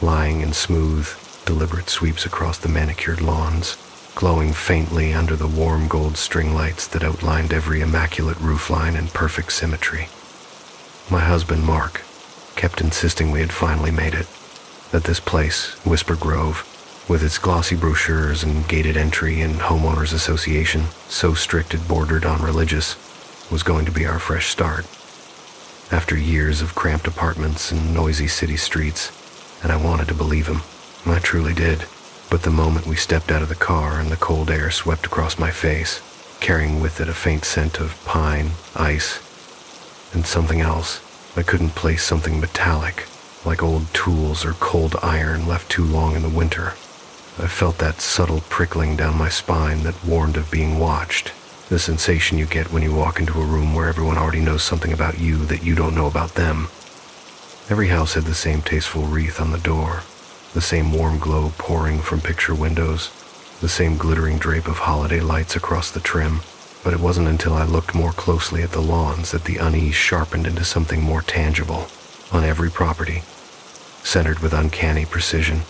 lying in smooth, deliberate sweeps across the manicured lawns, glowing faintly under the warm gold string lights that outlined every immaculate roofline in perfect symmetry. My husband, Mark, kept insisting we had finally made it, that this place, Whisper Grove, with its glossy brochures and gated entry and homeowners association, so strict it bordered on religious, was going to be our fresh start. After years of cramped apartments and noisy city streets, and I wanted to believe him. I truly did. But the moment we stepped out of the car and the cold air swept across my face, carrying with it a faint scent of pine, ice, and something else, I couldn't place something metallic, like old tools or cold iron left too long in the winter. I felt that subtle prickling down my spine that warned of being watched, the sensation you get when you walk into a room where everyone already knows something about you that you don't know about them. Every house had the same tasteful wreath on the door, the same warm glow pouring from picture windows, the same glittering drape of holiday lights across the trim, but it wasn't until I looked more closely at the lawns that the unease sharpened into something more tangible. On every property, centered with uncanny precision,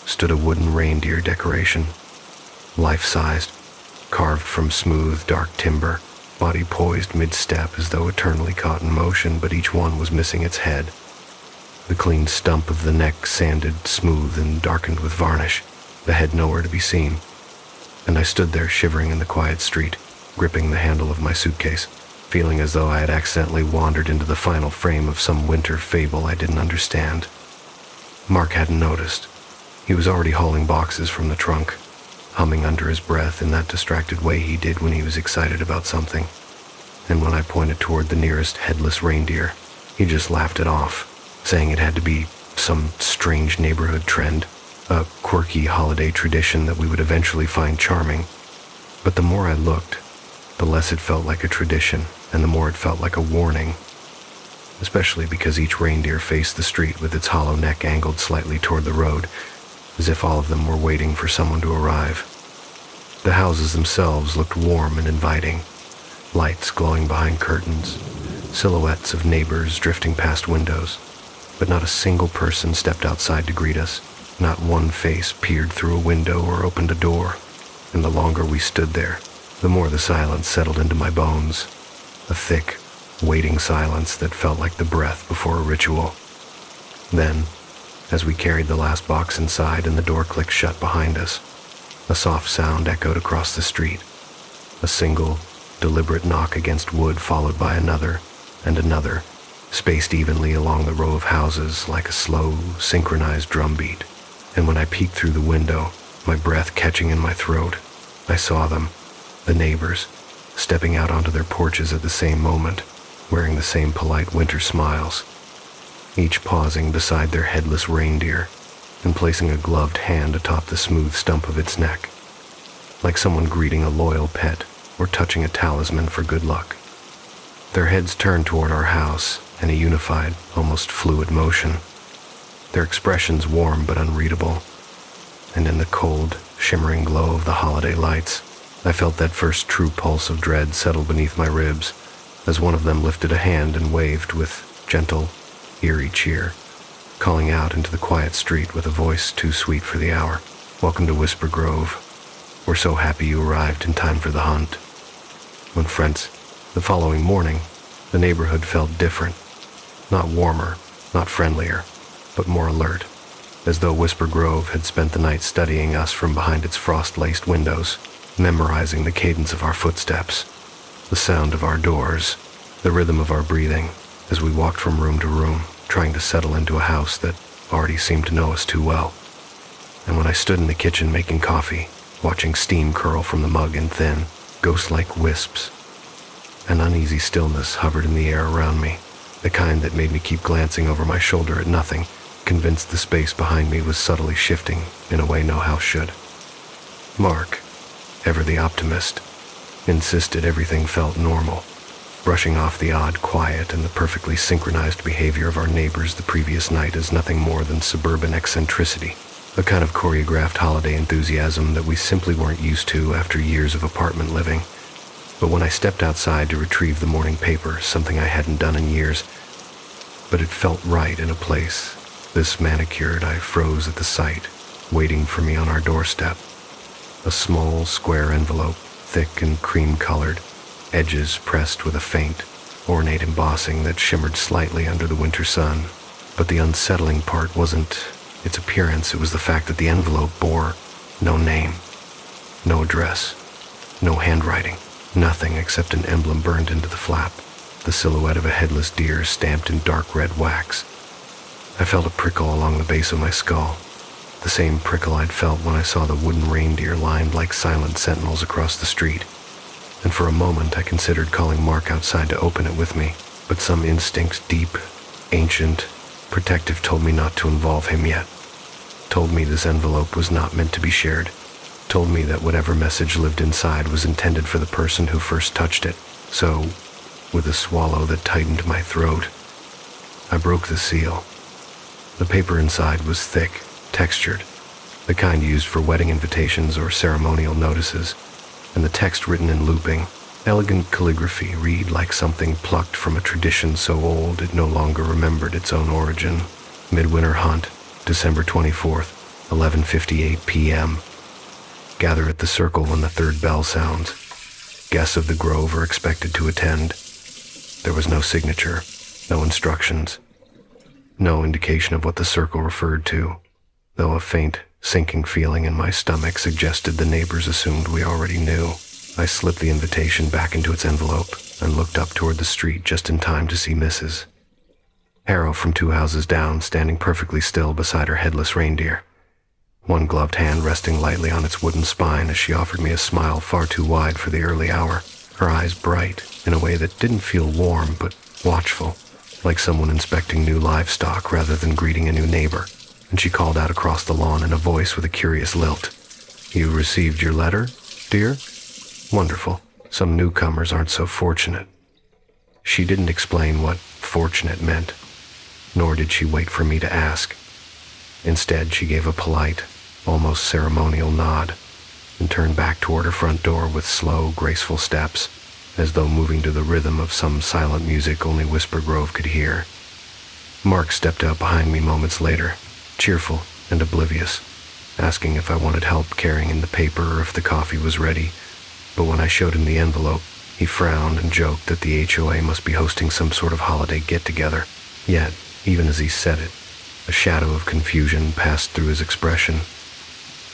stood a wooden reindeer decoration, life-sized, carved from smooth, dark timber, body poised mid-step as though eternally caught in motion, but each one was missing its head. The clean stump of the neck sanded, smooth, and darkened with varnish, the head nowhere to be seen. And I stood there shivering in the quiet street, gripping the handle of my suitcase, feeling as though I had accidentally wandered into the final frame of some winter fable I didn't understand. Mark hadn't noticed. He was already hauling boxes from the trunk, humming under his breath in that distracted way he did when he was excited about something. And when I pointed toward the nearest headless reindeer, he just laughed it off, saying it had to be some strange neighborhood trend, a quirky holiday tradition that we would eventually find charming. But the more I looked, the less it felt like a tradition, and the more it felt like a warning, especially because each reindeer faced the street with its hollow neck angled slightly toward the road, as if all of them were waiting for someone to arrive. The houses themselves looked warm and inviting, lights glowing behind curtains, silhouettes of neighbors drifting past windows, but not a single person stepped outside to greet us. Not one face peered through a window or opened a door, and the longer we stood there, the more the silence settled into my bones, a thick, waiting silence that felt like the breath before a ritual. Then, As we carried the last box inside and the door clicked shut behind us, a soft sound echoed across the street. A single, deliberate knock against wood followed by another and another, spaced evenly along the row of houses like a slow, synchronized drumbeat. And when I peeked through the window, my breath catching in my throat, I saw them, the neighbors, stepping out onto their porches at the same moment, wearing the same polite winter smiles, each pausing beside their headless reindeer and placing a gloved hand atop the smooth stump of its neck, like someone greeting a loyal pet or touching a talisman for good luck. Their heads turned toward our house in a unified, almost fluid motion, their expressions warm but unreadable, and in the cold, shimmering glow of the holiday lights, I felt that first true pulse of dread settle beneath my ribs as one of them lifted a hand and waved with gentle, eerie cheer, calling out into the quiet street with a voice too sweet for the hour. "Welcome to Whisper Grove. We're so happy you arrived in time for the hunt." When friends, the following morning, the neighborhood felt different. Not warmer, not friendlier, but more alert, as though Whisper Grove had spent the night studying us from behind its frost-laced windows, memorizing the cadence of our footsteps, the sound of our doors, the rhythm of our breathing, as we walked from room to room, trying to settle into a house that already seemed to know us too well. And when I stood in the kitchen making coffee, watching steam curl from the mug in thin, ghost-like wisps, an uneasy stillness hovered in the air around me, the kind that made me keep glancing over my shoulder at nothing, convinced the space behind me was subtly shifting in a way no house should. Mark, ever the optimist, insisted everything felt normal, brushing off the odd quiet and the perfectly synchronized behavior of our neighbors the previous night as nothing more than suburban eccentricity, a kind of choreographed holiday enthusiasm that we simply weren't used to after years of apartment living. But when I stepped outside to retrieve the morning paper, something I hadn't done in years, but it felt right in a place this manicured, I froze at the sight, waiting for me on our doorstep. A small, square envelope, thick and cream-colored, edges pressed with a faint, ornate embossing that shimmered slightly under the winter sun. But the unsettling part wasn't its appearance, it was the fact that the envelope bore no name, no address, no handwriting, nothing except an emblem burned into the flap, the silhouette of a headless deer stamped in dark red wax. I felt a prickle along the base of my skull, the same prickle I'd felt when I saw the wooden reindeer lined like silent sentinels across the street. And for a moment I considered calling Mark outside to open it with me, but some instinct, deep, ancient, protective, told me not to involve him yet. Told me this envelope was not meant to be shared. Told me that whatever message lived inside was intended for the person who first touched it. So, with a swallow that tightened my throat, I broke the seal. The paper inside was thick, textured, the kind used for wedding invitations or ceremonial notices, and the text written in looping, elegant calligraphy read like something plucked from a tradition so old it no longer remembered its own origin. Midwinter Hunt, December 24th, 11:58 p.m. Gather at the circle when the third bell sounds. Guests of the grove are expected to attend. There was no signature, no instructions, no indication of what the circle referred to, though a faint, sinking feeling in my stomach suggested the neighbors assumed we already knew. I slipped the invitation back into its envelope and looked up toward the street just in time to see Mrs. Harrow from 2 houses down, standing perfectly still beside her headless reindeer, one gloved hand resting lightly on its wooden spine as she offered me a smile far too wide for the early hour, her eyes bright in a way that didn't feel warm but watchful, like someone inspecting new livestock rather than greeting a new neighbor. And she called out across the lawn in a voice with a curious lilt, "You received your letter, dear? Wonderful. Some newcomers aren't so fortunate." She didn't explain what fortunate meant, nor did she wait for me to ask. Instead, she gave a polite, almost ceremonial nod, and turned back toward her front door with slow, graceful steps, as though moving to the rhythm of some silent music only Whisper Grove could hear. Mark stepped out behind me moments later, cheerful and oblivious, asking if I wanted help carrying in the paper or if the coffee was ready, but when I showed him the envelope, he frowned and joked that the HOA must be hosting some sort of holiday get-together. Yet, even as he said it, A shadow of confusion passed through his expression,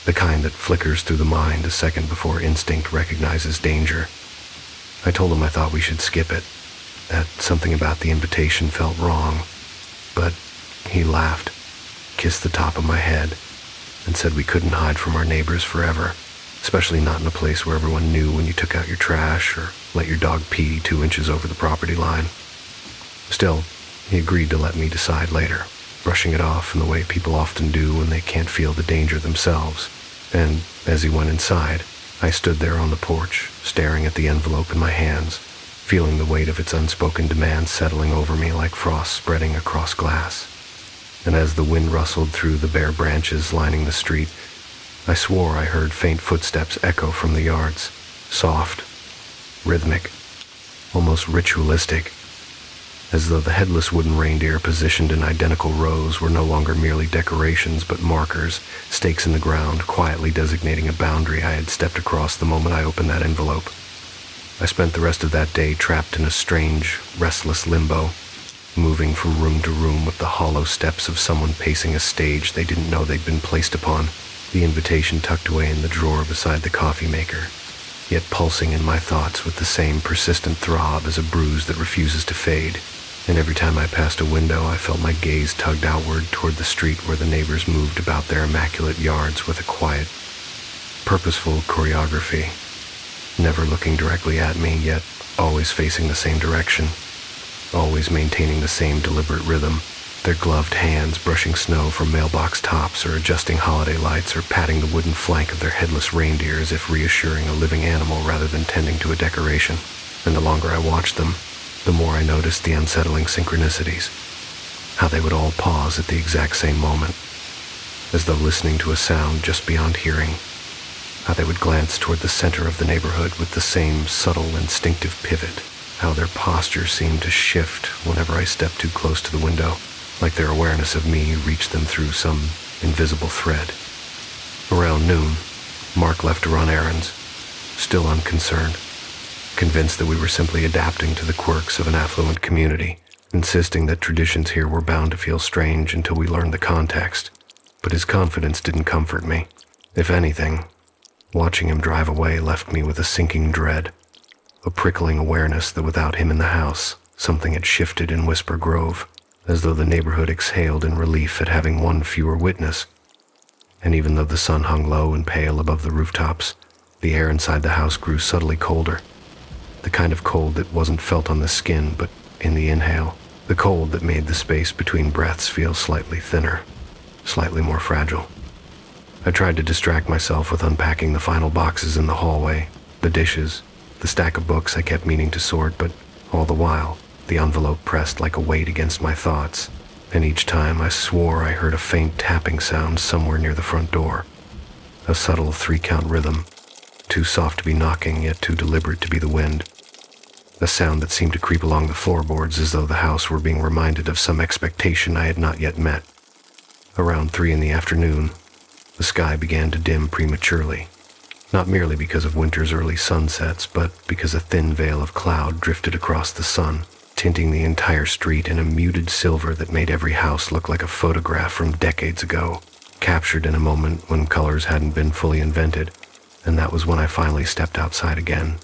the kind that flickers through the mind a second before instinct recognizes danger. I told him I thought we should skip it, that something about the invitation felt wrong, but he laughed, kissed the top of my head, and said we couldn't hide from our neighbors forever, especially not in a place where everyone knew when you took out your trash or let your dog pee 2 inches over the property line. Still, he agreed to let me decide later, brushing it off in the way people often do when they can't feel the danger themselves. And as he went inside, I stood there on the porch, staring at the envelope in my hands, feeling the weight of its unspoken demand settling over me like frost spreading across glass. And as the wind rustled through the bare branches lining the street, I swore I heard faint footsteps echo from the yards, soft, rhythmic, almost ritualistic, as though the headless wooden reindeer positioned in identical rows were no longer merely decorations but markers, stakes in the ground, quietly designating a boundary I had stepped across the moment I opened that envelope. I spent the rest of that day trapped in a strange, restless limbo, moving from room to room with the hollow steps of someone pacing a stage they didn't know they'd been placed upon, the invitation tucked away in the drawer beside the coffee maker, yet pulsing in my thoughts with the same persistent throb as a bruise that refuses to fade. And every time I passed a window, I felt my gaze tugged outward toward the street where the neighbors moved about their immaculate yards with a quiet, purposeful choreography, never looking directly at me, yet always facing the same direction, always maintaining the same deliberate rhythm, their gloved hands brushing snow from mailbox tops or adjusting holiday lights or patting the wooden flank of their headless reindeer as if reassuring a living animal rather than tending to a decoration. And the longer I watched them, the more I noticed the unsettling synchronicities, how they would all pause at the exact same moment, as though listening to a sound just beyond hearing, how they would glance toward the center of the neighborhood with the same subtle, instinctive pivot, how their posture seemed to shift whenever I stepped too close to the window, like their awareness of me reached them through some invisible thread. Around noon, Mark left to run errands, still unconcerned, convinced that we were simply adapting to the quirks of an affluent community, insisting that traditions here were bound to feel strange until we learned the context. But his confidence didn't comfort me. If anything, watching him drive away left me with a sinking dread, a prickling awareness that without him in the house, something had shifted in Whisper Grove, as though the neighborhood exhaled in relief at having one fewer witness. And even though the sun hung low and pale above the rooftops, the air inside the house grew subtly colder. The kind of cold that wasn't felt on the skin, but in the inhale. The cold that made the space between breaths feel slightly thinner, slightly more fragile. I tried to distract myself with unpacking the final boxes in the hallway, the dishes, the stack of books I kept meaning to sort, but all the while, the envelope pressed like a weight against my thoughts, and each time I swore I heard a faint tapping sound somewhere near the front door, a subtle 3-count rhythm, too soft to be knocking, yet too deliberate to be the wind. A sound that seemed to creep along the floorboards as though the house were being reminded of some expectation I had not yet met. Around 3 in the afternoon, the sky began to dim prematurely, not merely because of winter's early sunsets, but because a thin veil of cloud drifted across the sun, tinting the entire street in a muted silver that made every house look like a photograph from decades ago, captured in a moment when colors hadn't been fully invented. And that was when I finally stepped outside again.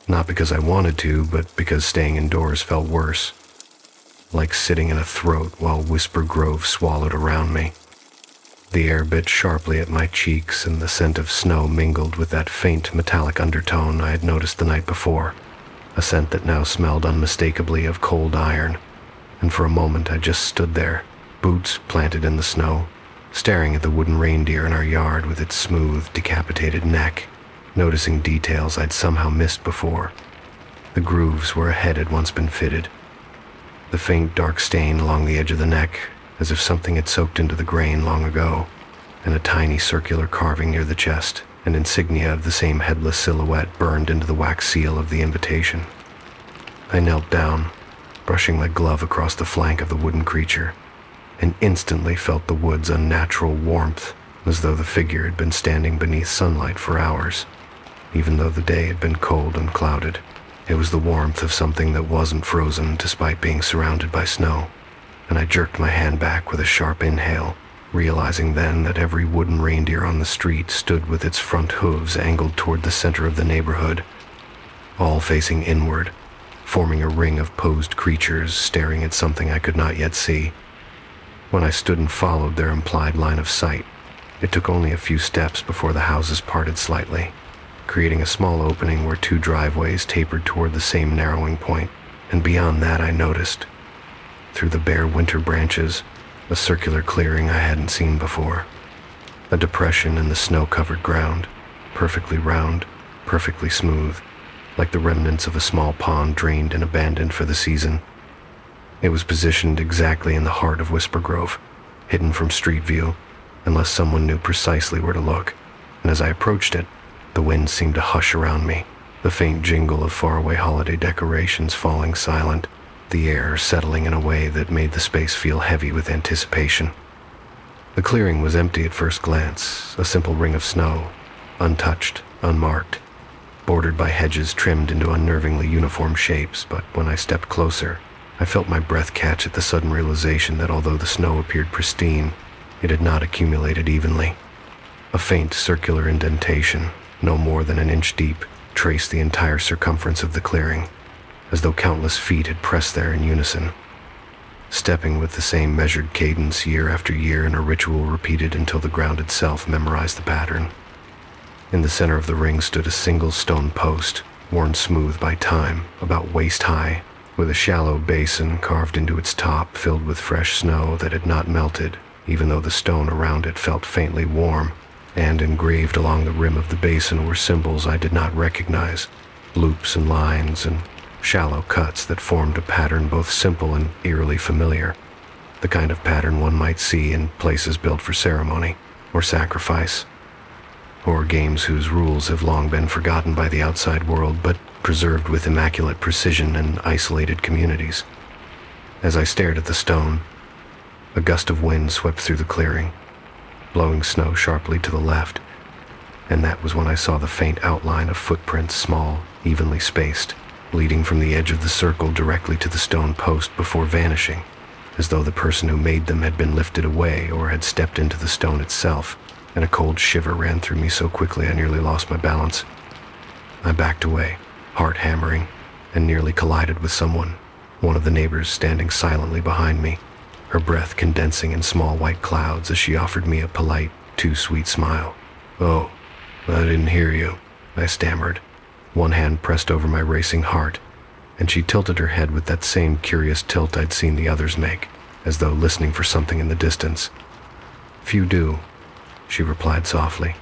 Not because I wanted to, but because staying indoors felt worse. Like sitting in a throat while Whisper Grove swallowed around me. The air bit sharply at my cheeks, and the scent of snow mingled with that faint metallic undertone I had noticed the night before. A scent that now smelled unmistakably of cold iron. And for a moment I just stood there, boots planted in the snow, staring at the wooden reindeer in our yard with its smooth, decapitated neck, noticing details I'd somehow missed before. The grooves where a head had once been fitted. The faint dark stain along the edge of the neck, as if something had soaked into the grain long ago, and a tiny circular carving near the chest, an insignia of the same headless silhouette burned into the wax seal of the invitation. I knelt down, brushing my glove across the flank of the wooden creature, and instantly felt the wood's unnatural warmth, as though the figure had been standing beneath sunlight for hours, even though the day had been cold and clouded. It was the warmth of something that wasn't frozen despite being surrounded by snow. and I jerked my hand back with a sharp inhale, realizing then that every wooden reindeer on the street stood with its front hooves angled toward the center of the neighborhood, all facing inward, forming a ring of posed creatures staring at something I could not yet see. When I stood and followed their implied line of sight, it took only a few steps before the houses parted slightly, creating a small opening where two driveways tapered toward the same narrowing point, and beyond that I noticed, through the bare winter branches, a circular clearing I hadn't seen before. A depression in the snow-covered ground, perfectly round, perfectly smooth, like the remnants of a small pond drained and abandoned for the season. It was positioned exactly in the heart of Whisper Grove, hidden from street view, unless someone knew precisely where to look, and as I approached it, the wind seemed to hush around me, the faint jingle of faraway holiday decorations falling silent, the air settling in a way that made the space feel heavy with anticipation. The clearing was empty at first glance, a simple ring of snow, untouched, unmarked, bordered by hedges trimmed into unnervingly uniform shapes, but when I stepped closer, I felt my breath catch at the sudden realization that although the snow appeared pristine, it had not accumulated evenly. A faint circular indentation, no more than an inch deep, traced the entire circumference of the clearing, as though countless feet had pressed there in unison, stepping with the same measured cadence year after year in a ritual repeated until the ground itself memorized the pattern. In the center of the ring stood a single stone post, worn smooth by time, about waist high, with a shallow basin carved into its top filled with fresh snow that had not melted, even though the stone around it felt faintly warm, and engraved along the rim of the basin were symbols I did not recognize, loops and lines and shallow cuts that formed a pattern both simple and eerily familiar, the kind of pattern one might see in places built for ceremony or sacrifice, or games whose rules have long been forgotten by the outside world but preserved with immaculate precision in isolated communities. As I stared at the stone, a gust of wind swept through the clearing, blowing snow sharply to the left, and that was when I saw the faint outline of footprints, small, evenly spaced, leading from the edge of the circle directly to the stone post before vanishing, as though the person who made them had been lifted away or had stepped into the stone itself, and a cold shiver ran through me so quickly I nearly lost my balance. I backed away, heart hammering, and nearly collided with someone, one of the neighbors standing silently behind me, her breath condensing in small white clouds as she offered me a polite, too sweet smile. "Oh, I didn't hear you," I stammered, one hand pressed over my racing heart, and she tilted her head with that same curious tilt I'd seen the others make, as though listening for something in the distance. "Few do," she replied softly,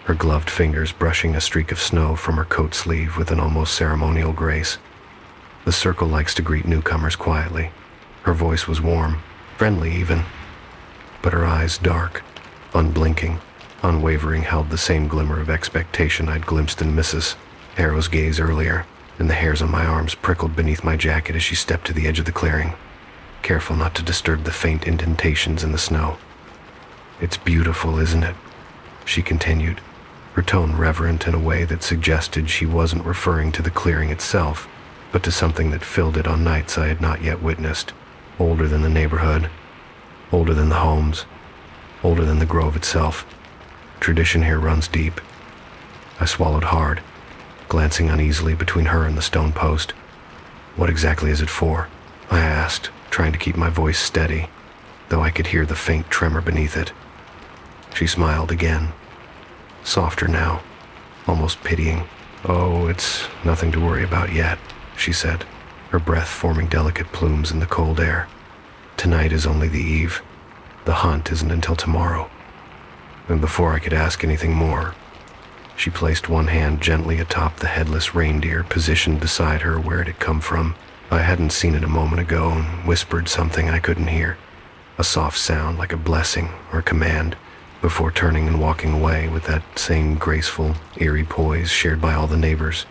her gloved fingers brushing a streak of snow from her coat sleeve with an almost ceremonial grace. The circle likes to greet newcomers quietly. Her voice was warm, friendly even, but her eyes dark, unblinking, unwavering, held the same glimmer of expectation I'd glimpsed in Mrs. Harrow's gaze earlier, and the hairs on my arms prickled beneath my jacket as she stepped to the edge of the clearing, careful not to disturb the faint indentations in the snow. "It's beautiful, isn't it?" she continued, her tone reverent in a way that suggested she wasn't referring to the clearing itself, but to something that filled it on nights I had not yet witnessed, older than the neighborhood, older than the homes, older than the grove itself. Tradition here runs deep. I swallowed hard, glancing uneasily between her and the stone post. "What exactly is it for?" I asked, trying to keep my voice steady, though I could hear the faint tremor beneath it. She smiled again, softer now, almost pitying. "Oh, it's nothing to worry about yet," she said, her breath forming delicate plumes in the cold air. "Tonight is only the eve. The hunt isn't until tomorrow." And before I could ask anything more, she placed one hand gently atop the headless reindeer positioned beside her where it had come from. I hadn't seen it a moment ago, and whispered something I couldn't hear, a soft sound like a blessing or a command, before turning and walking away with that same graceful, eerie poise shared by all the neighbors,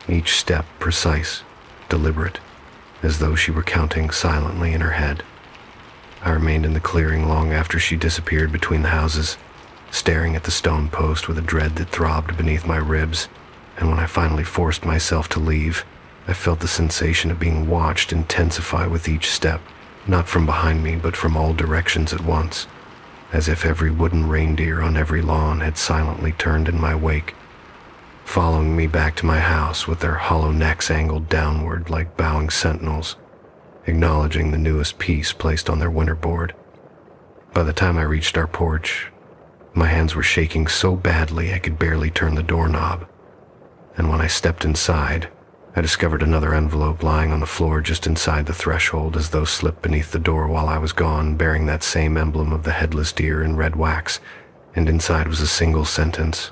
each step precise, deliberate, as though she were counting silently in her head. I remained in the clearing long after she disappeared between the houses, staring at the stone post with a dread that throbbed beneath my ribs, and when I finally forced myself to leave, I felt the sensation of being watched intensify with each step, not from behind me, but from all directions at once, as if every wooden reindeer on every lawn had silently turned in my wake, following me back to my house with their hollow necks angled downward like bowing sentinels, acknowledging the newest piece placed on their winter board. By the time I reached our porch, my hands were shaking so badly I could barely turn the doorknob, and when I stepped inside, I discovered another envelope lying on the floor just inside the threshold, as though slipped beneath the door while I was gone, bearing that same emblem of the headless deer in red wax, and inside was a single sentence,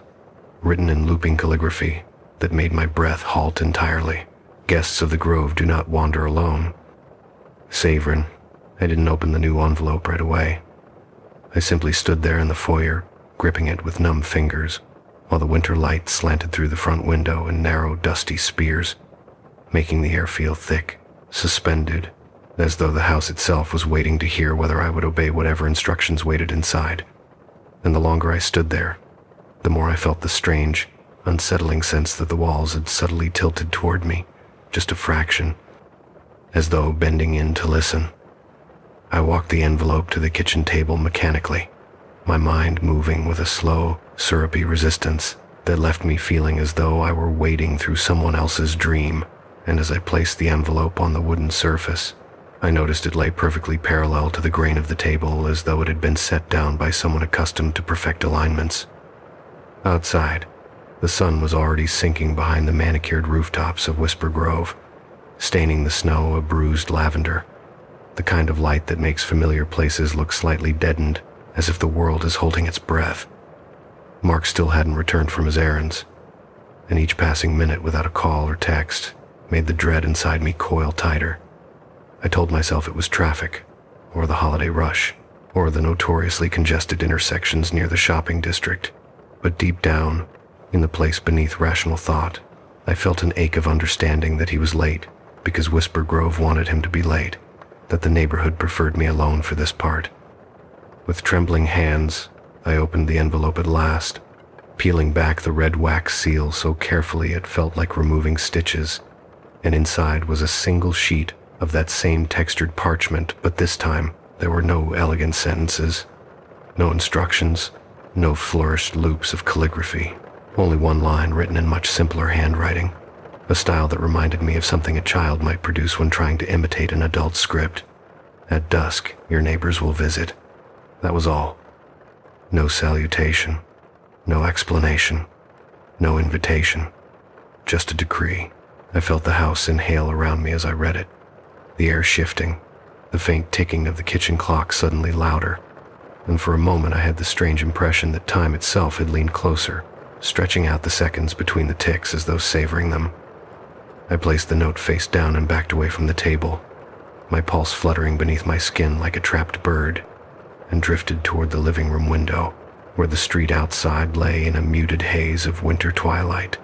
written in looping calligraphy, that made my breath halt entirely. Guests of the Grove do not wander alone. Savoring, I didn't open the new envelope right away. I simply stood there in the foyer, gripping it with numb fingers, while the winter light slanted through the front window in narrow, dusty spears, making the air feel thick, suspended, as though the house itself was waiting to hear whether I would obey whatever instructions waited inside. And the longer I stood there, the more I felt the strange, unsettling sense that the walls had subtly tilted toward me, just a fraction, as though bending in to listen. I walked the envelope to the kitchen table mechanically, my mind moving with a slow, syrupy resistance that left me feeling as though I were wading through someone else's dream. And as I placed the envelope on the wooden surface, I noticed it lay perfectly parallel to the grain of the table, as though it had been set down by someone accustomed to perfect alignments. Outside, the sun was already sinking behind the manicured rooftops of Whisper Grove, staining the snow a bruised lavender, the kind of light that makes familiar places look slightly deadened, as if the world is holding its breath. Mark still hadn't returned from his errands, and each passing minute without a call or text made the dread inside me coil tighter. I told myself it was traffic, or the holiday rush, or the notoriously congested intersections near the shopping district. But deep down, in the place beneath rational thought, I felt an ache of understanding that he was late because Whisper Grove wanted him to be late, that the neighborhood preferred me alone for this part. With trembling hands, I opened the envelope at last, peeling back the red wax seal so carefully it felt like removing stitches, and inside was a single sheet of that same textured parchment, but this time there were no elegant sentences, no instructions, no flourished loops of calligraphy, only one line written in much simpler handwriting, a style that reminded me of something a child might produce when trying to imitate an adult script. At dusk, your neighbors will visit. That was all. No salutation, no explanation, no invitation, just a decree. I felt the house inhale around me as I read it, the air shifting, the faint ticking of the kitchen clock suddenly louder, and for a moment I had the strange impression that time itself had leaned closer, stretching out the seconds between the ticks as though savoring them. I placed the note face down and backed away from the table, my pulse fluttering beneath my skin like a trapped bird, and drifted toward the living room window, where the street outside lay in a muted haze of winter twilight.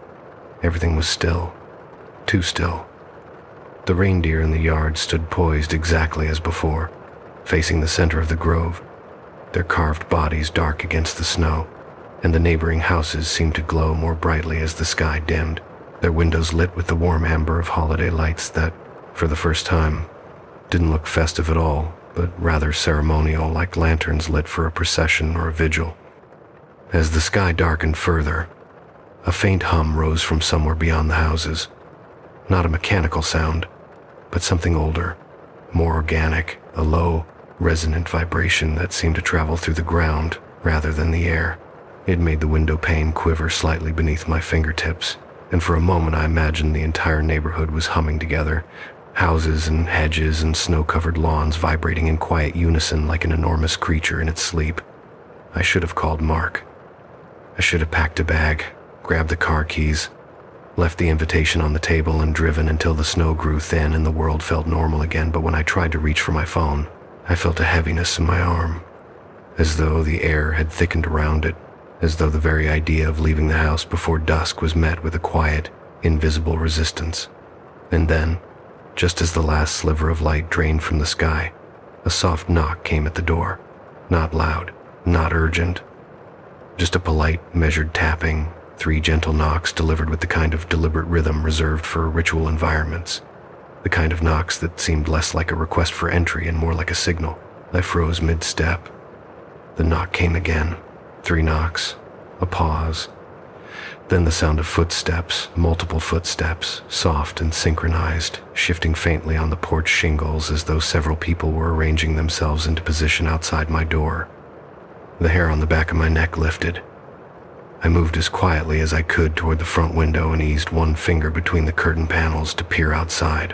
Everything was still. Too still. The reindeer in the yard stood poised exactly as before, facing the center of the grove, their carved bodies dark against the snow, and the neighboring houses seemed to glow more brightly as the sky dimmed, their windows lit with the warm amber of holiday lights that, for the first time, didn't look festive at all, but rather ceremonial, like lanterns lit for a procession or a vigil. As the sky darkened further, a faint hum rose from somewhere beyond the houses. Not a mechanical sound, but something older, more organic, a low, resonant vibration that seemed to travel through the ground rather than the air. It made the window pane quiver slightly beneath my fingertips, and for a moment I imagined the entire neighborhood was humming together, houses and hedges and snow-covered lawns vibrating in quiet unison like an enormous creature in its sleep. I should have called Mark. I should have packed a bag, grabbed the car keys, left the invitation on the table and driven until the snow grew thin and the world felt normal again. But when I tried to reach for my phone, I felt a heaviness in my arm, as though the air had thickened around it, as though the very idea of leaving the house before dusk was met with a quiet, invisible resistance. And then, just as the last sliver of light drained from the sky, a soft knock came at the door. Not loud, not urgent, just a polite, measured tapping, 3 gentle knocks delivered with the kind of deliberate rhythm reserved for ritual environments. the kind of knocks that seemed less like a request for entry and more like a signal. I froze mid-step. The knock came again. 3 knocks, a pause. Then the sound of footsteps, multiple footsteps, soft and synchronized, shifting faintly on the porch shingles as though several people were arranging themselves into position outside my door. The hair on the back of my neck lifted. I moved as quietly as I could toward the front window and eased one finger between the curtain panels to peer outside.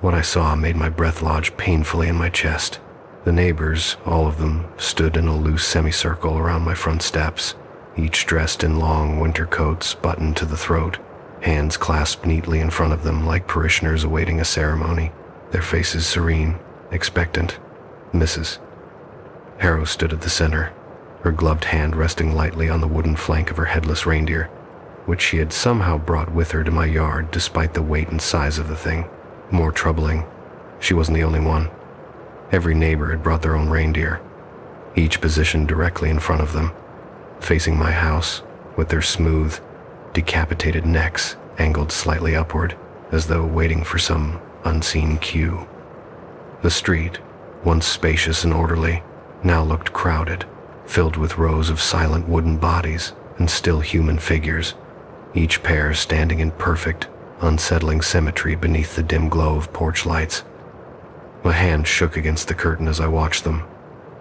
What I saw made my breath lodge painfully in my chest. The neighbors, all of them, stood in a loose semicircle around my front steps, each dressed in long winter coats buttoned to the throat, hands clasped neatly in front of them like parishioners awaiting a ceremony, their faces serene, expectant. Mrs. Harrow stood at the center, her gloved hand resting lightly on the wooden flank of her headless reindeer, which she had somehow brought with her to my yard despite the weight and size of the thing. More troubling, she wasn't the only one. Every neighbor had brought their own reindeer, each positioned directly in front of them, facing my house, with their smooth, decapitated necks angled slightly upward, as though waiting for some unseen cue. The street, once spacious and orderly, now looked crowded, filled with rows of silent wooden bodies and still human figures, each pair standing in perfect, unsettling symmetry beneath the dim glow of porch lights. My hand shook against the curtain as I watched them,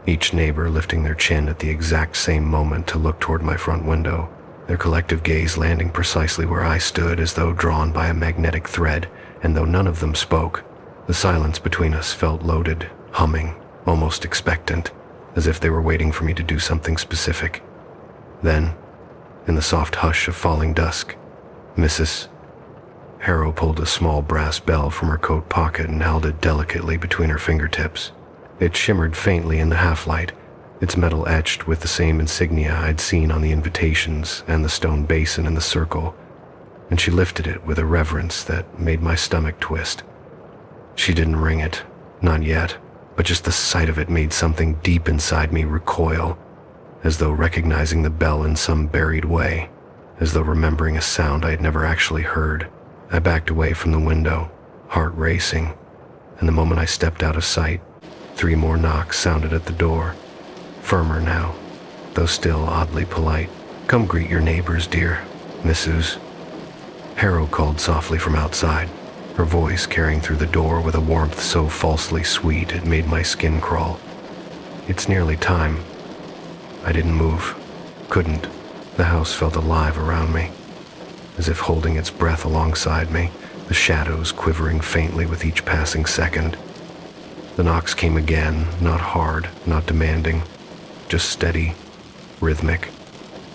each neighbor lifting their chin at the exact same moment to look toward my front window, their collective gaze landing precisely where I stood as though drawn by a magnetic thread, and though none of them spoke, the silence between us felt loaded, humming, almost expectant, as if they were waiting for me to do something specific. Then, in the soft hush of falling dusk, Mrs. Harrow pulled a small brass bell from her coat pocket and held it delicately between her fingertips. It shimmered faintly in the half-light, its metal etched with the same insignia I'd seen on the invitations and the stone basin in the circle, and she lifted it with a reverence that made my stomach twist. She didn't ring it, not yet, but just the sight of it made something deep inside me recoil, as though recognizing the bell in some buried way, as though remembering a sound I had never actually heard. I backed away from the window, heart racing, and the moment I stepped out of sight, 3 more knocks sounded at the door, firmer now, though still oddly polite. "Come greet your neighbors, dear, Mrs. Harrow called softly from outside, her voice carrying through the door with a warmth so falsely sweet it made my skin crawl. "It's nearly time." I didn't move, couldn't. The house felt alive around me, as if holding its breath alongside me, the shadows quivering faintly with each passing second. The knocks came again, not hard, not demanding, just steady, rhythmic,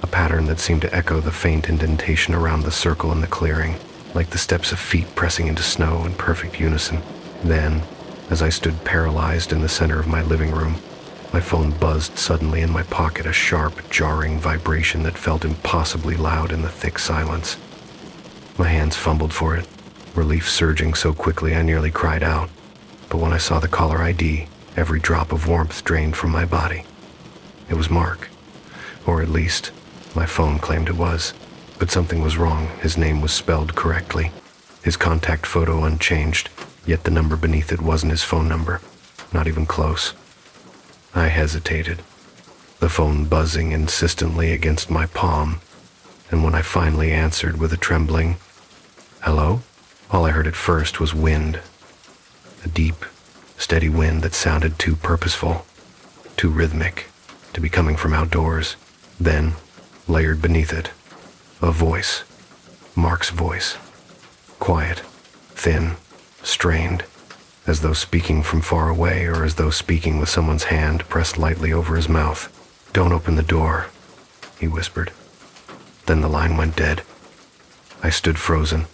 a pattern that seemed to echo the faint indentation around the circle in the clearing, like the steps of feet pressing into snow in perfect unison. Then, as I stood paralyzed in the center of my living room, my phone buzzed suddenly in my pocket, a sharp, jarring vibration that felt impossibly loud in the thick silence. My hands fumbled for it, relief surging so quickly I nearly cried out. But when I saw the caller ID, every drop of warmth drained from my body. It was Mark, or at least, my phone claimed it was. But something was wrong. His name was spelled correctly, his contact photo unchanged, yet the number beneath it wasn't his phone number, not even close. I hesitated, the phone buzzing insistently against my palm, and when I finally answered with a trembling, "Hello?" all I heard at first was wind, a deep, steady wind that sounded too purposeful, too rhythmic, to be coming from outdoors. Then, layered beneath it, a voice, Mark's voice, quiet, thin, strained, as though speaking from far away or as though speaking with someone's hand pressed lightly over his mouth. "Don't open the door," he whispered. Then the line went dead. I stood frozen,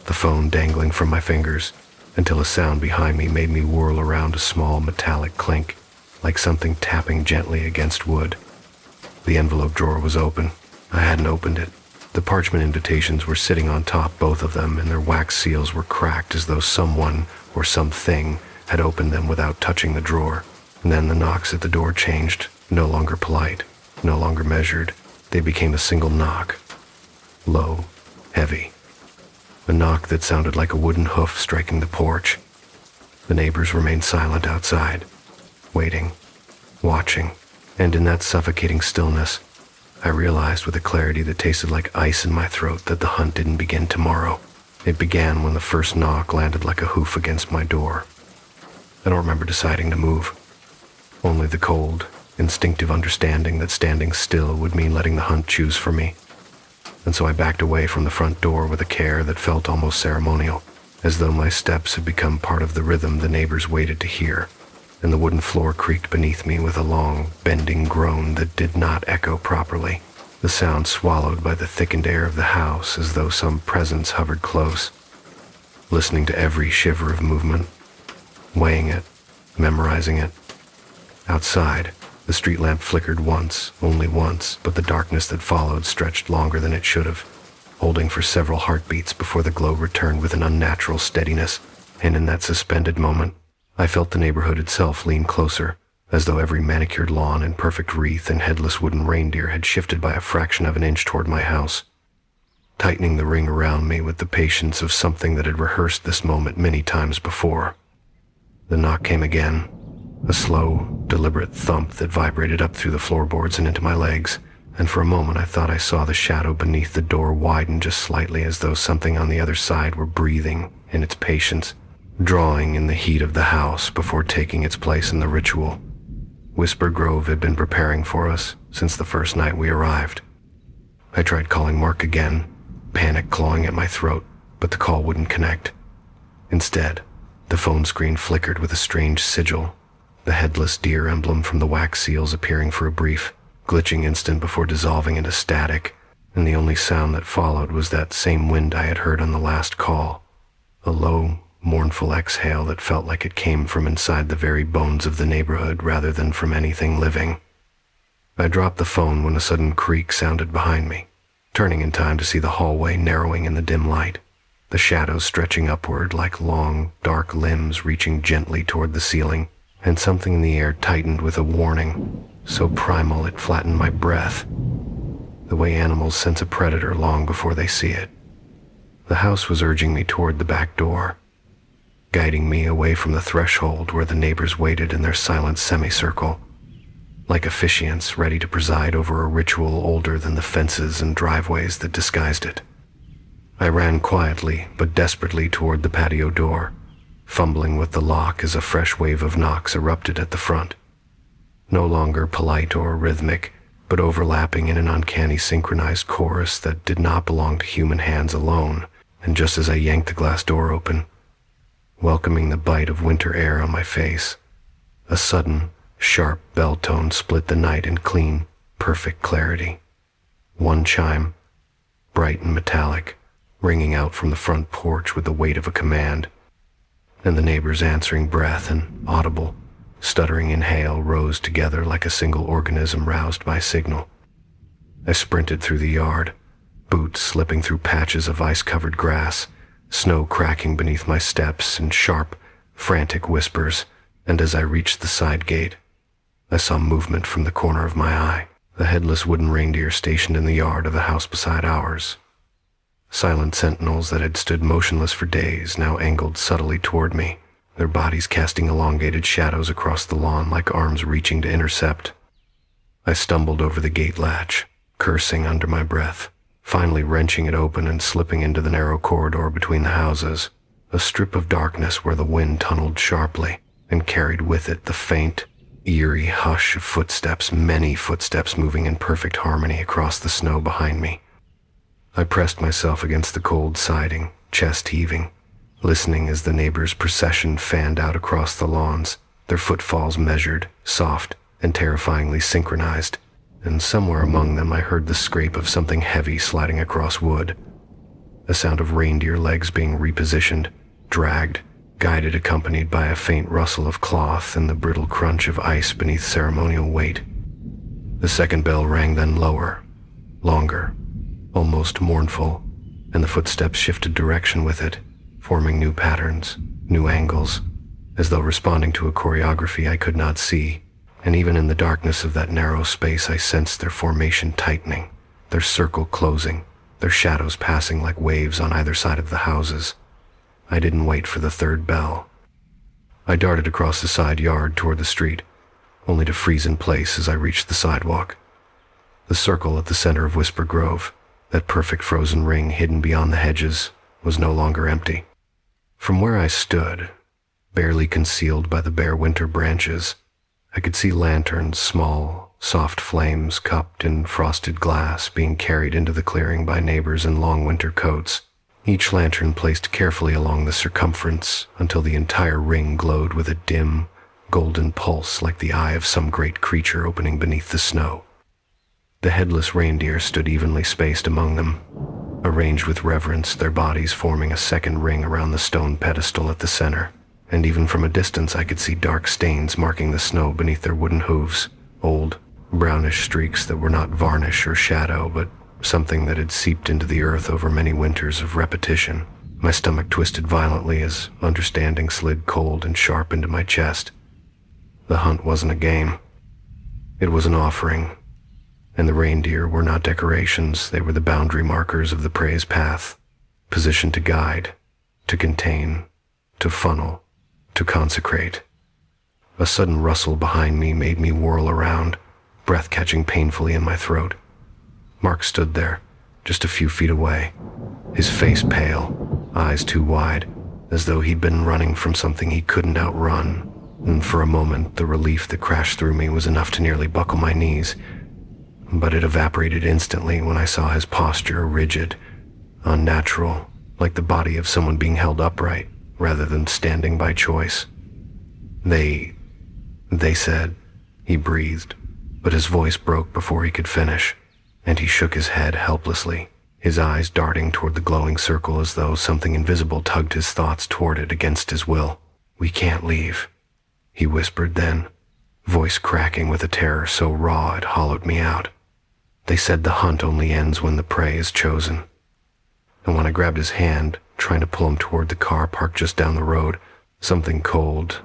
the phone dangling from my fingers, until a sound behind me made me whirl around a small metallic clink, like something tapping gently against wood. The envelope drawer was open. I hadn't opened it. The parchment invitations were sitting on top, both of them, and their wax seals were cracked as though someone or something had opened them without touching the drawer. And then the knocks at the door changed, no longer polite, no longer measured. They became a single knock, low, heavy, a knock that sounded like a wooden hoof striking the porch. The neighbors remained silent outside, waiting, watching, and in that suffocating stillness, I realized with a clarity that tasted like ice in my throat that the hunt didn't begin tomorrow. It began when the first knock landed like a hoof against my door. I don't remember deciding to move. Only the cold, instinctive understanding that standing still would mean letting the hunt choose for me. And so I backed away from the front door with a care that felt almost ceremonial, as though my steps had become part of the rhythm the neighbors waited to hear, and the wooden floor creaked beneath me with a long, bending groan that did not echo properly, the sound swallowed by the thickened air of the house as though some presence hovered close. Listening to every shiver of movement, weighing it, memorizing it. Outside, the street lamp flickered once, only once, but the darkness that followed stretched longer than it should have, holding for several heartbeats before the glow returned with an unnatural steadiness, and in that suspended moment, I felt the neighborhood itself lean closer, as though every manicured lawn and perfect wreath and headless wooden reindeer had shifted by a fraction of an inch toward my house, tightening the ring around me with the patience of something that had rehearsed this moment many times before. The knock came again, a slow, deliberate thump that vibrated up through the floorboards and into my legs, and for a moment I thought I saw the shadow beneath the door widen just slightly as though something on the other side were breathing in its patience, drawing in the heat of the house before taking its place in the ritual. Whisper Grove had been preparing for us since the first night we arrived. I tried calling Mark again, panic clawing at my throat, but the call wouldn't connect. Instead, the phone screen flickered with a strange sigil, the headless deer emblem from the wax seals appearing for a brief, glitching instant before dissolving into static, and the only sound that followed was that same wind I had heard on the last call, a low, mournful exhale that felt like it came from inside the very bones of the neighborhood rather than from anything living. I dropped the phone when a sudden creak sounded behind me, turning in time to see the hallway narrowing in the dim light, the shadows stretching upward like long, dark limbs reaching gently toward the ceiling, and something in the air tightened with a warning, so primal it flattened my breath, the way animals sense a predator long before they see it. The house was urging me toward the back door, guiding me away from the threshold where the neighbors waited in their silent semicircle, like officiants ready to preside over a ritual older than the fences and driveways that disguised it. I ran quietly but desperately toward the patio door, fumbling with the lock as a fresh wave of knocks erupted at the front. No longer polite or rhythmic, but overlapping in an uncanny synchronized chorus that did not belong to human hands alone, and just as I yanked the glass door open, welcoming the bite of winter air on my face, a sudden, sharp bell tone split the night in clean, perfect clarity. One chime, bright and metallic, ringing out from the front porch with the weight of a command, and the neighbor's answering breath and audible, stuttering inhale rose together like a single organism roused by signal. I sprinted through the yard, boots slipping through patches of ice-covered grass, snow cracking beneath my steps in sharp, frantic whispers, and as I reached the side gate, I saw movement from the corner of my eye, the headless wooden reindeer stationed in the yard of the house beside ours. Silent sentinels that had stood motionless for days now angled subtly toward me, their bodies casting elongated shadows across the lawn like arms reaching to intercept. I stumbled over the gate latch, cursing under my breath, finally wrenching it open and slipping into the narrow corridor between the houses, a strip of darkness where the wind tunneled sharply and carried with it the faint, eerie hush of footsteps, many footsteps moving in perfect harmony across the snow behind me. I pressed myself against the cold siding, chest heaving, listening as the neighbors' procession fanned out across the lawns, their footfalls measured, soft, and terrifyingly synchronized, and somewhere among them I heard the scrape of something heavy sliding across wood, a sound of reindeer legs being repositioned, dragged, guided, accompanied by a faint rustle of cloth and the brittle crunch of ice beneath ceremonial weight. The second bell rang then lower, longer, almost mournful, and the footsteps shifted direction with it, forming new patterns, new angles, as though responding to a choreography I could not see, and even in the darkness of that narrow space I sensed their formation tightening, their circle closing, their shadows passing like waves on either side of the houses. I didn't wait for the third bell. I darted across the side yard toward the street, only to freeze in place as I reached the sidewalk. The circle at the center of Whisper Grove, that perfect frozen ring hidden beyond the hedges, was no longer empty. From where I stood, barely concealed by the bare winter branches, I could see lanterns, small, soft flames cupped in frosted glass, being carried into the clearing by neighbors in long winter coats, each lantern placed carefully along the circumference until the entire ring glowed with a dim, golden pulse like the eye of some great creature opening beneath the snow. The headless reindeer stood evenly spaced among them, arranged with reverence, their bodies forming a second ring around the stone pedestal at the center, and even from a distance I could see dark stains marking the snow beneath their wooden hooves, old, brownish streaks that were not varnish or shadow, but something that had seeped into the earth over many winters of repetition. My stomach twisted violently as understanding slid cold and sharp into my chest. The hunt wasn't a game. It was an offering, and the reindeer were not decorations. They were the boundary markers of the prey's path, positioned to guide, to contain, to funnel, to consecrate. A sudden rustle behind me made me whirl around, breath catching painfully in my throat. Mark stood there, just a few feet away, his face pale, eyes too wide, as though he'd been running from something he couldn't outrun, and for a moment the relief that crashed through me was enough to nearly buckle my knees. But it evaporated instantly when I saw his posture rigid, unnatural, like the body of someone being held upright rather than standing by choice. They said, he breathed, but his voice broke before he could finish, and he shook his head helplessly, his eyes darting toward the glowing circle as though something invisible tugged his thoughts toward it against his will. "We can't leave," he whispered then, voice cracking with a terror so raw it hollowed me out. "They said the hunt only ends when the prey is chosen." And when I grabbed his hand, trying to pull him toward the car parked just down the road, something cold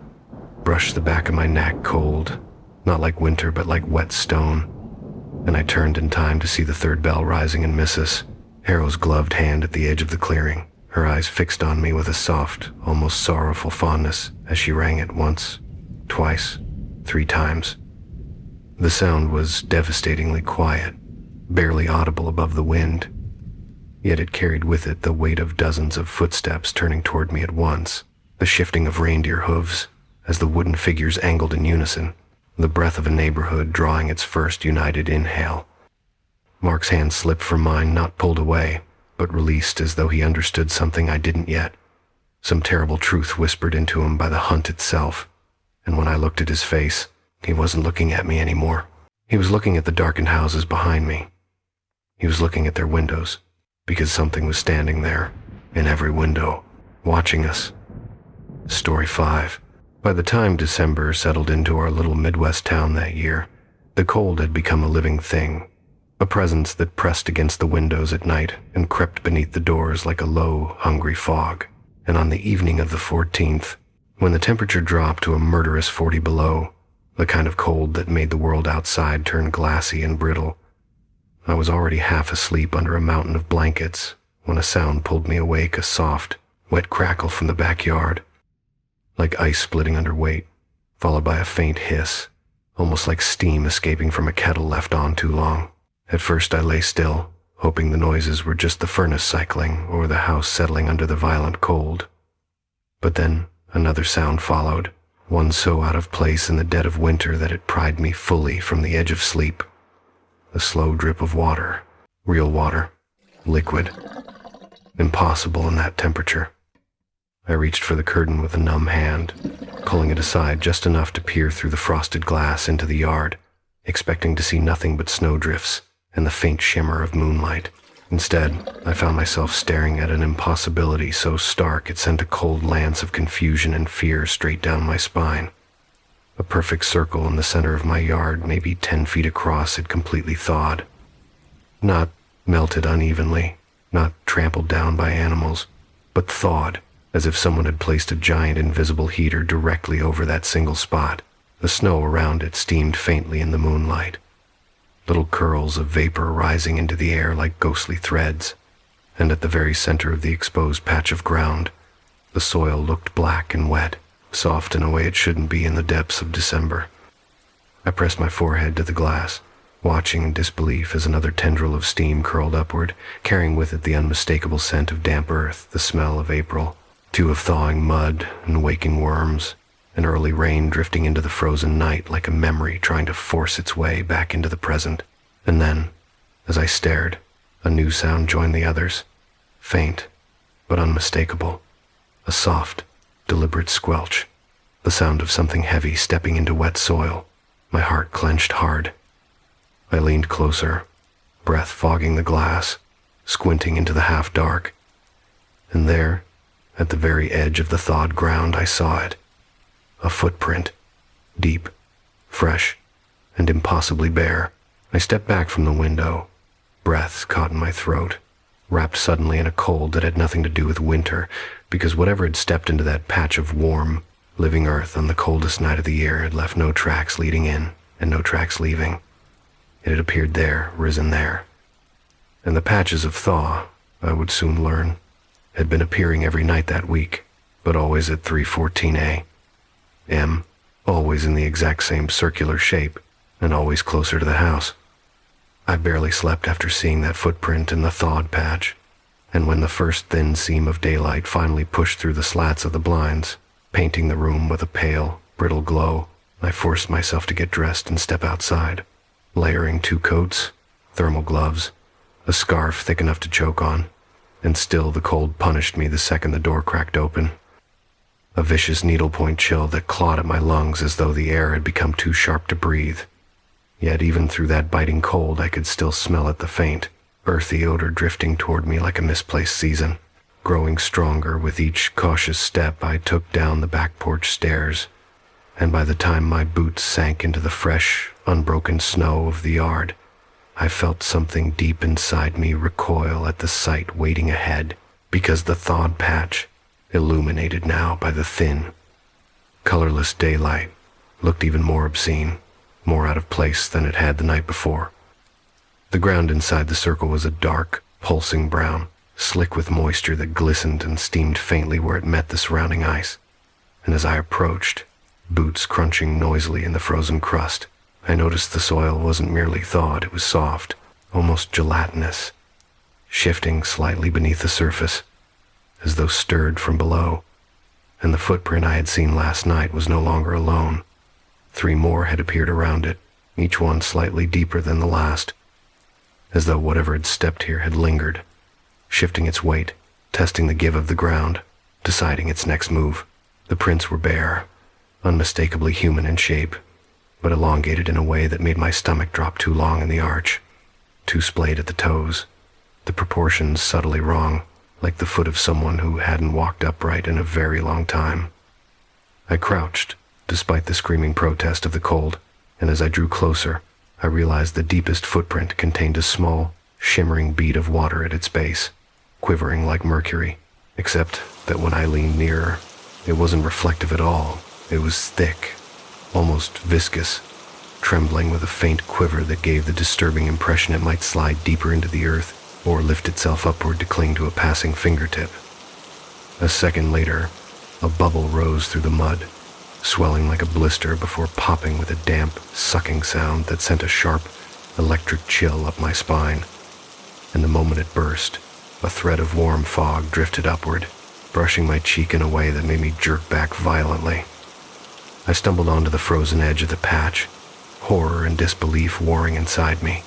brushed the back of my neck, cold, not like winter but like wet stone, and I turned in time to see the third bell rising and Mrs. Harrow's gloved hand at the edge of the clearing, her eyes fixed on me with a soft, almost sorrowful fondness as she rang it once, twice, 3 times. The sound was devastatingly quiet, barely audible above the wind, yet it carried with it the weight of dozens of footsteps turning toward me at once, the shifting of reindeer hooves as the wooden figures angled in unison, the breath of a neighborhood drawing its first united inhale. Mark's hand slipped from mine, not pulled away, but released as though he understood something I didn't yet, some terrible truth whispered into him by the hunt itself, and when I looked at his face, he wasn't looking at me anymore. He was looking at the darkened houses behind me. He was looking at their windows, because something was standing there, in every window, watching us. Story 5. By the time December settled into our little Midwest town that year, the cold had become a living thing, a presence that pressed against the windows at night and crept beneath the doors like a low, hungry fog. And on the evening of the 14th, when the temperature dropped to a murderous 40 below, the kind of cold that made the world outside turn glassy and brittle, I was already half asleep under a mountain of blankets when a sound pulled me awake, a soft, wet crackle from the backyard, like ice splitting under weight, followed by a faint hiss, almost like steam escaping from a kettle left on too long. At first I lay still, hoping the noises were just the furnace cycling or the house settling under the violent cold. But then another sound followed, one so out of place in the dead of winter that it pried me fully from the edge of sleep. The slow drip of water, real water, liquid, impossible in that temperature. I reached for the curtain with a numb hand, pulling it aside just enough to peer through the frosted glass into the yard, expecting to see nothing but snowdrifts and the faint shimmer of moonlight. Instead, I found myself staring at an impossibility so stark it sent a cold lance of confusion and fear straight down my spine. A perfect circle in the center of my yard, maybe 10 feet across, had completely thawed. Not melted unevenly, not trampled down by animals, but thawed, as if someone had placed a giant invisible heater directly over that single spot. The snow around it steamed faintly in the moonlight, little curls of vapor rising into the air like ghostly threads, and at the very center of the exposed patch of ground, the soil looked black and wet, soft in a way it shouldn't be in the depths of December. I pressed my forehead to the glass, watching in disbelief as another tendril of steam curled upward, carrying with it the unmistakable scent of damp earth, the smell of April, of thawing mud and waking worms, and early rain drifting into the frozen night like a memory trying to force its way back into the present. And then, as I stared, a new sound joined the others, faint but unmistakable, a soft, deliberate squelch, the sound of something heavy stepping into wet soil. My heart clenched hard. I leaned closer, breath fogging the glass, squinting into the half-dark. And there, at the very edge of the thawed ground, I saw it. A footprint, deep, fresh, and impossibly bare. I stepped back from the window, breath caught in my throat, wrapped suddenly in a cold that had nothing to do with winter, because whatever had stepped into that patch of warm, living earth on the coldest night of the year had left no tracks leading in and no tracks leaving. It had appeared there, risen there. And the patches of thaw, I would soon learn, had been appearing every night that week, but always at 3:14 a.m., always in the exact same circular shape, and always closer to the house. I barely slept after seeing that footprint in the thawed patch, and when the first thin seam of daylight finally pushed through the slats of the blinds, painting the room with a pale, brittle glow, I forced myself to get dressed and step outside, layering 2 coats, thermal gloves, a scarf thick enough to choke on, and still the cold punished me the second the door cracked open. A vicious needlepoint chill that clawed at my lungs as though the air had become too sharp to breathe. Yet even through that biting cold I could still smell it, the faint, earthy odor drifting toward me like a misplaced season, growing stronger with each cautious step I took down the back porch stairs, and by the time my boots sank into the fresh, unbroken snow of the yard, I felt something deep inside me recoil at the sight waiting ahead, because the thawed patch, illuminated now by the thin, colorless daylight, looked even more obscene, more out of place than it had the night before. The ground inside the circle was a dark, pulsing brown, slick with moisture that glistened and steamed faintly where it met the surrounding ice. And as I approached, boots crunching noisily in the frozen crust, I noticed the soil wasn't merely thawed, it was soft, almost gelatinous, shifting slightly beneath the surface, as though stirred from below. And the footprint I had seen last night was no longer alone. 3 more had appeared around it, each one slightly deeper than the last, as though whatever had stepped here had lingered, shifting its weight, testing the give of the ground, deciding its next move. The prints were bare, unmistakably human in shape, but elongated in a way that made my stomach drop too long in the arch, too splayed at the toes, the proportions subtly wrong, like the foot of someone who hadn't walked upright in a very long time. I crouched, despite the screaming protest of the cold, and as I drew closer, I realized the deepest footprint contained a small, shimmering bead of water at its base, quivering like mercury, except that when I leaned nearer, it wasn't reflective at all. It was thick, almost viscous, trembling with a faint quiver that gave the disturbing impression it might slide deeper into the earth or lift itself upward to cling to a passing fingertip. A second later, a bubble rose through the mud, swelling like a blister before popping with a damp, sucking sound that sent a sharp, electric chill up my spine. And the moment it burst, a thread of warm fog drifted upward, brushing my cheek in a way that made me jerk back violently. I stumbled onto the frozen edge of the patch, horror and disbelief warring inside me,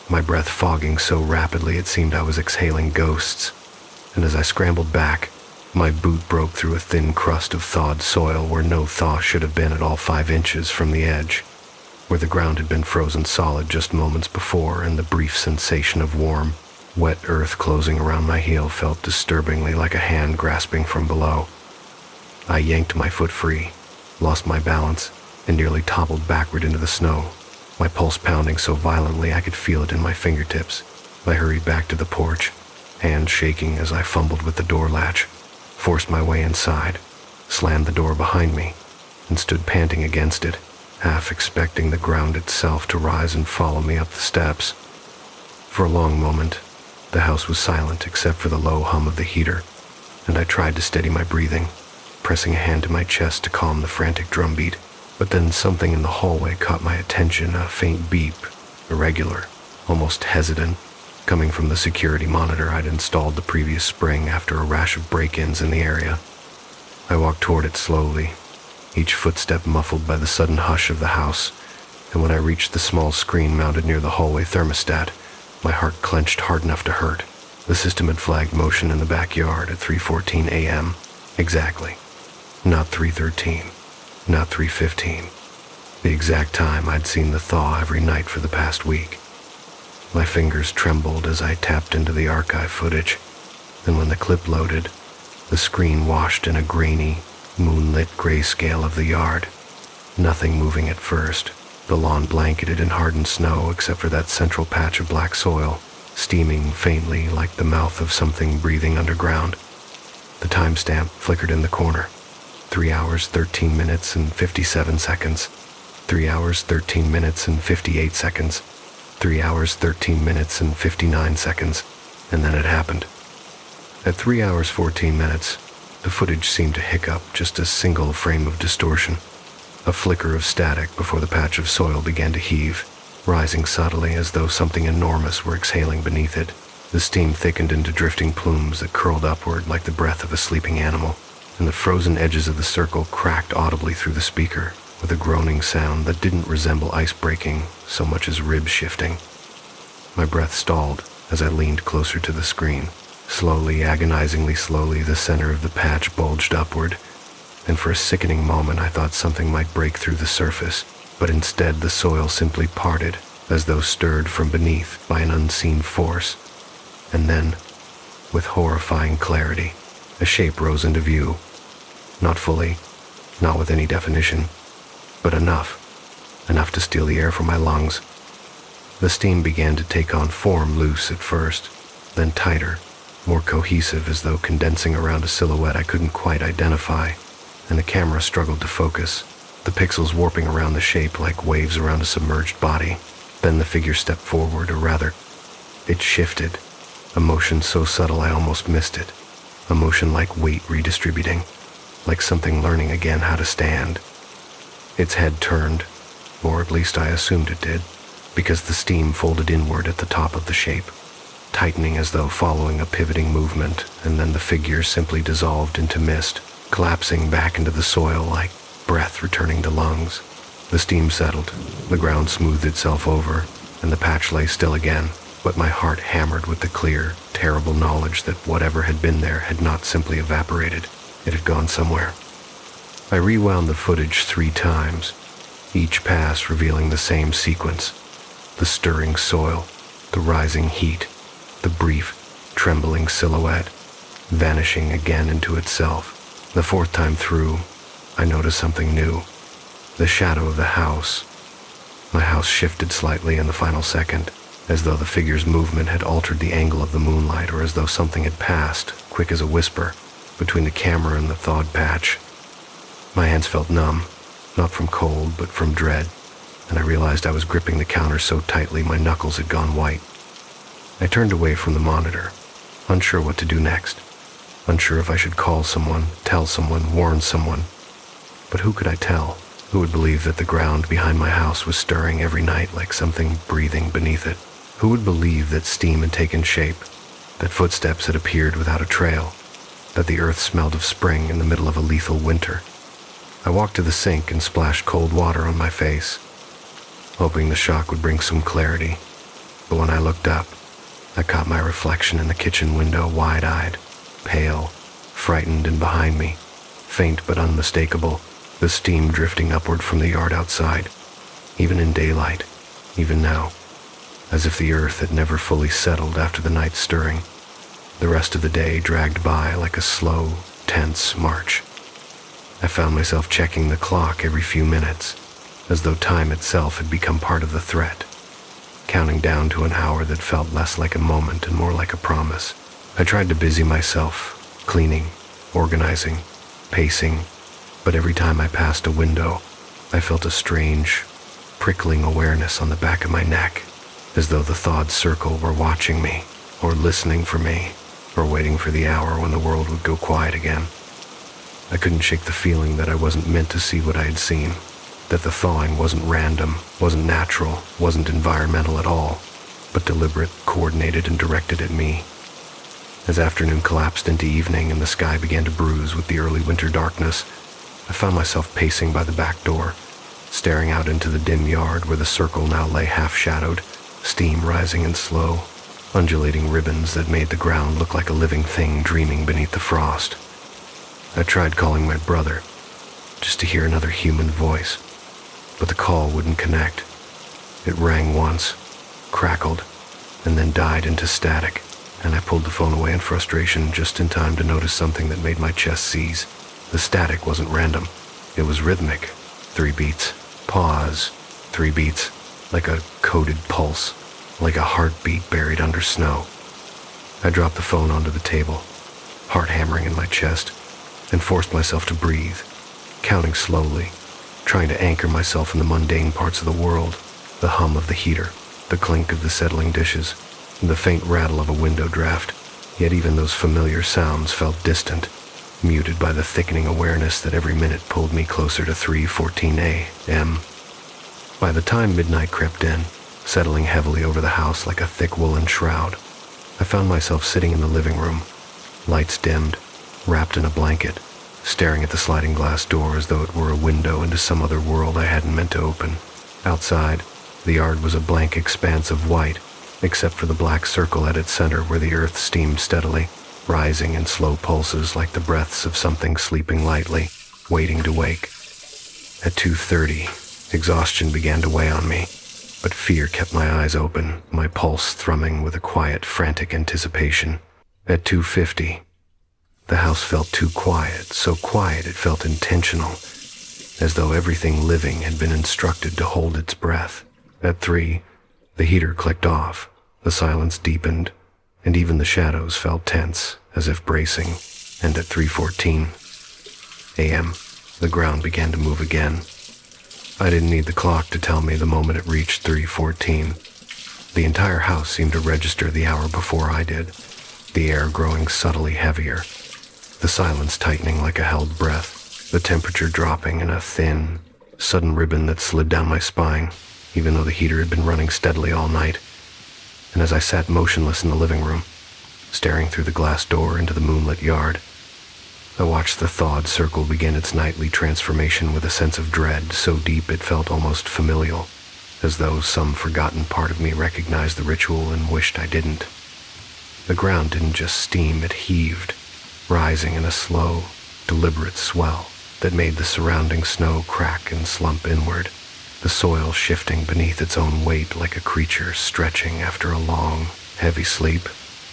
my breath fogging so rapidly it seemed I was exhaling ghosts. And as I scrambled back, my boot broke through a thin crust of thawed soil where no thaw should have been at all 5 inches from the edge, where the ground had been frozen solid just moments before, and the brief sensation of warm, wet earth closing around my heel felt disturbingly like a hand grasping from below. I yanked my foot free, lost my balance, and nearly toppled backward into the snow, my pulse pounding so violently I could feel it in my fingertips. I hurried back to the porch, hands shaking as I fumbled with the door latch, forced my way inside, slammed the door behind me, and stood panting against it, half expecting the ground itself to rise and follow me up the steps. For a long moment, The house was silent except for the low hum of the heater, and I tried to steady my breathing, pressing a hand to my chest to calm the frantic drumbeat. But then something in the hallway caught my attention, a faint beep, irregular, almost hesitant, coming from the security monitor I'd installed the previous spring after a rash of break-ins in the area. I walked toward it slowly, each footstep muffled by the sudden hush of the house, and when I reached the small screen mounted near the hallway thermostat, my heart clenched hard enough to hurt. The system had flagged motion in the backyard at 3:14 a.m. Exactly. Not 3:13. Not 3:15. The exact time I'd seen the thaw every night for the past week. My fingers trembled as I tapped into the archive footage, and when the clip loaded, the screen washed in a grainy, moonlit grayscale of the yard. Nothing moving at first, the lawn blanketed in hardened snow except for that central patch of black soil, steaming faintly like the mouth of something breathing underground. The timestamp flickered in the corner. 3 hours, 13 minutes, and 57 seconds. 3 hours, 13 minutes, and 58 seconds. 3 hours, 13 minutes, and 59 seconds. And then it happened. At 3 hours, 14 minutes, the footage seemed to hiccup just a single frame of distortion. A flicker of static before the patch of soil began to heave, rising subtly as though something enormous were exhaling beneath it. The steam thickened into drifting plumes that curled upward like the breath of a sleeping animal, and the frozen edges of the circle cracked audibly through the speaker with a groaning sound that didn't resemble ice breaking so much as rib shifting. My breath stalled as I leaned closer to the screen. Slowly, agonizingly slowly, the center of the patch bulged upward, and for a sickening moment I thought something might break through the surface, but instead the soil simply parted, as though stirred from beneath by an unseen force. And then, with horrifying clarity, a shape rose into view. Not fully, not with any definition, but enough to steal the air from my lungs. The steam began to take on form, loose at first, then tighter, more cohesive, as though condensing around a silhouette I couldn't quite identify, and the camera struggled to focus, the pixels warping around the shape like waves around a submerged body. Then the figure stepped forward, or rather, it shifted, a motion so subtle I almost missed it, a motion like weight redistributing, like something learning again how to stand. Its head turned, or at least I assumed it did, because the steam folded inward at the top of the shape, tightening as though following a pivoting movement, and then the figure simply dissolved into mist, collapsing back into the soil like breath returning to lungs. The steam settled, the ground smoothed itself over, and the patch lay still again, but my heart hammered with the clear, terrible knowledge that whatever had been there had not simply evaporated. It had gone somewhere. I rewound the footage 3 times, each pass revealing the same sequence: the stirring soil, the rising heat, the brief, trembling silhouette, vanishing again into itself. The 4th time through, I noticed something new. The shadow of the house. My house shifted slightly in the final second, as though the figure's movement had altered the angle of the moonlight, or as though something had passed, quick as a whisper, between the camera and the thawed patch. My hands felt numb, not from cold, but from dread, and I realized I was gripping the counter so tightly my knuckles had gone white. I turned away from the monitor, unsure what to do next, unsure if I should call someone, tell someone, warn someone. But who could I tell? Who would believe that the ground behind my house was stirring every night like something breathing beneath it? Who would believe that steam had taken shape, that footsteps had appeared without a trail, that the earth smelled of spring in the middle of a lethal winter? I walked to the sink and splashed cold water on my face, hoping the shock would bring some clarity. But when I looked up, I caught my reflection in the kitchen window, wide-eyed, pale, frightened, and behind me, faint but unmistakable, the steam drifting upward from the yard outside, even in daylight, even now, as if the earth had never fully settled after the night's stirring. The rest of the day dragged by like a slow, tense march. I found myself checking the clock every few minutes, as though time itself had become part of the threat, counting down to an hour that felt less like a moment and more like a promise. I tried to busy myself, cleaning, organizing, pacing, but every time I passed a window, I felt a strange, prickling awareness on the back of my neck, as though the thawed circle were watching me, or listening for me, or waiting for the hour when the world would go quiet again. I couldn't shake the feeling that I wasn't meant to see what I had seen, that the thawing wasn't random, wasn't natural, wasn't environmental at all, but deliberate, coordinated, and directed at me. As afternoon collapsed into evening and the sky began to bruise with the early winter darkness, I found myself pacing by the back door, staring out into the dim yard where the circle now lay half-shadowed, steam rising in slow, undulating ribbons that made the ground look like a living thing dreaming beneath the frost. I tried calling my brother, just to hear another human voice, but the call wouldn't connect. It rang once, crackled, and then died into static, and I pulled the phone away in frustration just in time to notice something that made my chest seize. The static wasn't random. It was rhythmic. 3 beats. Pause. 3 beats. Like a coded pulse. Like a heartbeat buried under snow. I dropped the phone onto the table, heart hammering in my chest, and forced myself to breathe, counting slowly, trying to anchor myself in the mundane parts of the world, the hum of the heater, the clink of the settling dishes, and the faint rattle of a window draft. Yet even those familiar sounds felt distant, muted by the thickening awareness that every minute pulled me closer to 3:14 a.m. By the time midnight crept in, settling heavily over the house like a thick woolen shroud, I found myself sitting in the living room, lights dimmed, wrapped in a blanket, staring at the sliding glass door as though it were a window into some other world I hadn't meant to open. Outside, the yard was a blank expanse of white, except for the black circle at its center where the earth steamed steadily, rising in slow pulses like the breaths of something sleeping lightly, waiting to wake. At 2:30, exhaustion began to weigh on me, but fear kept my eyes open, my pulse thrumming with a quiet, frantic anticipation. At 2:50, the house felt too quiet, so quiet it felt intentional, as though everything living had been instructed to hold its breath. At 3, the heater clicked off, the silence deepened, and even the shadows felt tense, as if bracing. And at 3:14 a.m., the ground began to move again. I didn't need the clock to tell me the moment it reached 3:14. The entire house seemed to register the hour before I did, the air growing subtly heavier, the silence tightening like a held breath, the temperature dropping in a thin, sudden ribbon that slid down my spine, even though the heater had been running steadily all night. And as I sat motionless in the living room, staring through the glass door into the moonlit yard, I watched the thawed circle begin its nightly transformation with a sense of dread so deep it felt almost familial, as though some forgotten part of me recognized the ritual and wished I didn't. The ground didn't just steam, it heaved, rising in a slow, deliberate swell that made the surrounding snow crack and slump inward, the soil shifting beneath its own weight like a creature stretching after a long, heavy sleep,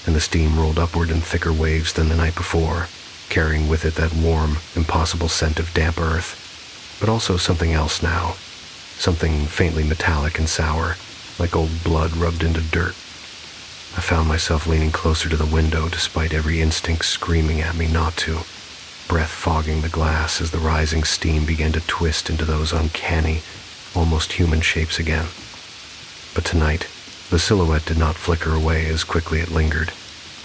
and the steam rolled upward in thicker waves than the night before, carrying with it that warm, impossible scent of damp earth, but also something else now, something faintly metallic and sour, like old blood rubbed into dirt. I found myself leaning closer to the window despite every instinct screaming at me not to, breath fogging the glass as the rising steam began to twist into those uncanny, almost human shapes again. But tonight, the silhouette did not flicker away as quickly it lingered,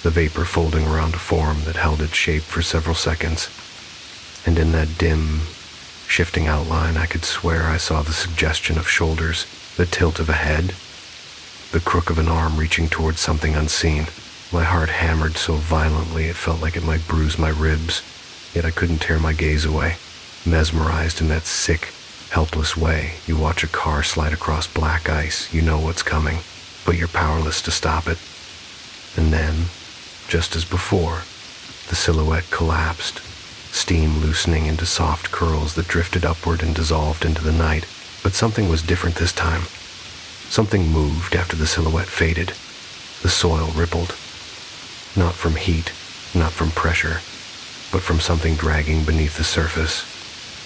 the vapor folding around a form that held its shape for several seconds. And in that dim, shifting outline, I could swear I saw the suggestion of shoulders, the tilt of a head, the crook of an arm reaching towards something unseen. My heart hammered so violently it felt like it might bruise my ribs, yet I couldn't tear my gaze away, mesmerized in that sick, helpless way you watch a car slide across black ice. You know what's coming, but you're powerless to stop it. And then, just as before, the silhouette collapsed, steam loosening into soft curls that drifted upward and dissolved into the night. But something was different this time. Something moved after the silhouette faded. The soil rippled. Not from heat, not from pressure, but from something dragging beneath the surface.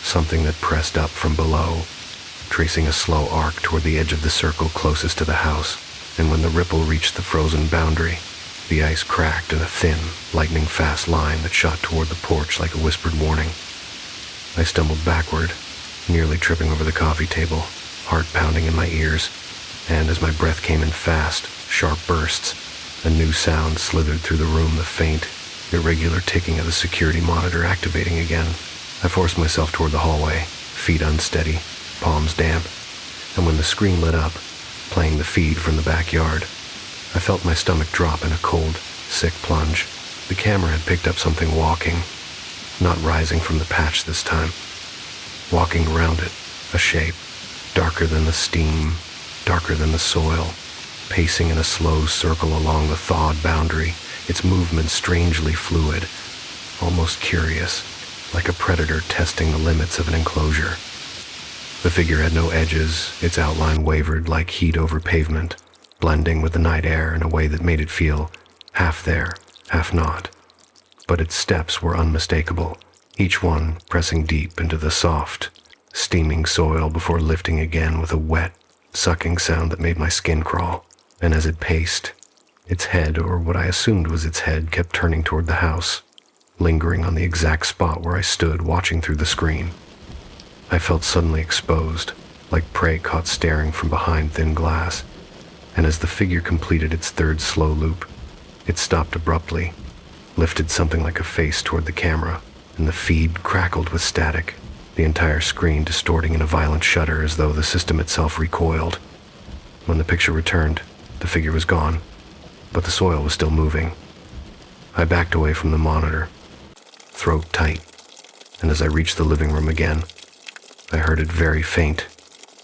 Something that pressed up from below, tracing a slow arc toward the edge of the circle closest to the house. And when the ripple reached the frozen boundary, the ice cracked in a thin, lightning-fast line that shot toward the porch like a whispered warning. I stumbled backward, nearly tripping over the coffee table, heart pounding in my ears, and as my breath came in fast, sharp bursts, A new sound slithered through the room, the faint, irregular ticking of the security monitor activating again. I forced myself toward the hallway, feet unsteady, palms damp, and when the screen lit up, playing the feed from the backyard, I felt my stomach drop in a cold, sick plunge. The camera had picked up something walking, not rising from the patch this time. Walking around it, a shape, darker than the steam, darker than the soil, pacing in a slow circle along the thawed boundary, its movement strangely fluid, almost curious, like a predator testing the limits of an enclosure. The figure had no edges, its outline wavered like heat over pavement, blending with the night air in a way that made it feel half there, half not. But its steps were unmistakable, each one pressing deep into the soft, steaming soil before lifting again with a wet, sucking sound that made my skin crawl. And as it paced, its head, or what I assumed was its head, kept turning toward the house, lingering on the exact spot where I stood watching through the screen. I felt suddenly exposed, like prey caught staring from behind thin glass, and as the figure completed its third slow loop, it stopped abruptly, lifted something like a face toward the camera, and the feed crackled with static, the entire screen distorting in a violent shudder as though the system itself recoiled. When the picture returned, the figure was gone, but the soil was still moving. I backed away from the monitor, throat tight, and as I reached the living room again, I heard it very faint,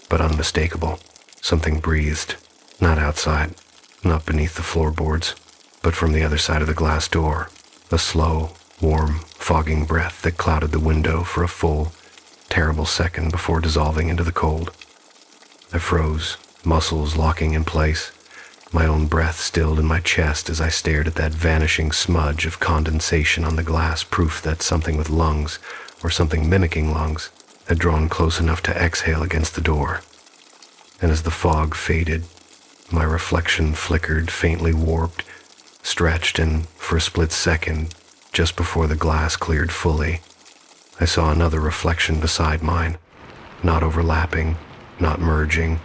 but unmistakable. Something breathed, not outside, not beneath the floorboards, but from the other side of the glass door, a slow, warm, fogging breath that clouded the window for a full, terrible second before dissolving into the cold. I froze, muscles locking in place, my own breath stilled in my chest as I stared at that vanishing smudge of condensation on the glass, proof that something with lungs, or something mimicking lungs, had drawn close enough to exhale against the door. And as the fog faded, my reflection flickered, faintly warped, stretched, and for a split second, just before the glass cleared fully, I saw another reflection beside mine, not overlapping, not merging,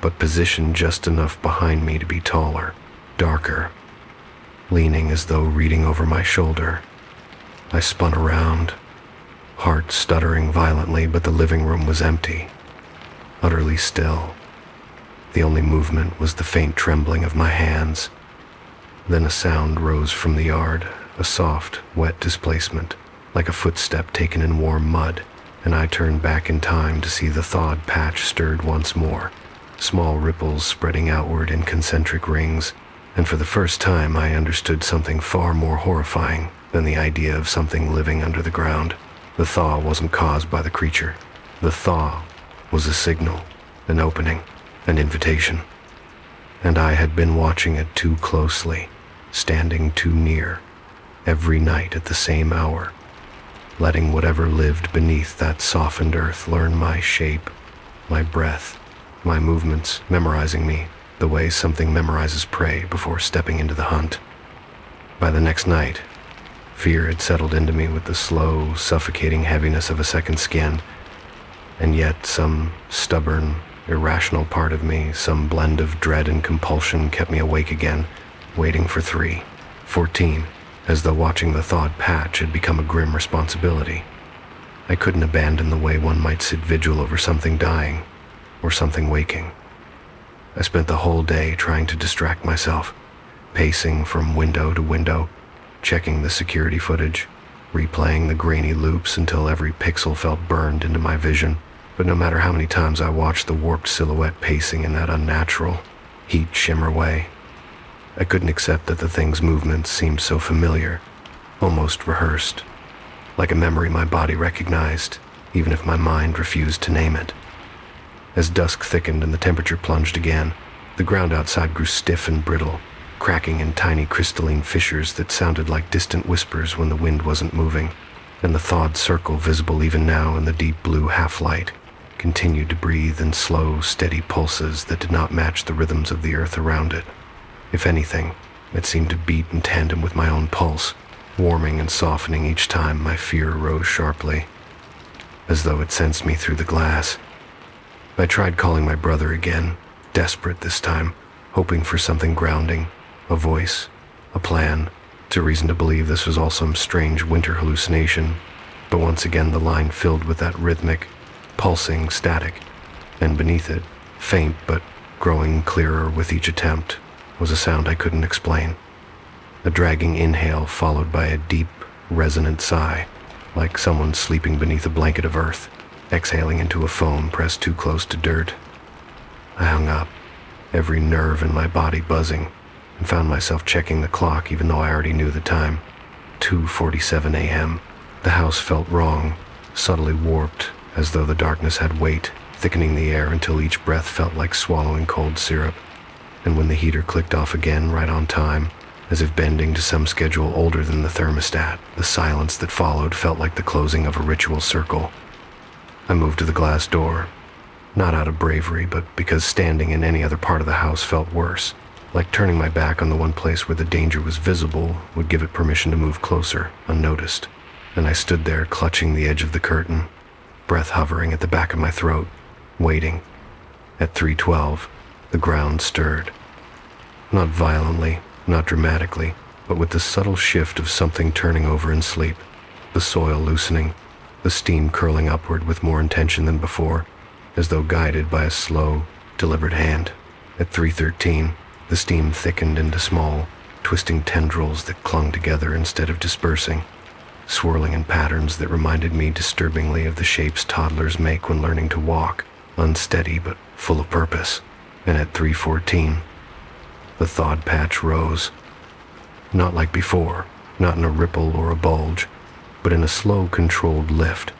but positioned just enough behind me to be taller, darker, leaning as though reading over my shoulder. I spun around, heart stuttering violently, but the living room was empty, utterly still. The only movement was the faint trembling of my hands. Then a sound rose from the yard, a soft, wet displacement, like a footstep taken in warm mud, and I turned back in time to see the thawed patch stirred once more, small ripples spreading outward in concentric rings, and for the first time I understood something far more horrifying than the idea of something living under the ground. The thaw wasn't caused by the creature. The thaw was a signal, an opening, an invitation. And I had been watching it too closely, standing too near, every night at the same hour, letting whatever lived beneath that softened earth learn my shape, my breath, my movements, memorizing me the way something memorizes prey before stepping into the hunt. By the next night, fear had settled into me with the slow, suffocating heaviness of a second skin, and yet some stubborn, irrational part of me, some blend of dread and compulsion, kept me awake again, waiting for 3:14, as though watching the thawed patch had become a grim responsibility. I couldn't abandon the way one might sit vigil over something dying, or something waking. I spent the whole day trying to distract myself, pacing from window to window, checking the security footage, replaying the grainy loops until every pixel felt burned into my vision. But no matter how many times I watched the warped silhouette pacing in that unnatural, heat-shimmer way, I couldn't accept that the thing's movements seemed so familiar, almost rehearsed, like a memory my body recognized, even if my mind refused to name it. As dusk thickened and the temperature plunged again, the ground outside grew stiff and brittle, cracking in tiny crystalline fissures that sounded like distant whispers when the wind wasn't moving, and the thawed circle visible even now in the deep blue half-light continued to breathe in slow, steady pulses that did not match the rhythms of the earth around it. If anything, it seemed to beat in tandem with my own pulse, warming and softening each time my fear rose sharply, as though it sensed me through the glass. I tried calling my brother again, desperate this time, hoping for something grounding, a voice, a plan, to reason to believe this was all some strange winter hallucination, but once again the line filled with that rhythmic, pulsing static, and beneath it, faint but growing clearer with each attempt, was a sound I couldn't explain. A dragging inhale followed by a deep, resonant sigh, like someone sleeping beneath a blanket of earth, exhaling into a foam pressed too close to dirt. I hung up, every nerve in my body buzzing, and found myself checking the clock even though I already knew the time. 2:47 a.m. The house felt wrong, subtly warped, as though the darkness had weight, thickening the air until each breath felt like swallowing cold syrup. And when the heater clicked off again right on time, as if bending to some schedule older than the thermostat, the silence that followed felt like the closing of a ritual circle. I moved to the glass door, not out of bravery, but because standing in any other part of the house felt worse, like turning my back on the one place where the danger was visible would give it permission to move closer, unnoticed. And I stood there clutching the edge of the curtain, breath hovering at the back of my throat, waiting. At 3:12, the ground stirred. Not violently, not dramatically, but with the subtle shift of something turning over in sleep, the soil loosening, the steam curling upward with more intention than before, as though guided by a slow, deliberate hand. At 3:13, the steam thickened into small, twisting tendrils that clung together instead of dispersing, swirling in patterns that reminded me disturbingly of the shapes toddlers make when learning to walk, unsteady but full of purpose. And at 3:14, the thawed patch rose. Not like before, not in a ripple or a bulge, but in a slow, controlled lift,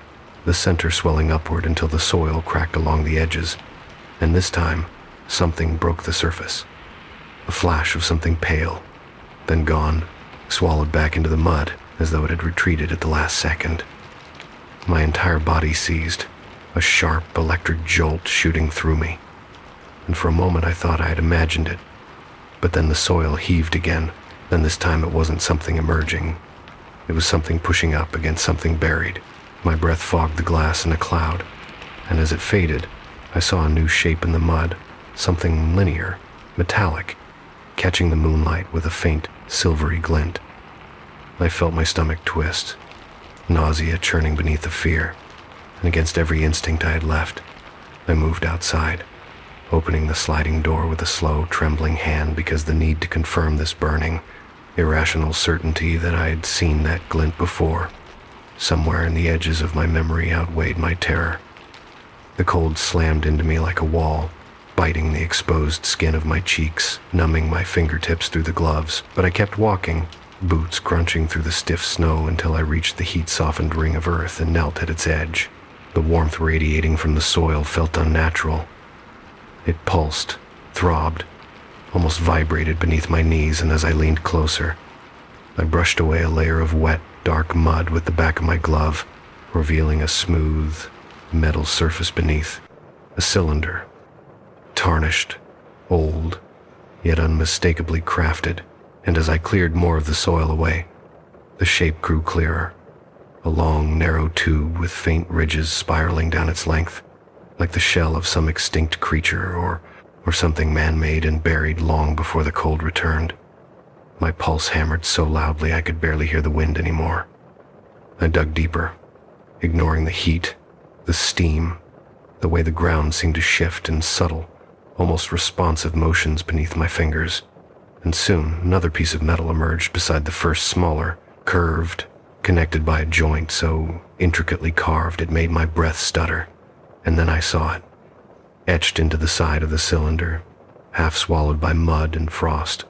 the center swelling upward until the soil cracked along the edges, and this time, something broke the surface. A flash of something pale, then gone, swallowed back into the mud as though it had retreated at the last second. My entire body seized, a sharp electric jolt shooting through me, and for a moment I thought I had imagined it. But then the soil heaved again, and this time it wasn't something emerging. It was something pushing up against something buried. My breath fogged the glass in a cloud, and as it faded, I saw a new shape in the mud, something linear, metallic, catching the moonlight with a faint, silvery glint. I felt my stomach twist, nausea churning beneath the fear, and against every instinct I had left, I moved outside, opening the sliding door with a slow, trembling hand because the need to confirm this burning, irrational certainty that I had seen that glint before, somewhere in the edges of my memory outweighed my terror. The cold slammed into me like a wall, biting the exposed skin of my cheeks, numbing my fingertips through the gloves, but I kept walking, boots crunching through the stiff snow until I reached the heat-softened ring of earth and knelt at its edge. The warmth radiating from the soil felt unnatural. It pulsed, throbbed, almost vibrated beneath my knees, and as I leaned closer, I brushed away a layer of wet, dark mud with the back of my glove, revealing a smooth, metal surface beneath, a cylinder, tarnished, old, yet unmistakably crafted, and as I cleared more of the soil away, the shape grew clearer, a long, narrow tube with faint ridges spiraling down its length, like the shell of some extinct creature or something man-made and buried long before the cold returned. My pulse hammered so loudly I could barely hear the wind anymore. I dug deeper, ignoring the heat, the steam, the way the ground seemed to shift in subtle, almost responsive motions beneath my fingers, and soon another piece of metal emerged beside the first smaller, curved, connected by a joint so intricately carved it made my breath stutter. And then I saw it, etched into the side of the cylinder, half swallowed by mud and frost,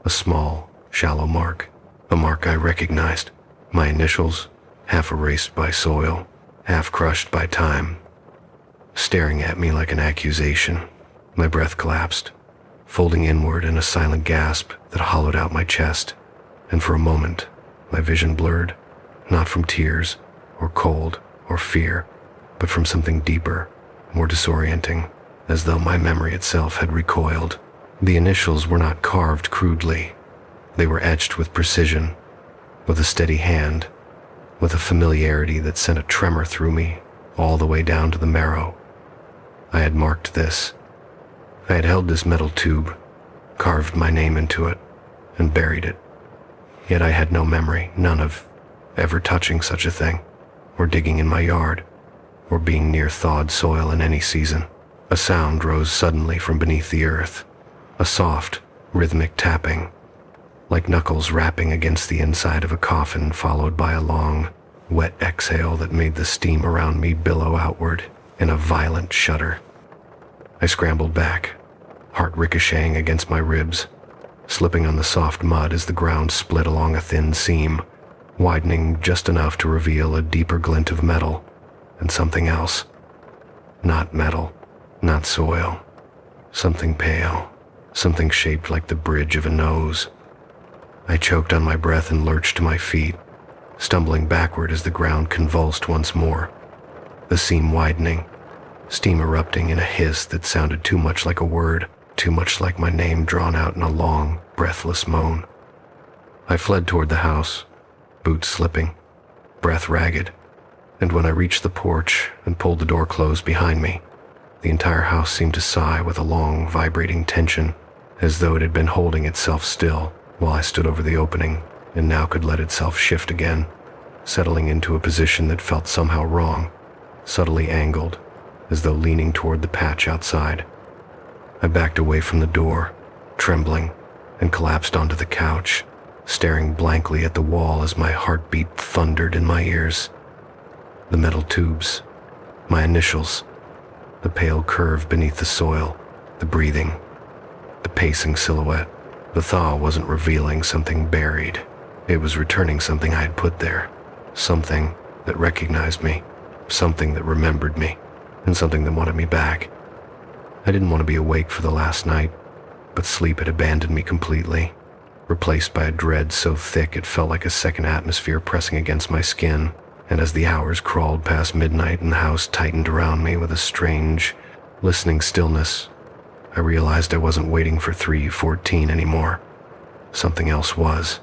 a small, shallow mark, a mark I recognized, my initials, half erased by soil, half crushed by time, staring at me like an accusation. My breath collapsed, folding inward in a silent gasp that hollowed out my chest, and for a moment, my vision blurred, not from tears, or cold, or fear, but from something deeper, more disorienting, as though my memory itself had recoiled. The initials were not carved crudely. They were etched with precision, with a steady hand, with a familiarity that sent a tremor through me, all the way down to the marrow. I had marked this. I had held this metal tube, carved my name into it, and buried it, Yet I had no memory, none of ever touching such a thing, or digging in my yard, or being near thawed soil in any season. A sound rose suddenly from beneath the earth, a soft, rhythmic tapping, like knuckles rapping against the inside of a coffin, followed by a long, wet exhale that made the steam around me billow outward in a violent shudder. I scrambled back, heart ricocheting against my ribs, slipping on the soft mud as the ground split along a thin seam, widening just enough to reveal a deeper glint of metal and something else. Not metal, not soil. Something pale, something shaped like the bridge of a nose. I choked on my breath and lurched to my feet, stumbling backward as the ground convulsed once more, the seam widening, steam erupting in a hiss that sounded too much like a word, too much like my name drawn out in a long, breathless moan. I fled toward the house, boots slipping, breath ragged, and when I reached the porch and pulled the door closed behind me, the entire house seemed to sigh with a long, vibrating tension, as though it had been holding itself still while I stood over the opening and now could let itself shift again, settling into a position that felt somehow wrong, subtly angled, as though leaning toward the patch outside. I backed away from the door, trembling, and collapsed onto the couch, staring blankly at the wall as my heartbeat thundered in my ears. The metal tubes, my initials, the pale curve beneath the soil, the breathing, the pacing silhouette. The thaw wasn't revealing something buried. It was returning something I had put there, something that recognized me, something that remembered me, and something that wanted me back. I didn't want to be awake for the last night, but sleep had abandoned me completely, replaced by a dread so thick it felt like a second atmosphere pressing against my skin. And as the hours crawled past midnight and the house tightened around me with a strange, listening stillness, I realized I wasn't waiting for 3:14 anymore. Something else was.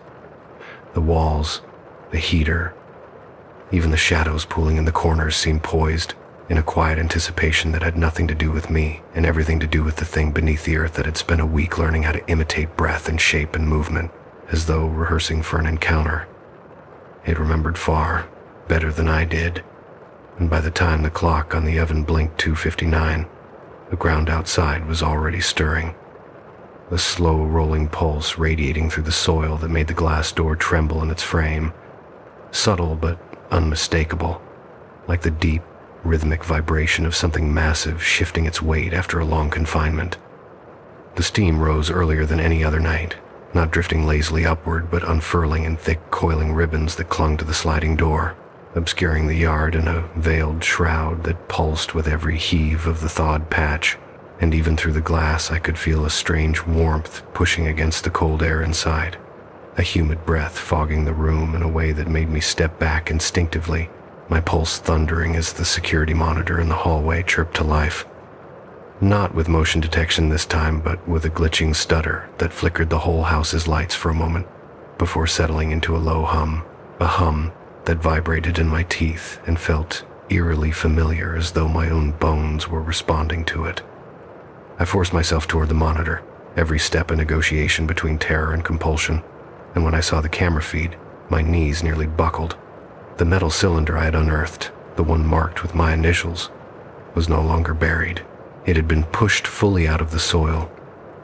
The walls, the heater, even the shadows pooling in the corners seemed poised in a quiet anticipation that had nothing to do with me and everything to do with the thing beneath the earth that had spent a week learning how to imitate breath and shape and movement, as though rehearsing for an encounter. It remembered far, better than I did, and by the time the clock on the oven blinked 2:59, the ground outside was already stirring. The slow rolling pulse radiating through the soil that made the glass door tremble in its frame, subtle but unmistakable, like the deep, rhythmic vibration of something massive shifting its weight after a long confinement. The steam rose earlier than any other night, not drifting lazily upward but unfurling in thick coiling ribbons that clung to the sliding door, obscuring the yard in a veiled shroud that pulsed with every heave of the thawed patch, and even through the glass I could feel a strange warmth pushing against the cold air inside, a humid breath fogging the room in a way that made me step back instinctively, my pulse thundering as the security monitor in the hallway chirped to life. Not with motion detection this time, but with a glitching stutter that flickered the whole house's lights for a moment, before settling into a low hum, a hum that vibrated in my teeth and felt eerily familiar, as though my own bones were responding to it. I forced myself toward the monitor, every step a negotiation between terror and compulsion, and when I saw the camera feed, my knees nearly buckled. The metal cylinder I had unearthed, the one marked with my initials, was no longer buried. It had been pushed fully out of the soil,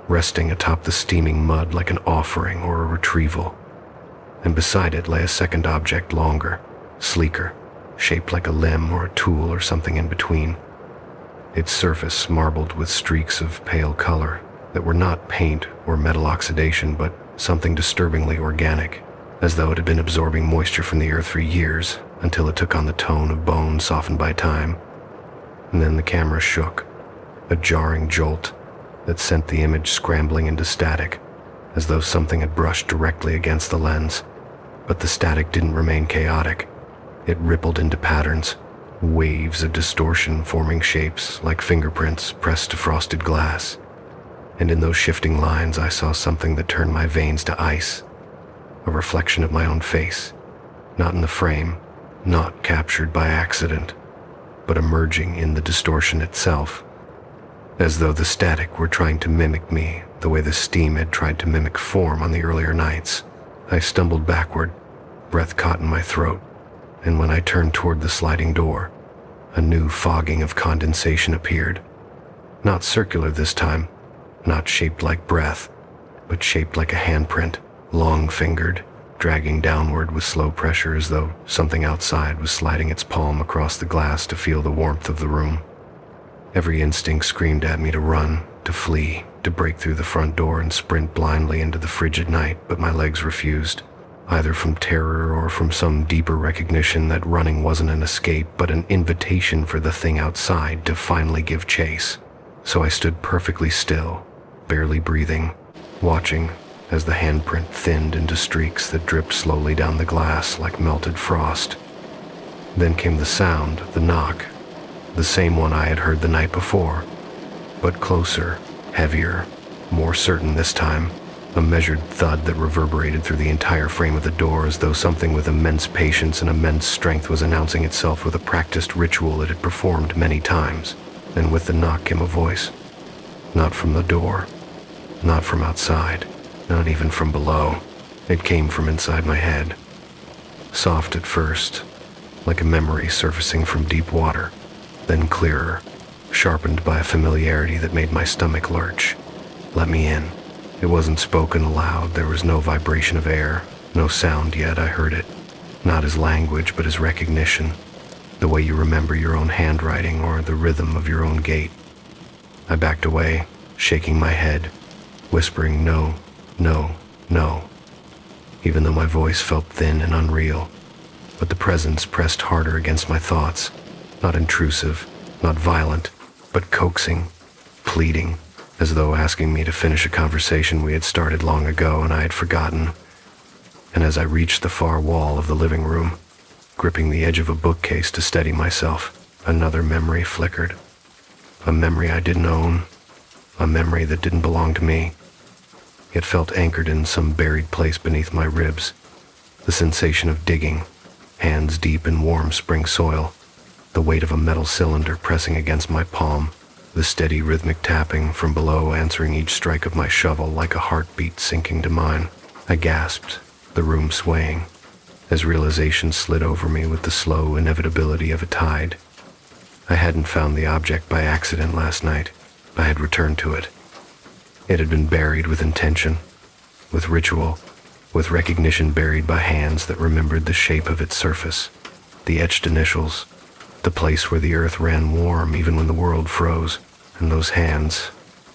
resting atop the steaming mud like an offering or a retrieval. And beside it lay a second object, longer, sleeker, shaped like a limb or a tool or something in between. Its surface marbled with streaks of pale color that were not paint or metal oxidation, but something disturbingly organic, as though it had been absorbing moisture from the earth for years until it took on the tone of bone softened by time. And then the camera shook, a jarring jolt that sent the image scrambling into static, as though something had brushed directly against the lens. But the static didn't remain chaotic. It rippled into patterns, waves of distortion forming shapes like fingerprints pressed to frosted glass. And in those shifting lines I saw something that turned my veins to ice, a reflection of my own face, not in the frame, not captured by accident, but emerging in the distortion itself, as though the static were trying to mimic me the way the steam had tried to mimic form on the earlier nights. I stumbled backward, breath caught in my throat, and when I turned toward the sliding door, a new fogging of condensation appeared. Not circular this time, not shaped like breath, but shaped like a handprint, long-fingered, dragging downward with slow pressure as though something outside was sliding its palm across the glass to feel the warmth of the room. Every instinct screamed at me to run, to flee, to break through the front door and sprint blindly into the frigid night, but my legs refused, either from terror or from some deeper recognition that running wasn't an escape but an invitation for the thing outside to finally give chase. So I stood perfectly still, barely breathing, watching as the handprint thinned into streaks that dripped slowly down the glass like melted frost. Then came the sound, the knock, the same one I had heard the night before, but closer, heavier, more certain this time, a measured thud that reverberated through the entire frame of the door as though something with immense patience and immense strength was announcing itself with a practiced ritual it had performed many times. And with the knock came a voice. Not from the door, not from outside, not even from below. It came from inside my head. Soft at first, like a memory surfacing from deep water, then clearer, sharpened by a familiarity that made my stomach lurch. Let me in. It wasn't spoken aloud, there was no vibration of air, no sound yet I heard it. Not as language, but as recognition. The way you remember your own handwriting or the rhythm of your own gait. I backed away, shaking my head, whispering no, no, no, even though my voice felt thin and unreal. But the presence pressed harder against my thoughts, not intrusive, not violent, but coaxing, pleading, as though asking me to finish a conversation we had started long ago and I had forgotten. And as I reached the far wall of the living room, gripping the edge of a bookcase to steady myself, another memory flickered. A memory I didn't own, a memory that didn't belong to me. It felt anchored in some buried place beneath my ribs. The sensation of digging, hands deep in warm spring soil, the weight of a metal cylinder pressing against my palm, the steady rhythmic tapping from below answering each strike of my shovel like a heartbeat sinking to mine. I gasped, the room swaying, as realization slid over me with the slow inevitability of a tide. I hadn't found the object by accident last night. I had returned to it. It had been buried with intention, with ritual, with recognition buried by hands that remembered the shape of its surface, the etched initials, the place where the earth ran warm even when the world froze. And those hands,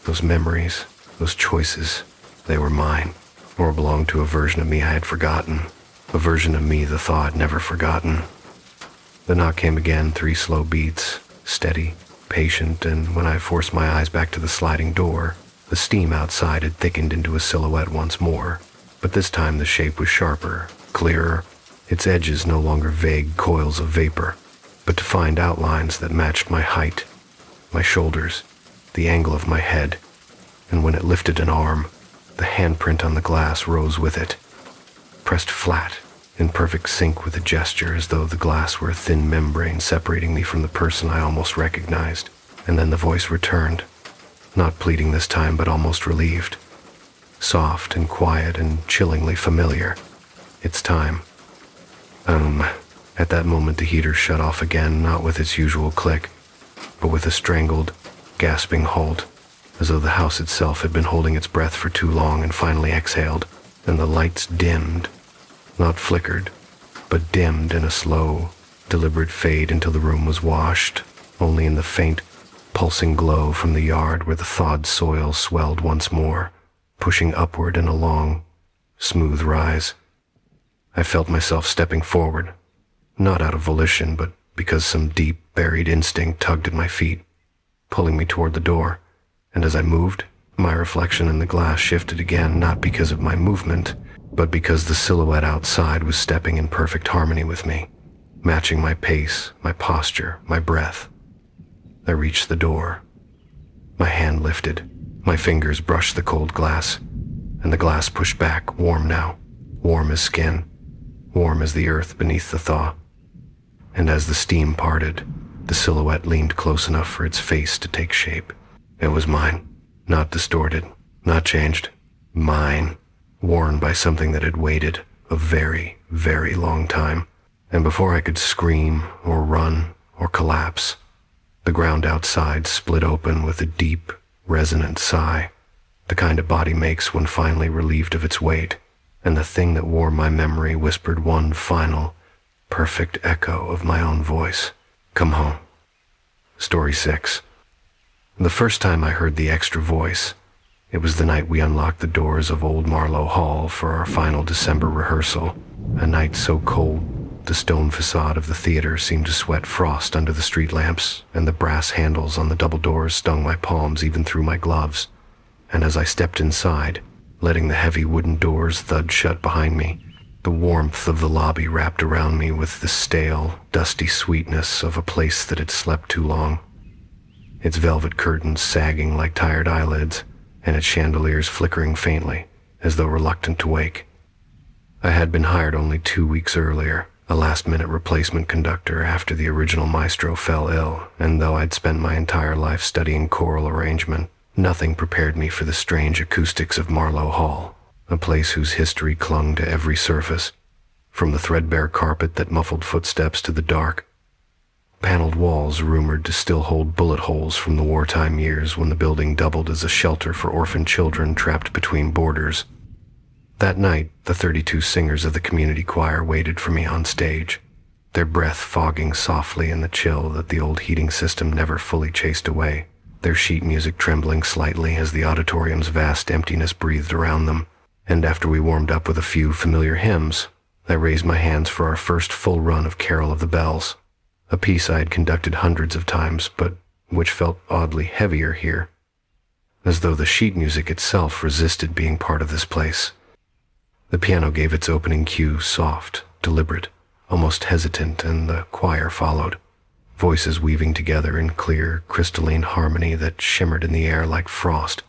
those memories, those choices, they were mine, or belonged to a version of me I had forgotten. A version of me the thaw had never forgotten. The knock came again, 3 slow beats, steady, patient, and when I forced my eyes back to the sliding door, the steam outside had thickened into a silhouette once more, but this time the shape was sharper, clearer, its edges no longer vague coils of vapor, but defined outlines that matched my height, my shoulders, the angle of my head, and when it lifted an arm, the handprint on the glass rose with it, pressed flat, in perfect sync with the gesture as though the glass were a thin membrane separating me from the person I almost recognized. And then the voice returned, not pleading this time but almost relieved, soft and quiet and chillingly familiar. It's time. At that moment the heater shut off again, not with its usual click, but with a strangled, gasping halt, as though the house itself had been holding its breath for too long and finally exhaled, and the lights dimmed. Not flickered, but dimmed in a slow, deliberate fade until the room was washed, only in the faint, pulsing glow from the yard where the thawed soil swelled once more, pushing upward in a long, smooth rise. I felt myself stepping forward, not out of volition, but because some deep, buried instinct tugged at my feet, pulling me toward the door, and as I moved, my reflection in the glass shifted again, not because of my movement, but because the silhouette outside was stepping in perfect harmony with me, matching my pace, my posture, my breath. I reached the door. My hand lifted, my fingers brushed the cold glass, and the glass pushed back, warm now, warm as skin, warm as the earth beneath the thaw. And as the steam parted, the silhouette leaned close enough for its face to take shape. It was mine, not distorted, not changed, mine. worn by something that had waited a very, very long time. And before I could scream or run or collapse, the ground outside split open with a deep, resonant sigh, the kind a body makes when finally relieved of its weight, and the thing that wore my memory whispered one final, perfect echo of my own voice. Come home. Story 6. The first time I heard the extra voice, it was the night we unlocked the doors of Old Marlowe Hall for our final December rehearsal, a night so cold the stone facade of the theater seemed to sweat frost under the street lamps, and the brass handles on the double doors stung my palms even through my gloves. And as I stepped inside, letting the heavy wooden doors thud shut behind me, the warmth of the lobby wrapped around me with the stale, dusty sweetness of a place that had slept too long. Its velvet curtains sagging like tired eyelids, and its chandeliers flickering faintly, as though reluctant to wake. I had been hired only 2 weeks earlier, a last-minute replacement conductor after the original maestro fell ill, and though I'd spent my entire life studying choral arrangement, nothing prepared me for the strange acoustics of Marlowe Hall, a place whose history clung to every surface, from the threadbare carpet that muffled footsteps to the dark, paneled walls rumored to still hold bullet holes from the wartime years when the building doubled as a shelter for orphan children trapped between boarders. That night, the 32 singers of the community choir waited for me on stage, their breath fogging softly in the chill that the old heating system never fully chased away, their sheet music trembling slightly as the auditorium's vast emptiness breathed around them. And after we warmed up with a few familiar hymns, I raised my hands for our first full run of Carol of the Bells, a piece I had conducted hundreds of times, but which felt oddly heavier here, as though the sheet music itself resisted being part of this place. The piano gave its opening cue soft, deliberate, almost hesitant, and the choir followed, voices weaving together in clear, crystalline harmony that shimmered in the air like frost,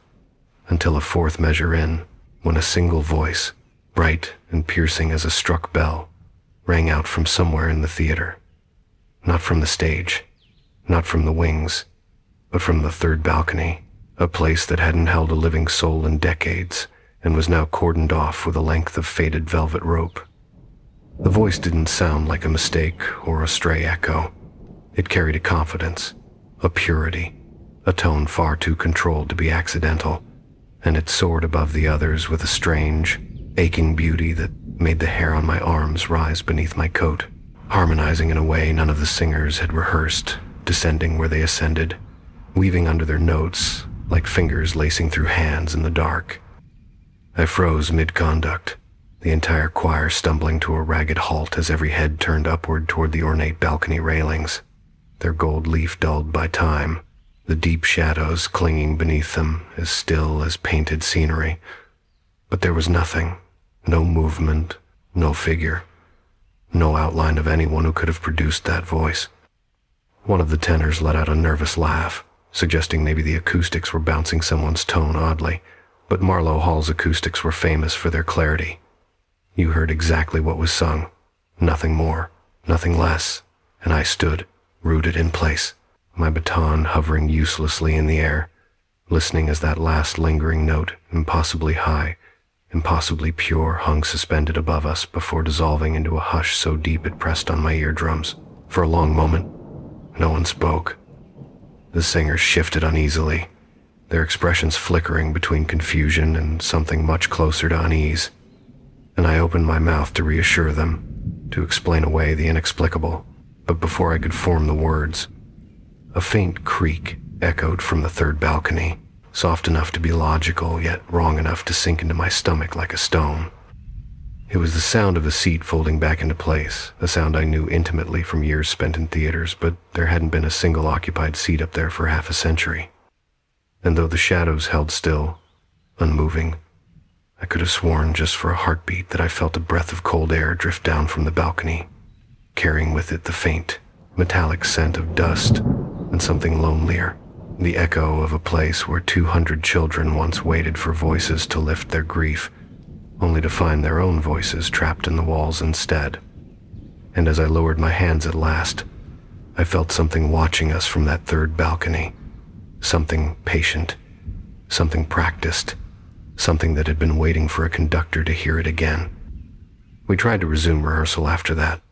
until a fourth measure in, when a single voice, bright and piercing as a struck bell, rang out from somewhere in the theater. Not from the stage, not from the wings, but from the third balcony, a place that hadn't held a living soul in decades, and was now cordoned off with a length of faded velvet rope. The voice didn't sound like a mistake or a stray echo. It carried a confidence, a purity, a tone far too controlled to be accidental, and it soared above the others with a strange, aching beauty that made the hair on my arms rise beneath my coat, harmonizing in a way none of the singers had rehearsed, descending where they ascended, weaving under their notes like fingers lacing through hands in the dark. I froze mid-conduct, the entire choir stumbling to a ragged halt as every head turned upward toward the ornate balcony railings, their gold leaf dulled by time, the deep shadows clinging beneath them as still as painted scenery. But there was nothing, no movement, no figure, no outline of anyone who could have produced that voice. One of the tenors let out a nervous laugh, suggesting maybe the acoustics were bouncing someone's tone oddly, but Marlowe Hall's acoustics were famous for their clarity. You heard exactly what was sung, nothing more, nothing less, and I stood, rooted in place, my baton hovering uselessly in the air, listening as that last lingering note, impossibly high, impossibly pure, hung suspended above us before dissolving into a hush so deep it pressed on my eardrums. For a long moment, no one spoke. The singers shifted uneasily, their expressions flickering between confusion and something much closer to unease, and I opened my mouth to reassure them, to explain away the inexplicable, but before I could form the words, a faint creak echoed from the third balcony, soft enough to be logical, yet wrong enough to sink into my stomach like a stone. It was the sound of a seat folding back into place, a sound I knew intimately from years spent in theaters, but there hadn't been a single occupied seat up there for half a century. And though the shadows held still, unmoving, I could have sworn just for a heartbeat that I felt a breath of cold air drift down from the balcony, carrying with it the faint, metallic scent of dust and something lonelier, the echo of a place where 200 children once waited for voices to lift their grief, only to find their own voices trapped in the walls instead. And as I lowered my hands at last, I felt something watching us from that third balcony, something patient, something practiced, something that had been waiting for a conductor to hear it again. We tried to resume rehearsal after that,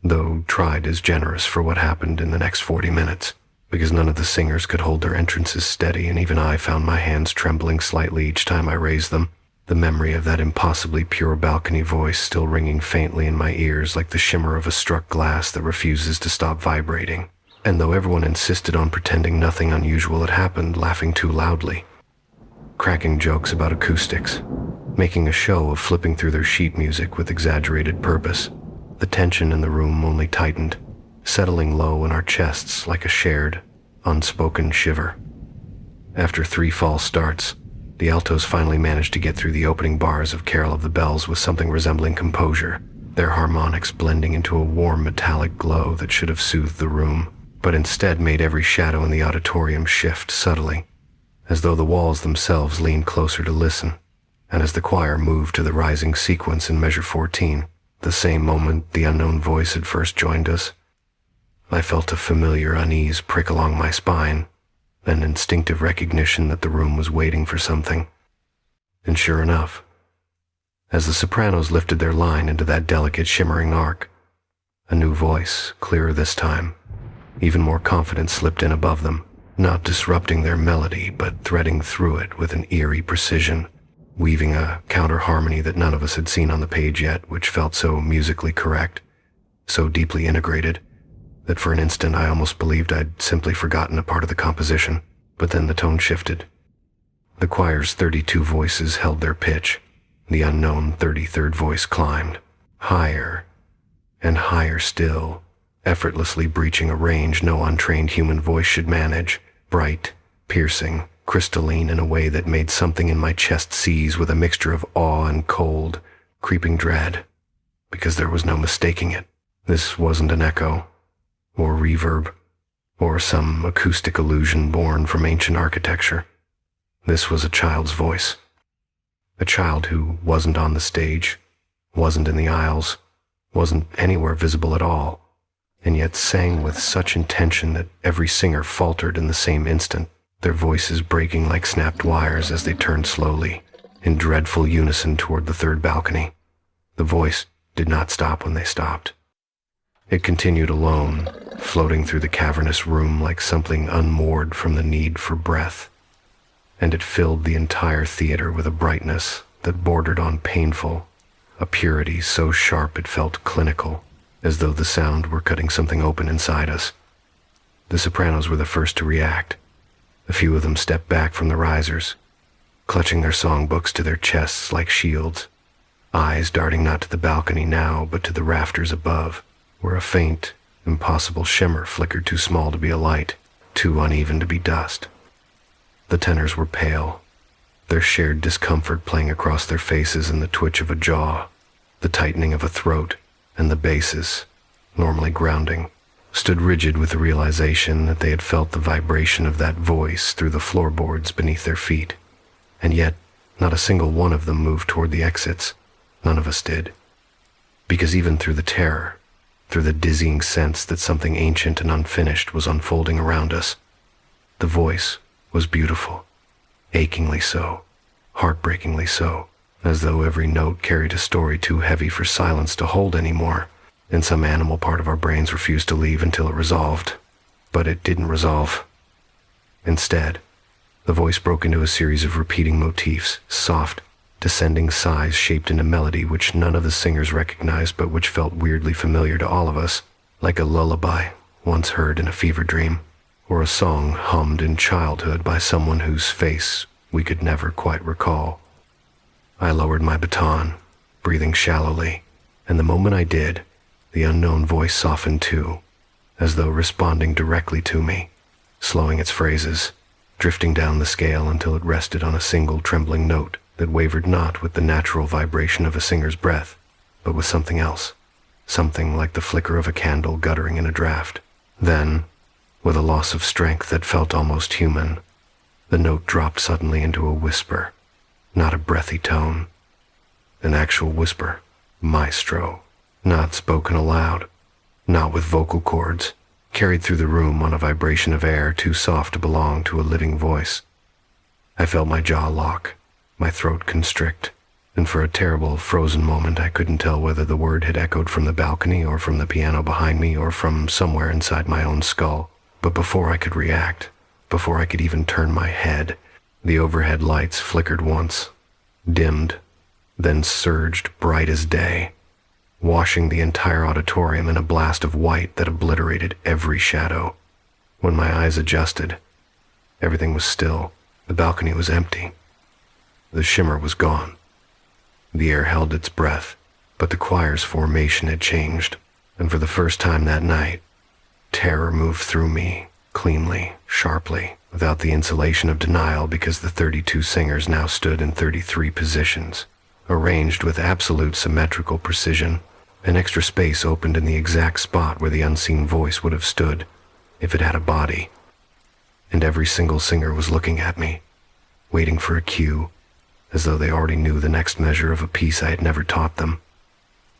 though tried is generous for what happened in the next 40 minutes, because none of the singers could hold their entrances steady, and even I found my hands trembling slightly each time I raised them, the memory of that impossibly pure balcony voice still ringing faintly in my ears like the shimmer of a struck glass that refuses to stop vibrating. And though everyone insisted on pretending nothing unusual had happened, laughing too loudly, cracking jokes about acoustics, making a show of flipping through their sheet music with exaggerated purpose, the tension in the room only tightened, settling low in our chests like a shared, unspoken shiver. After 3 false starts, the altos finally managed to get through the opening bars of Carol of the Bells with something resembling composure, their harmonics blending into a warm metallic glow that should have soothed the room, but instead made every shadow in the auditorium shift subtly, as though the walls themselves leaned closer to listen, and as the choir moved to the rising sequence in measure 14, the same moment the unknown voice had first joined us, I felt a familiar unease prick along my spine, an instinctive recognition that the room was waiting for something. And sure enough, as the sopranos lifted their line into that delicate shimmering arc, a new voice, clearer this time, even more confident, slipped in above them, not disrupting their melody, but threading through it with an eerie precision, weaving a counter-harmony that none of us had seen on the page yet, which felt so musically correct, so deeply integrated, that for an instant I almost believed I'd simply forgotten a part of the composition. But then the tone shifted. The choir's 32 voices held their pitch. The unknown 33rd voice climbed, higher and higher still, effortlessly breaching a range no untrained human voice should manage, bright, piercing, crystalline in a way that made something in my chest seize with a mixture of awe and cold, creeping dread, because there was no mistaking it. This wasn't an echo, or reverb, or some acoustic illusion born from ancient architecture. This was a child's voice. A child who wasn't on the stage, wasn't in the aisles, wasn't anywhere visible at all, and yet sang with such intention that every singer faltered in the same instant, their voices breaking like snapped wires as they turned slowly, in dreadful unison toward the 3rd balcony. The voice did not stop when they stopped. It continued alone, floating through the cavernous room like something unmoored from the need for breath, and it filled the entire theater with a brightness that bordered on painful, a purity so sharp it felt clinical, as though the sound were cutting something open inside us. The sopranos were the first to react. A few of them stepped back from the risers, clutching their songbooks to their chests like shields, eyes darting not to the balcony now but to the rafters above, where a faint, impossible shimmer flickered too small to be a light, too uneven to be dust. The tenors were pale, their shared discomfort playing across their faces in the twitch of a jaw, the tightening of a throat, and the basses, normally grounding, stood rigid with the realization that they had felt the vibration of that voice through the floorboards beneath their feet. And yet, not a single one of them moved toward the exits. None of us did. Because even through the terror, through the dizzying sense that something ancient and unfinished was unfolding around us, the voice was beautiful, achingly so, heartbreakingly so, as though every note carried a story too heavy for silence to hold anymore, and some animal part of our brains refused to leave until it resolved. But it didn't resolve. Instead, the voice broke into a series of repeating motifs, soft, descending sighs shaped into melody which none of the singers recognized but which felt weirdly familiar to all of us, like a lullaby once heard in a fever dream, or a song hummed in childhood by someone whose face we could never quite recall. I lowered my baton, breathing shallowly, and the moment I did, the unknown voice softened too, as though responding directly to me, slowing its phrases, drifting down the scale until it rested on a single trembling note that wavered not with the natural vibration of a singer's breath, but with something else, something like the flicker of a candle guttering in a draught. Then, with a loss of strength that felt almost human, the note dropped suddenly into a whisper, not a breathy tone, an actual whisper, maestro, not spoken aloud, not with vocal cords, carried through the room on a vibration of air too soft to belong to a living voice. I felt my jaw lock, my throat constrict, and for a terrible frozen moment I couldn't tell whether the word had echoed from the balcony or from the piano behind me or from somewhere inside my own skull. But before I could react, before I could even turn my head, the overhead lights flickered once, dimmed, then surged bright as day, washing the entire auditorium in a blast of white that obliterated every shadow. When my eyes adjusted, everything was still. The balcony was empty. The shimmer was gone. The air held its breath, but the choir's formation had changed, and for the first time that night, terror moved through me, cleanly, sharply, without the insulation of denial, because the 32 singers now stood in 33 positions, arranged with absolute symmetrical precision. An extra space opened in the exact spot where the unseen voice would have stood if it had a body. And every single singer was looking at me, waiting for a cue, as though they already knew the next measure of a piece I had never taught them.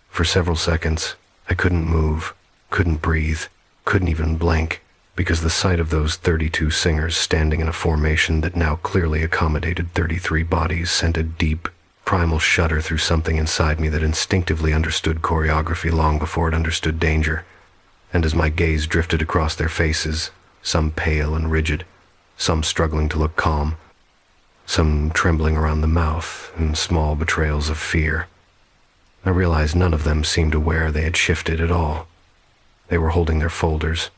For several seconds, I couldn't move, couldn't breathe, couldn't even blink, because the sight of those 32 singers standing in a formation that now clearly accommodated 33 bodies sent a deep, primal shudder through something inside me that instinctively understood choreography long before it understood danger. And as my gaze drifted across their faces, some pale and rigid, some struggling to look calm, some trembling around the mouth in small betrayals of fear, I realized none of them seemed aware they had shifted at all. They were holding their folders,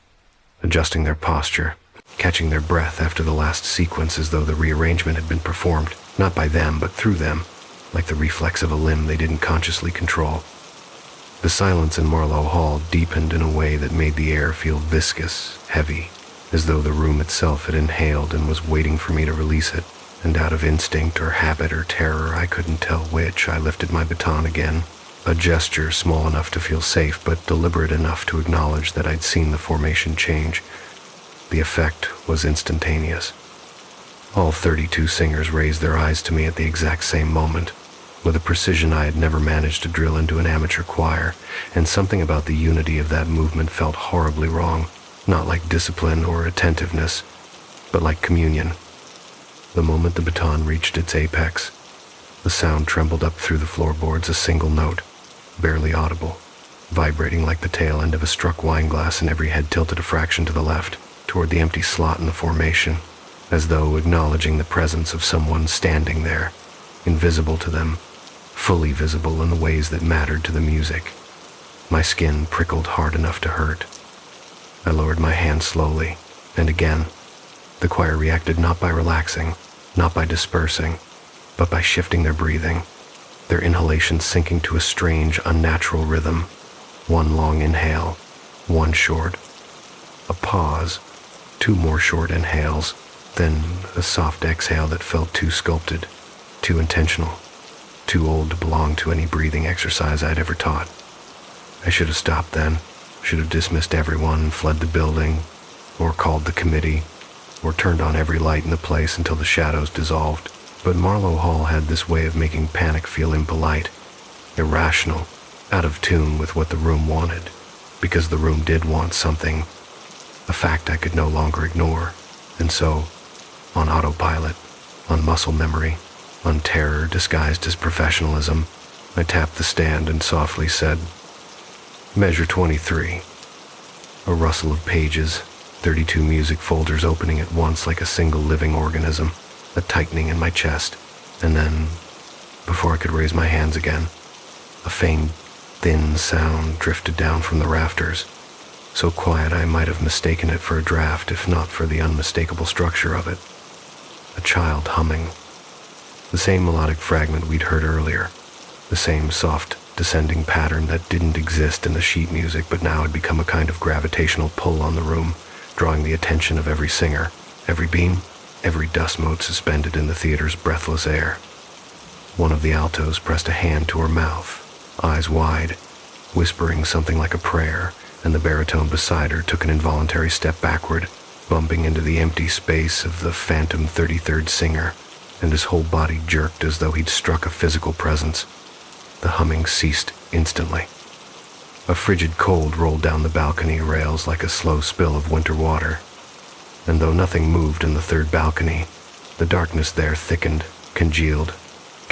adjusting their posture, catching their breath after the last sequence, as though the rearrangement had been performed, not by them but through them, like the reflex of a limb they didn't consciously control. The silence in Marlowe Hall deepened in a way that made the air feel viscous, heavy, as though the room itself had inhaled and was waiting for me to release it. And out of instinct or habit or terror, I couldn't tell which, I lifted my baton again, a gesture small enough to feel safe but deliberate enough to acknowledge that I'd seen the formation change. The effect was instantaneous. All 32 singers raised their eyes to me at the exact same moment, with a precision I had never managed to drill into an amateur choir, and something about the unity of that movement felt horribly wrong, not like discipline or attentiveness, but like communion. The moment the baton reached its apex, the sound trembled up through the floorboards, a single note, barely audible, vibrating like the tail end of a struck wine glass, and every head tilted a fraction to the left, toward the empty slot in the formation, as though acknowledging the presence of someone standing there, invisible to them, fully visible in the ways that mattered to the music. My skin prickled hard enough to hurt. I lowered my hand slowly, and again, the choir reacted not by relaxing, not by dispersing, but by shifting their breathing, their inhalation sinking to a strange, unnatural rhythm. One long inhale, one short, a pause, two more short inhales, then a soft exhale that felt too sculpted, too intentional, too old to belong to any breathing exercise I'd ever taught. I should have stopped then, should have dismissed everyone, fled the building, or called the committee, or turned on every light in the place until the shadows dissolved. But Marlowe Hall had this way of making panic feel impolite, irrational, out of tune with what the room wanted, because the room did want something, a fact I could no longer ignore. And so, on autopilot, on muscle memory, on terror disguised as professionalism, I tapped the stand and softly said, "Measure 23. A rustle of pages, 32 music folders opening at once like a single living organism, a tightening in my chest, and then, before I could raise my hands again, a faint, thin sound drifted down from the rafters, so quiet I might have mistaken it for a draft if not for the unmistakable structure of it. A child humming. The same melodic fragment we'd heard earlier, the same soft, descending pattern that didn't exist in the sheet music but now had become a kind of gravitational pull on the room, drawing the attention of every singer, every beam, every dust mote suspended in the theater's breathless air. One of the altos pressed a hand to her mouth, eyes wide, whispering something like a prayer, and the baritone beside her took an involuntary step backward, bumping into the empty space of the phantom 33rd singer, and his whole body jerked as though he'd struck a physical presence. The humming ceased instantly. A frigid cold rolled down the balcony rails like a slow spill of winter water, and though nothing moved in the third balcony, the darkness there thickened, congealed,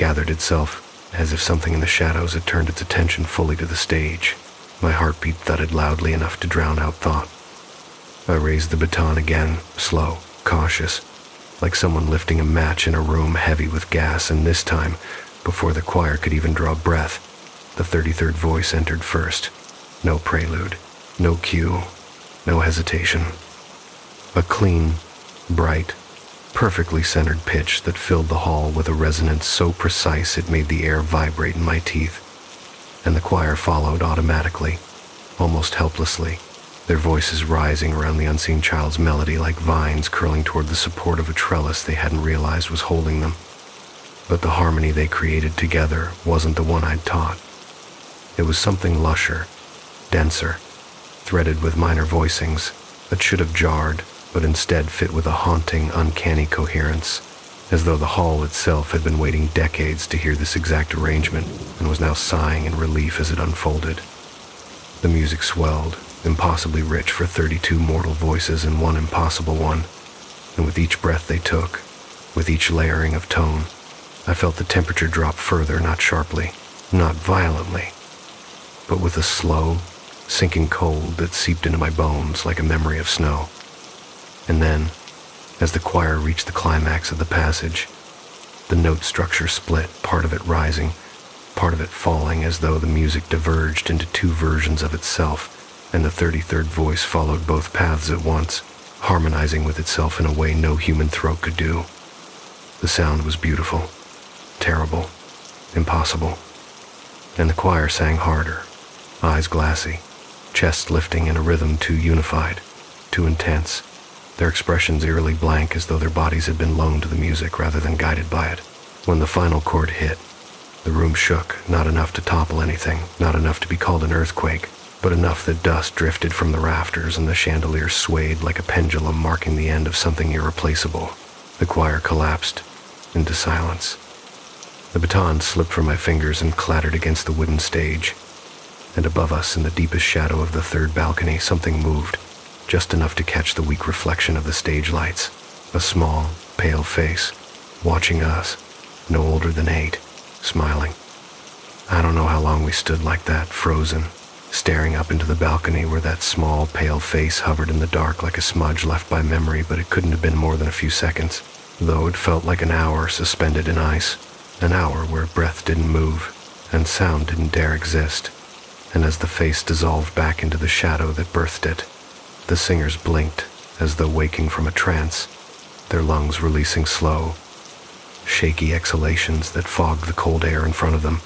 gathered itself, as if something in the shadows had turned its attention fully to the stage. My heartbeat thudded loudly enough to drown out thought. I raised the baton again, slow, cautious, like someone lifting a match in a room heavy with gas, and this time, before the choir could even draw breath, the 33rd voice entered first. No prelude, no cue, no hesitation. A clean, bright, perfectly centered pitch that filled the hall with a resonance so precise it made the air vibrate in my teeth. And the choir followed automatically, almost helplessly, their voices rising around the unseen child's melody like vines curling toward the support of a trellis they hadn't realized was holding them. But the harmony they created together wasn't the one I'd taught. It was something lusher, denser, threaded with minor voicings that should have jarred, but instead fit with a haunting, uncanny coherence, as though the hall itself had been waiting decades to hear this exact arrangement and was now sighing in relief as it unfolded. The music swelled, impossibly rich for 32 mortal voices and one impossible one, and with each breath they took, with each layering of tone, I felt the temperature drop further, not sharply, not violently, but with a slow, sinking cold that seeped into my bones like a memory of snow. And then, as the choir reached the climax of the passage, the note structure split, part of it rising, part of it falling, as though the music diverged into two versions of itself, and the 33rd voice followed both paths at once, harmonizing with itself in a way no human throat could do. The sound was beautiful, terrible, impossible, and the choir sang harder, eyes glassy, chests lifting in a rhythm too unified, too intense, their expressions eerily blank as though their bodies had been loaned to the music rather than guided by it. When the final chord hit, the room shook, not enough to topple anything, not enough to be called an earthquake, but enough that dust drifted from the rafters and the chandelier swayed like a pendulum marking the end of something irreplaceable. The choir collapsed into silence. The baton slipped from my fingers and clattered against the wooden stage, and above us, in the deepest shadow of the third balcony, something moved, just enough to catch the weak reflection of the stage lights. A small, pale face, watching us, no older than 8, smiling. I don't know how long we stood like that, frozen, staring up into the balcony where that small, pale face hovered in the dark like a smudge left by memory, but it couldn't have been more than a few seconds, though it felt like an hour suspended in ice, an hour where breath didn't move, and sound didn't dare exist. And as the face dissolved back into the shadow that birthed it, the singers blinked as though waking from a trance, their lungs releasing slow, shaky exhalations that fogged the cold air in front of them.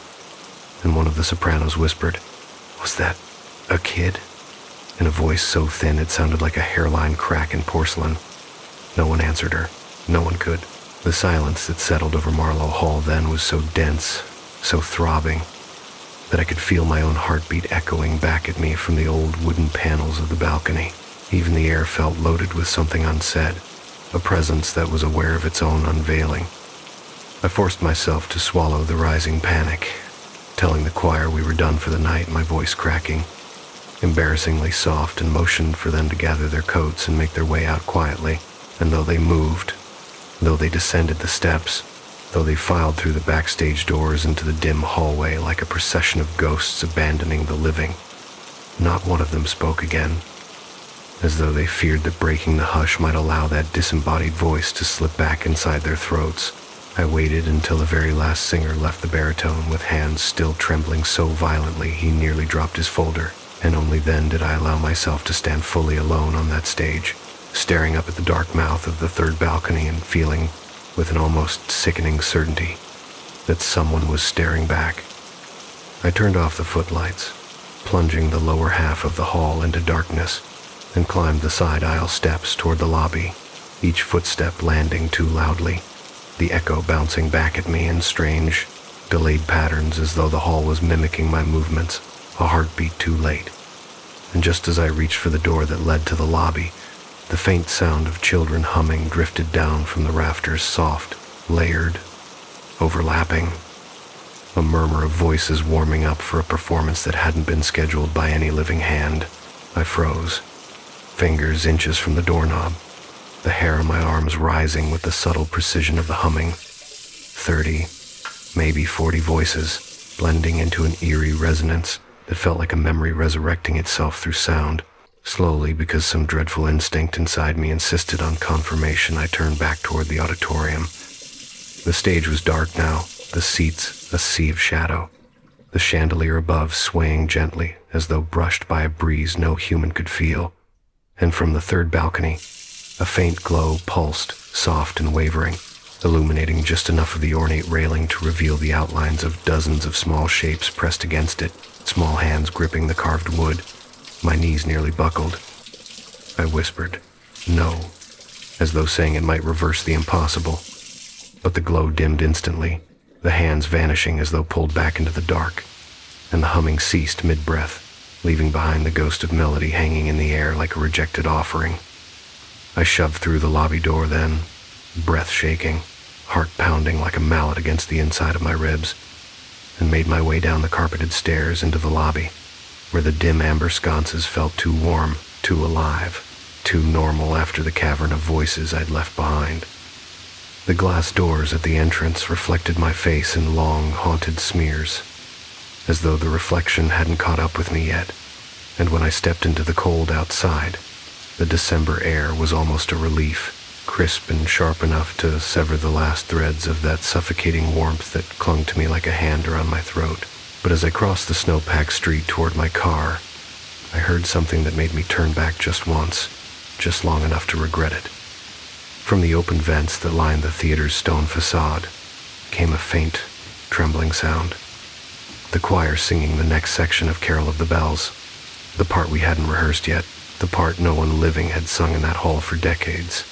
And one of the sopranos whispered, "Was that a kid?" in a voice so thin it sounded like a hairline crack in porcelain. No one answered her. No one could. The silence that settled over Marlowe Hall then was so dense, so throbbing, that I could feel my own heartbeat echoing back at me from the old wooden panels of the balcony. Even the air felt loaded with something unsaid, a presence that was aware of its own unveiling. I forced myself to swallow the rising panic, telling the choir we were done for the night, my voice cracking, embarrassingly soft, and motioned for them to gather their coats and make their way out quietly. And though they moved, though they descended the steps, though they filed through the backstage doors into the dim hallway like a procession of ghosts abandoning the living, not one of them spoke again, as though they feared that breaking the hush might allow that disembodied voice to slip back inside their throats. I waited until the very last singer left the baritone with hands still trembling so violently he nearly dropped his folder, and only then did I allow myself to stand fully alone on that stage, staring up at the dark mouth of the third balcony and feeling, with an almost sickening certainty, that someone was staring back. I turned off the footlights, plunging the lower half of the hall into darkness, and climbed the side aisle steps toward the lobby, each footstep landing too loudly, the echo bouncing back at me in strange, delayed patterns as though the hall was mimicking my movements, a heartbeat too late. And just as I reached for the door that led to the lobby, the faint sound of children humming drifted down from the rafters, soft, layered, overlapping, a murmur of voices warming up for a performance that hadn't been scheduled by any living hand. I froze, fingers inches from the doorknob, the hair on my arms rising with the subtle precision of the humming. 30, maybe 40 voices, blending into an eerie resonance that felt like a memory resurrecting itself through sound. Slowly, because some dreadful instinct inside me insisted on confirmation, I turned back toward the auditorium. The stage was dark now, the seats a sea of shadow, the chandelier above swaying gently as though brushed by a breeze no human could feel. And from the third balcony, a faint glow pulsed, soft and wavering, illuminating just enough of the ornate railing to reveal the outlines of dozens of small shapes pressed against it, small hands gripping the carved wood. My knees nearly buckled. I whispered, "No," as though saying it might reverse the impossible. But the glow dimmed instantly, the hands vanishing as though pulled back into the dark, and the humming ceased mid-breath, leaving behind the ghost of melody hanging in the air like a rejected offering. I shoved through the lobby door then, breath shaking, heart pounding like a mallet against the inside of my ribs, and made my way down the carpeted stairs into the lobby, where the dim amber sconces felt too warm, too alive, too normal after the cavern of voices I'd left behind. The glass doors at the entrance reflected my face in long, haunted smears, as though the reflection hadn't caught up with me yet, and when I stepped into the cold outside, the December air was almost a relief, crisp and sharp enough to sever the last threads of that suffocating warmth that clung to me like a hand around my throat. But as I crossed the snow-packed street toward my car, I heard something that made me turn back just once, just long enough to regret it. From the open vents that lined the theater's stone facade came a faint, trembling sound. The choir singing the next section of Carol of the Bells, the part we hadn't rehearsed yet, the part no one living had sung in that hall for decades,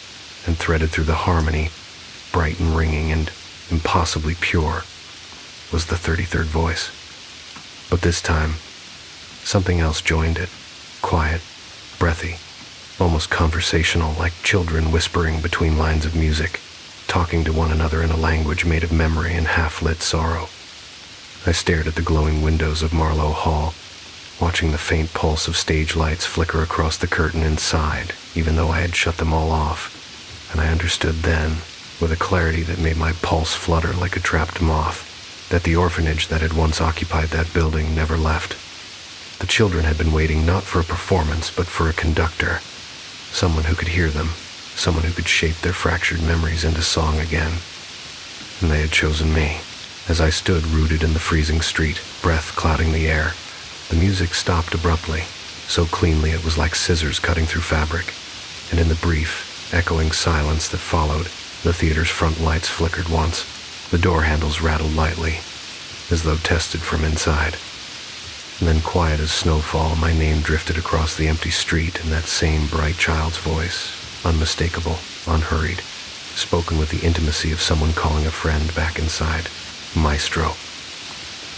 and threaded through the harmony, bright and ringing and impossibly pure, was the 33rd voice. But this time, something else joined it, quiet, breathy, almost conversational, like children whispering between lines of music, talking to one another in a language made of memory and half-lit sorrow. I stared at the glowing windows of Marlowe Hall, watching the faint pulse of stage lights flicker across the curtain inside, even though I had shut them all off, and I understood then, with a clarity that made my pulse flutter like a trapped moth, that the orphanage that had once occupied that building never left. The children had been waiting not for a performance, but for a conductor, someone who could hear them, someone who could shape their fractured memories into song again. And they had chosen me. As I stood rooted in the freezing street, breath clouding the air, the music stopped abruptly, so cleanly it was like scissors cutting through fabric, and in the brief, echoing silence that followed, the theater's front lights flickered once. The door handles rattled lightly, as though tested from inside. And then, quiet as snowfall, my name drifted across the empty street in that same bright child's voice, unmistakable, unhurried, spoken with the intimacy of someone calling a friend back inside. Maestro.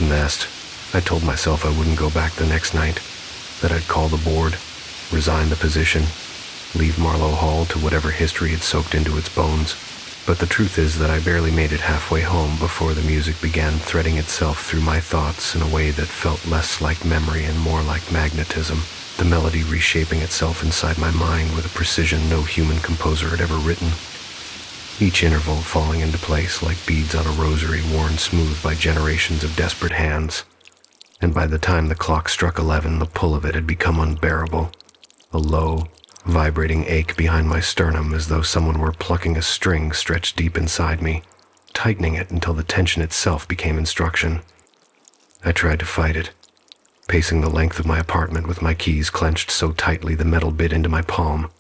Nest. I told myself I wouldn't go back the next night, that I'd call the board, resign the position, leave Marlowe Hall to whatever history had soaked into its bones. But the truth is that I barely made it halfway home before the music began threading itself through my thoughts in a way that felt less like memory and more like magnetism, the melody reshaping itself inside my mind with a precision no human composer had ever written, each interval falling into place like beads on a rosary worn smooth by generations of desperate hands. And by the time the clock struck 11, the pull of it had become unbearable, a low, vibrating ache behind my sternum as though someone were plucking a string stretched deep inside me, tightening it until the tension itself became instruction. I tried to fight it, pacing the length of my apartment with my keys clenched so tightly the metal bit into my palm,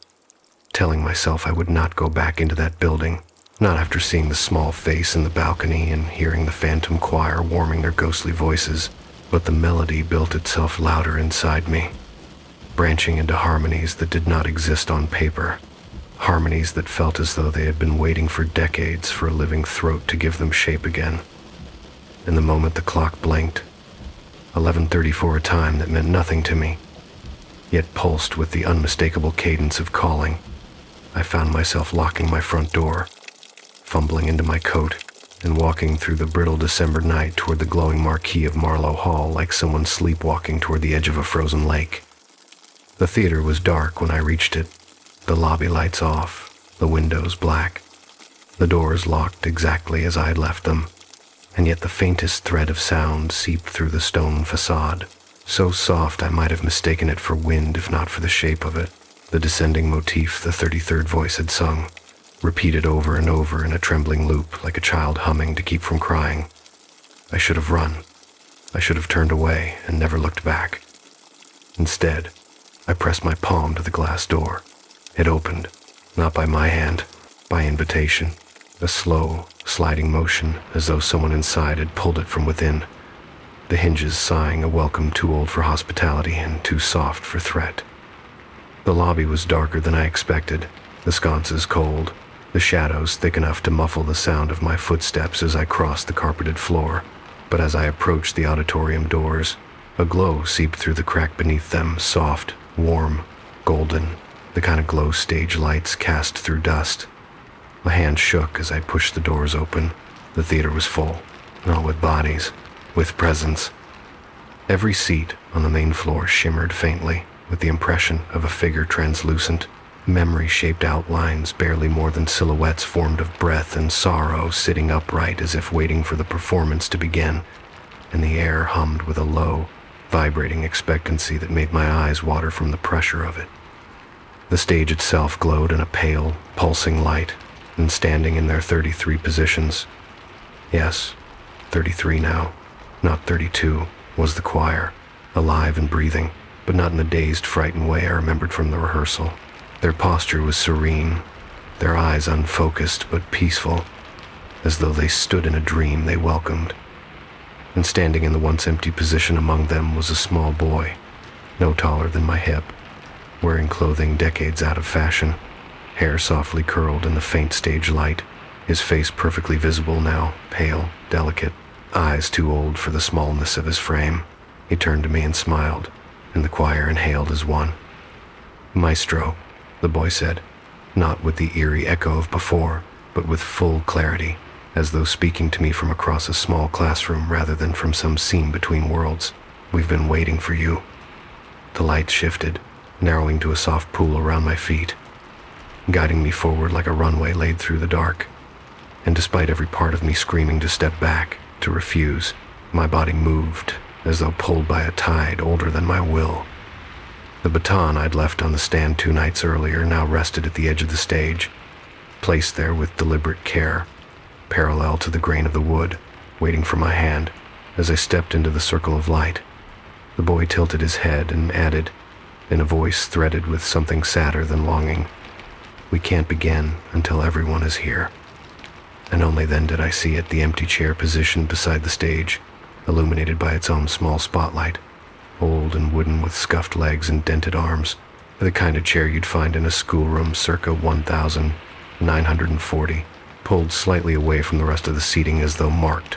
telling myself I would not go back into that building, not after seeing the small face in the balcony and hearing the phantom choir warming their ghostly voices, but the melody built itself louder inside me, branching into harmonies that did not exist on paper, harmonies that felt as though they had been waiting for decades for a living throat to give them shape again. In the moment the clock blinked, 11:34, a time that meant nothing to me, yet pulsed with the unmistakable cadence of calling, I found myself locking my front door, fumbling into my coat, and walking through the brittle December night toward the glowing marquee of Marlowe Hall like someone sleepwalking toward the edge of a frozen lake. The theater was dark when I reached it, the lobby lights off, the windows black, the doors locked exactly as I had left them, and yet the faintest thread of sound seeped through the stone facade, so soft I might have mistaken it for wind if not for the shape of it, the descending motif the 33rd voice had sung, repeated over and over in a trembling loop like a child humming to keep from crying. I should have run. I should have turned away and never looked back. Instead, I pressed my palm to the glass door. It opened, not by my hand, by invitation, a slow, sliding motion as though someone inside had pulled it from within, the hinges sighing a welcome too old for hospitality and too soft for threat. The lobby was darker than I expected, the sconces cold, the shadows thick enough to muffle the sound of my footsteps as I crossed the carpeted floor. But as I approached the auditorium doors, a glow seeped through the crack beneath them, soft, warm, golden, the kind of glow stage lights cast through dust. My hand shook as I pushed the doors open. The theater was full, not with bodies, with presence. Every seat on the main floor shimmered faintly with the impression of a figure translucent, memory-shaped outlines barely more than silhouettes formed of breath and sorrow sitting upright as if waiting for the performance to begin, and the air hummed with a low, vibrating expectancy that made my eyes water from the pressure of it. The stage itself glowed in a pale, pulsing light, and standing in their 33 positions. Yes, 33 now, not 32, was the choir, alive and breathing, but not in the dazed, frightened way I remembered from the rehearsal. Their posture was serene, their eyes unfocused but peaceful, as though they stood in a dream they welcomed. And standing in the once empty position among them was a small boy, no taller than my hip, wearing clothing decades out of fashion, hair softly curled in the faint stage light, his face perfectly visible now, pale, delicate, eyes too old for the smallness of his frame. He turned to me and smiled, and the choir inhaled as one. "Maestro," the boy said, not with the eerie echo of before, but with full clarity, as though speaking to me from across a small classroom rather than from some scene between worlds. "We've been waiting for you." The light shifted, narrowing to a soft pool around my feet, guiding me forward like a runway laid through the dark. And despite every part of me screaming to step back, to refuse, my body moved, as though pulled by a tide older than my will. The baton I'd left on the stand 2 nights earlier now rested at the edge of the stage, placed there with deliberate care, parallel to the grain of the wood, waiting for my hand as I stepped into the circle of light. The boy tilted his head and added, in a voice threaded with something sadder than longing, "We can't begin until everyone is here." And only then did I see it, the empty chair positioned beside the stage, illuminated by its own small spotlight, old and wooden with scuffed legs and dented arms, the kind of chair you'd find in a schoolroom circa 1940, pulled slightly away from the rest of the seating as though marked.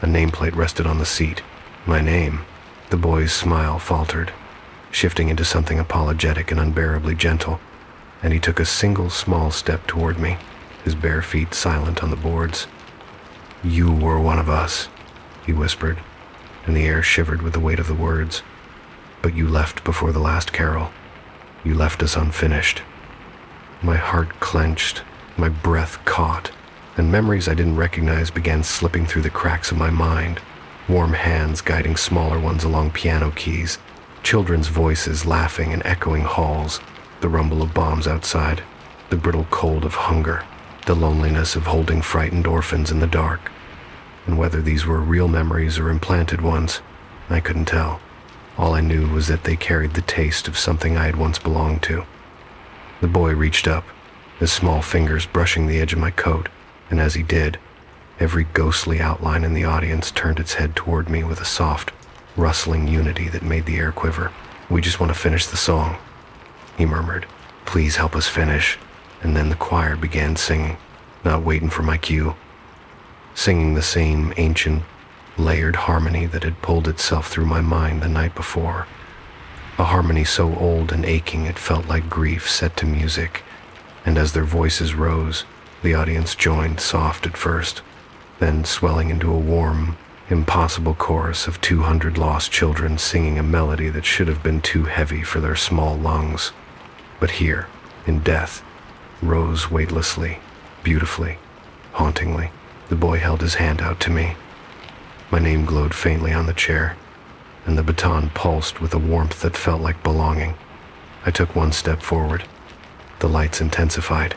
A nameplate rested on the seat. My name. The boy's smile faltered, shifting into something apologetic and unbearably gentle, and he took a single small step toward me, his bare feet silent on the boards. "You were one of us," he whispered, and the air shivered with the weight of the words. "But you left before the last carol. You left us unfinished." My heart clenched, my breath caught, and memories I didn't recognize began slipping through the cracks of my mind, warm hands guiding smaller ones along piano keys, children's voices laughing in echoing halls, the rumble of bombs outside, the brittle cold of hunger, the loneliness of holding frightened orphans in the dark. And whether these were real memories or implanted ones, I couldn't tell. All I knew was that they carried the taste of something I had once belonged to. The boy reached up, his small fingers brushing the edge of my coat, and as he did, every ghostly outline in the audience turned its head toward me with a soft, rustling unity that made the air quiver. "We just want to finish the song," he murmured. "Please help us finish." And then the choir began singing, not waiting for my cue, singing the same ancient, layered harmony that had pulled itself through my mind the night before. A harmony so old and aching it felt like grief set to music, and as their voices rose, the audience joined, soft at first, then swelling into a warm, impossible chorus of 200 lost children singing a melody that should have been too heavy for their small lungs. But here, in death, rose weightlessly, beautifully, hauntingly. The boy held his hand out to me, My name glowed faintly on the chair, and the baton pulsed with a warmth that felt like belonging. I took one step forward. The lights intensified.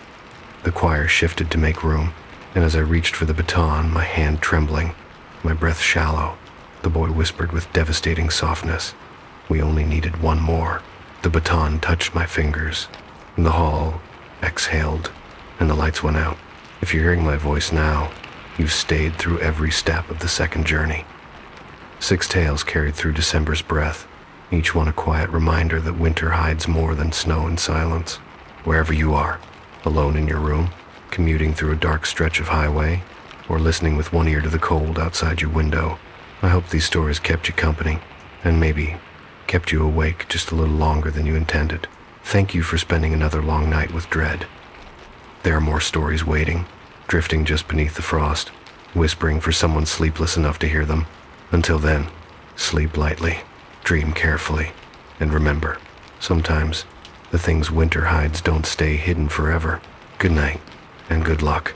The choir shifted to make room, and as I reached for the baton, my hand trembling, my breath shallow, the boy whispered with devastating softness, "We only needed one more." The baton touched my fingers, and the hall exhaled, and the lights went out. If you're hearing my voice now, you've stayed through every step of the second journey. 6 tales carried through December's breath, each one a quiet reminder that winter hides more than snow and silence. Wherever you are, alone in your room, commuting through a dark stretch of highway, or listening with one ear to the cold outside your window, I hope these stories kept you company, and maybe kept you awake just a little longer than you intended. Thank you for spending another long night with dread. There are more stories waiting, drifting just beneath the frost, whispering for someone sleepless enough to hear them. Until then, sleep lightly, dream carefully, and remember, sometimes the things winter hides don't stay hidden forever. Good night, and good luck.